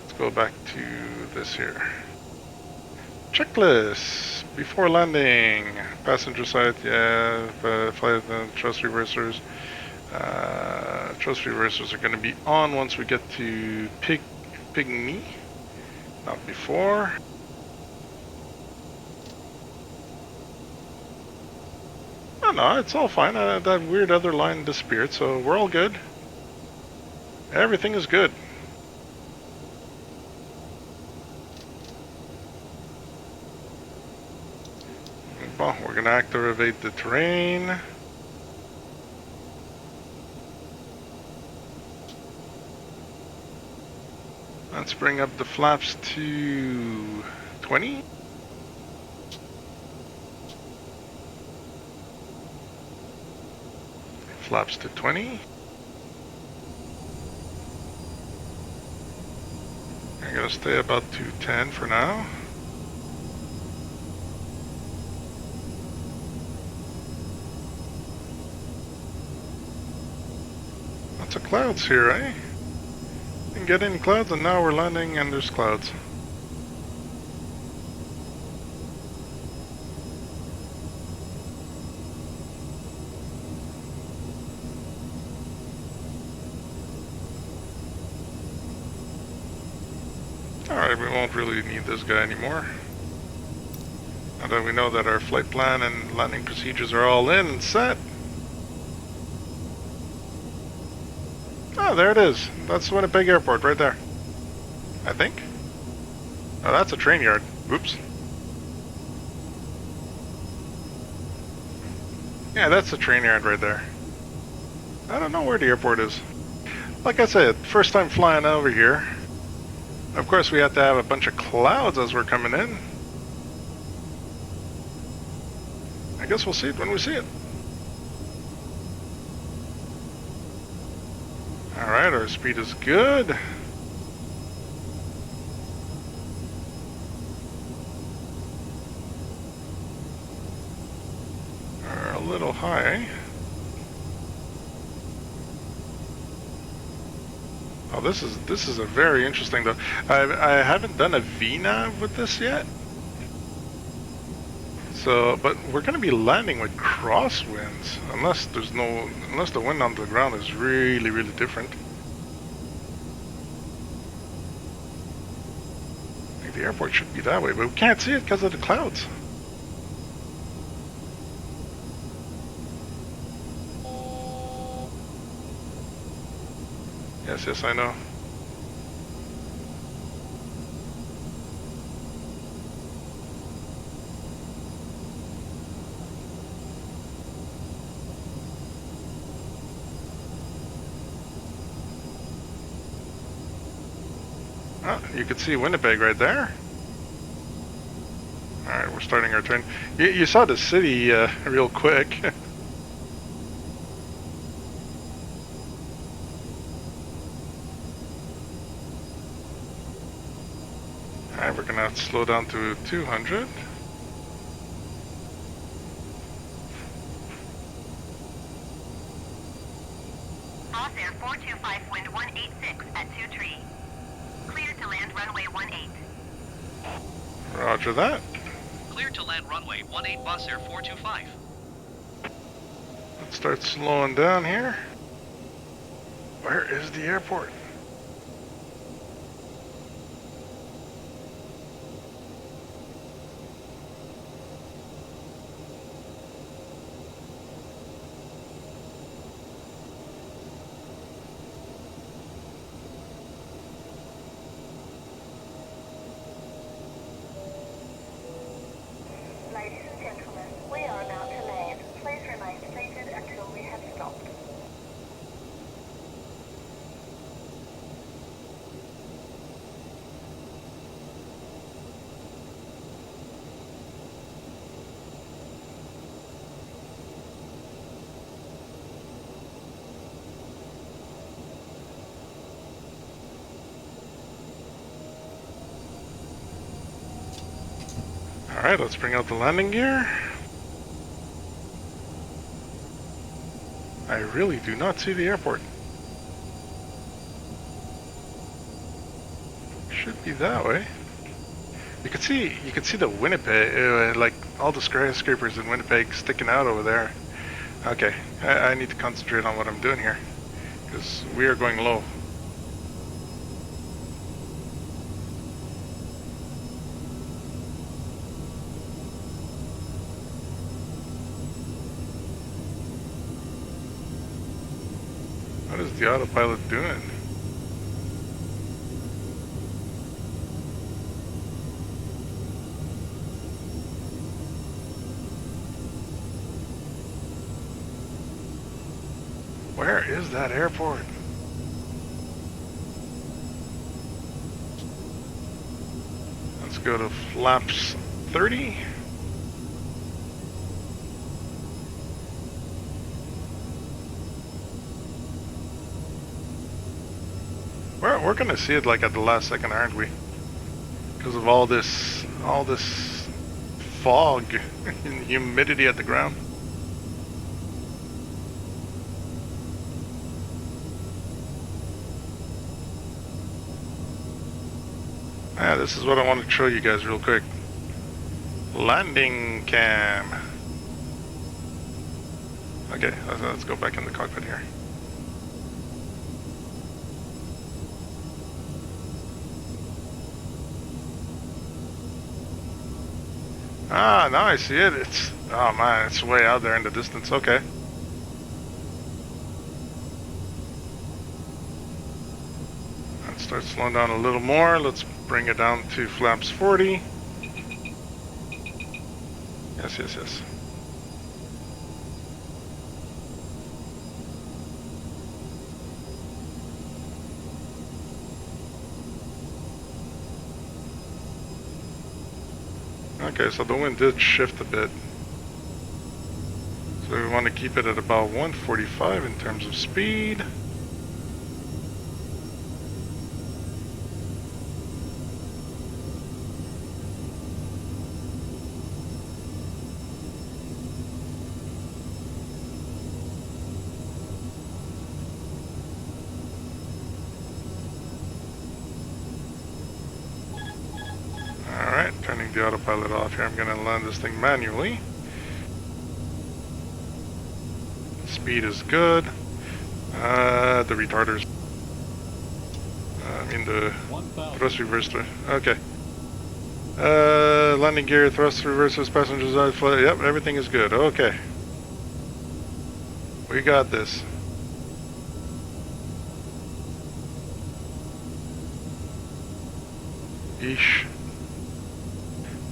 Let's go back to this here. Checklist before landing. Passenger side, yeah. Flight thrust reversers. Thrust reversers are going to be on once we get to Pygmy, not before. Oh no, it's all fine. That weird other line disappeared, so we're all good. Everything is good. Well, we're going to activate the terrain. Let's bring up the flaps to 20. Flaps to 20. I'm going to stay about 210 for now. Lots of clouds here, eh? Didn't get any clouds, and now we're landing and there's clouds. Alright, we won't really need this guy anymore. Now that we know that our flight plan and landing procedures are all in and set. Oh, there it is. That's Winipeg Airport right there. I think. Oh, that's a train yard. Oops. Yeah, that's the train yard right there. I don't know where the airport is. Like I said, first time flying over here. Of course, we have to have a bunch of clouds as we're coming in. I guess we'll see it when we see it. Alright, our speed is good. We're a little high. Oh, this is a very interesting though. I haven't done a VNAV with this yet. So, but we're going to be landing with crosswinds unless the wind on the ground is really, really different. I think the airport should be that way, but we can't see it because of the clouds. Yes, I know. Oh, you can see Winipeg right there. Alright, we're starting our turn. You saw the city real quick. gonna have to slow down to 200. Boss Air 425, wind 186 at 23. Clear to land runway 18. Roger that. Clear to land runway 18 bus air 425. Let's start slowing down here. Where is the airport? Ladies and gentlemen, we are about to land. Please remain seated until we have stopped. Alright, let's bring out the landing gear. I really do not see the airport. Should be that way. You can see the Winnipeg, like all the skyscrapers in Winnipeg sticking out over there. Okay, I need to concentrate on what I'm doing here, because we are going low. What is the autopilot doing? Where is that airport? Let's go to flaps 30. We're gonna see it like at the last second, aren't we? Because of all this fog and humidity at the ground. This is what I want to show you guys real quick. Landing cam. Okay, let's go back in the cockpit here. Ah, now I see it. Oh man, it's way out there in the distance. Okay. Let's start slowing down a little more. Let's bring it down to flaps 40. Yes. Okay, so the wind did shift a bit. So we want to keep it at about 145 in terms of speed. Turning the autopilot off here. I'm going to land this thing manually. Speed is good. The retarders. The thrust reverser. Okay. Landing gear, thrust reversers, passengers on flight. Yep, everything is good. Okay. We got this. Yeesh.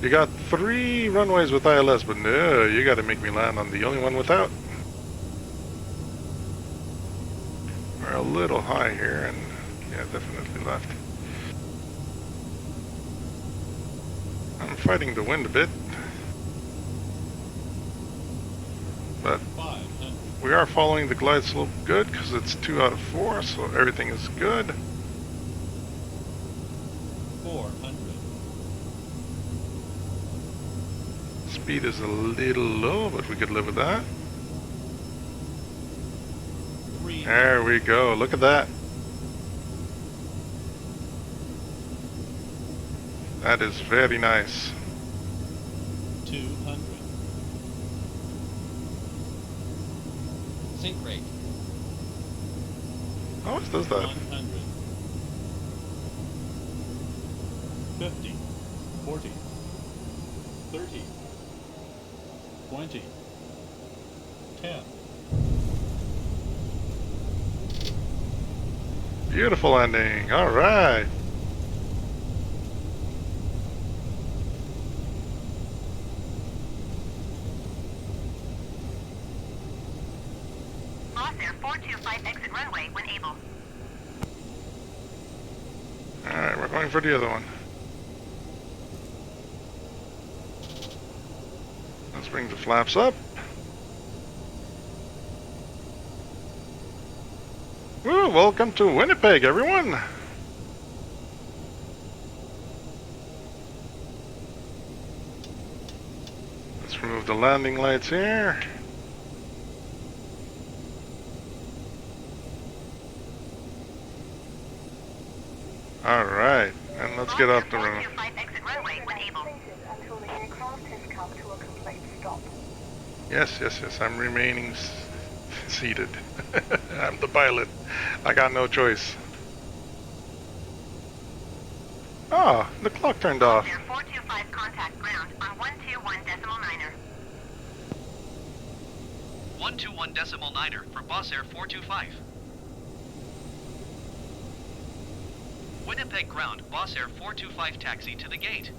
You got 3 runways with ILS, but no, you gotta make me land on the only one without. We're a little high here, and yeah, definitely left. I'm fighting the wind a bit, but we are following the glide slope good, because it's 2 out of 4, so everything is good. 400. speed is a little low, but we could live with that. There we go. Look at that. That is very nice. 200. Sink rate. Always does that. 100. 50. 40. 30. 20. 10. Beautiful landing. All right. Boss Air 425 exit runway when able. All right, we're going for the other one. Let's bring the flaps up. Woo, welcome to Winnipeg, everyone. Let's remove the landing lights here. All right, and let's get off the runway. 425 exit runway when able. Until the aircraft has come to a complete stop. Yes, yes, yes, I'm remaining seated. I'm the pilot. I got no choice. Ah, the clock turned off. Air 425 contact ground on 121.9er. 121.9er for Boss Air 425. Winnipeg ground, Boss Air 425 taxi to the gate.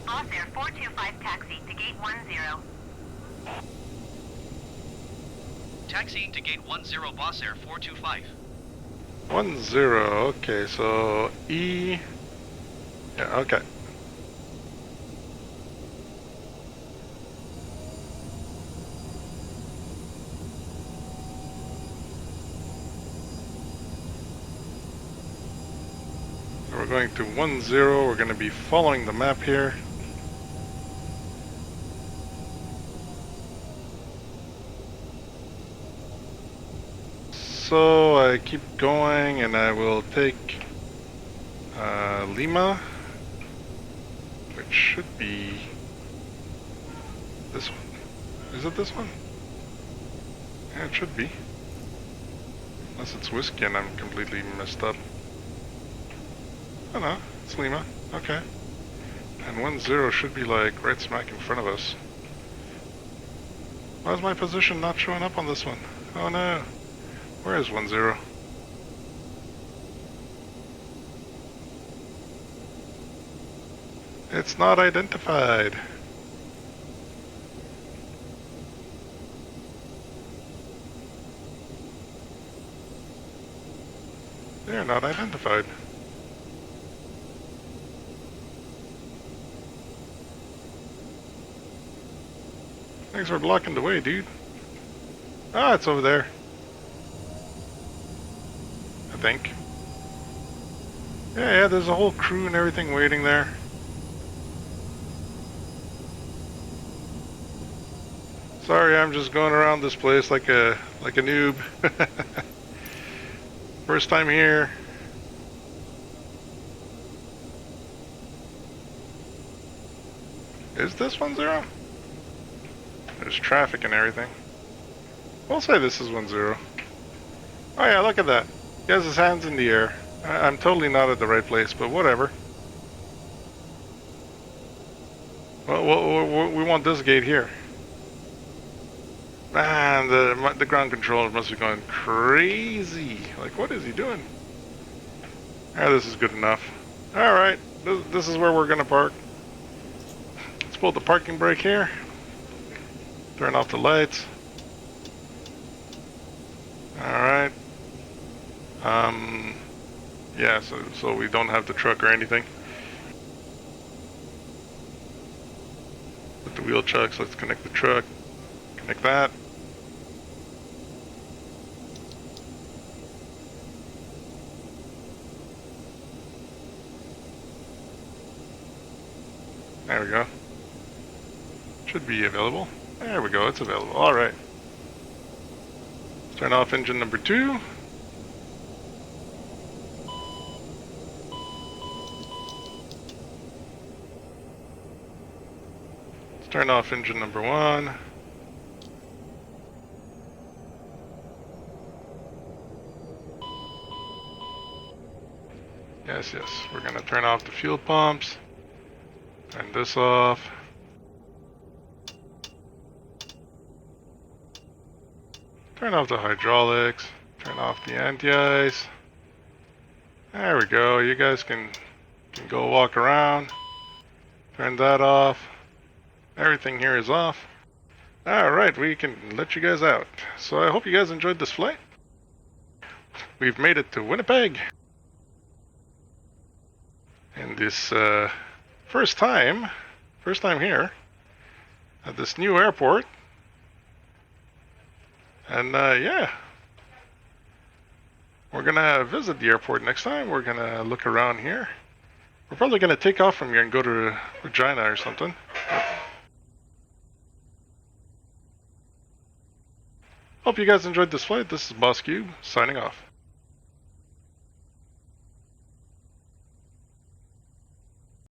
Boss Air 425 taxi to gate 10. Taxiing to gate 10, Boss Air 425. 10, okay, so E. Yeah, okay. So we're going to 10, we're going to be following the map here. So I keep going and I will take Lima, which should be this one. Is it this one? Yeah, it should be. Unless it's whiskey and I'm completely messed up. Oh no, it's Lima. Okay. And 10 should be like right smack in front of us. Why is my position not showing up on this one? Oh no. Where is 10? It's not identified. They're not identified. Thanks for blocking the way, dude. Ah, it's over there. I think. Yeah, there's a whole crew and everything waiting there. Sorry, I'm just going around this place like a noob. First time here. Is this 10? There's traffic and everything. We'll say this is 10. Oh yeah, look at that. He has his hands in the air. I'm totally not at the right place, but whatever. Well, we want this gate here. Man, the ground controller must be going crazy. Like, what is he doing? Ah, this is good enough. Alright, this is where we're gonna park. Let's pull the parking brake here. Turn off the lights. Alright. Yeah, so we don't have the truck or anything. With the wheel chucks, let's connect the truck. Connect that. There we go. Should be available. There we go, it's available. Alright. Turn off engine number 2. Let's turn off engine number 1. Yes, we're gonna turn off the fuel pumps. Turn this off. Turn off the hydraulics. Turn off the anti-ice. There we go. You guys can go walk around. Turn that off. Everything here is off. Alright, we can let you guys out. So I hope you guys enjoyed this flight. We've made it to Winnipeg. And this first time here at this new airport. And yeah, we're gonna visit the airport next time. We're gonna look around here. We're probably gonna take off from here and go to Regina or something. Hope you guys enjoyed this flight. This is Boss Cube signing off.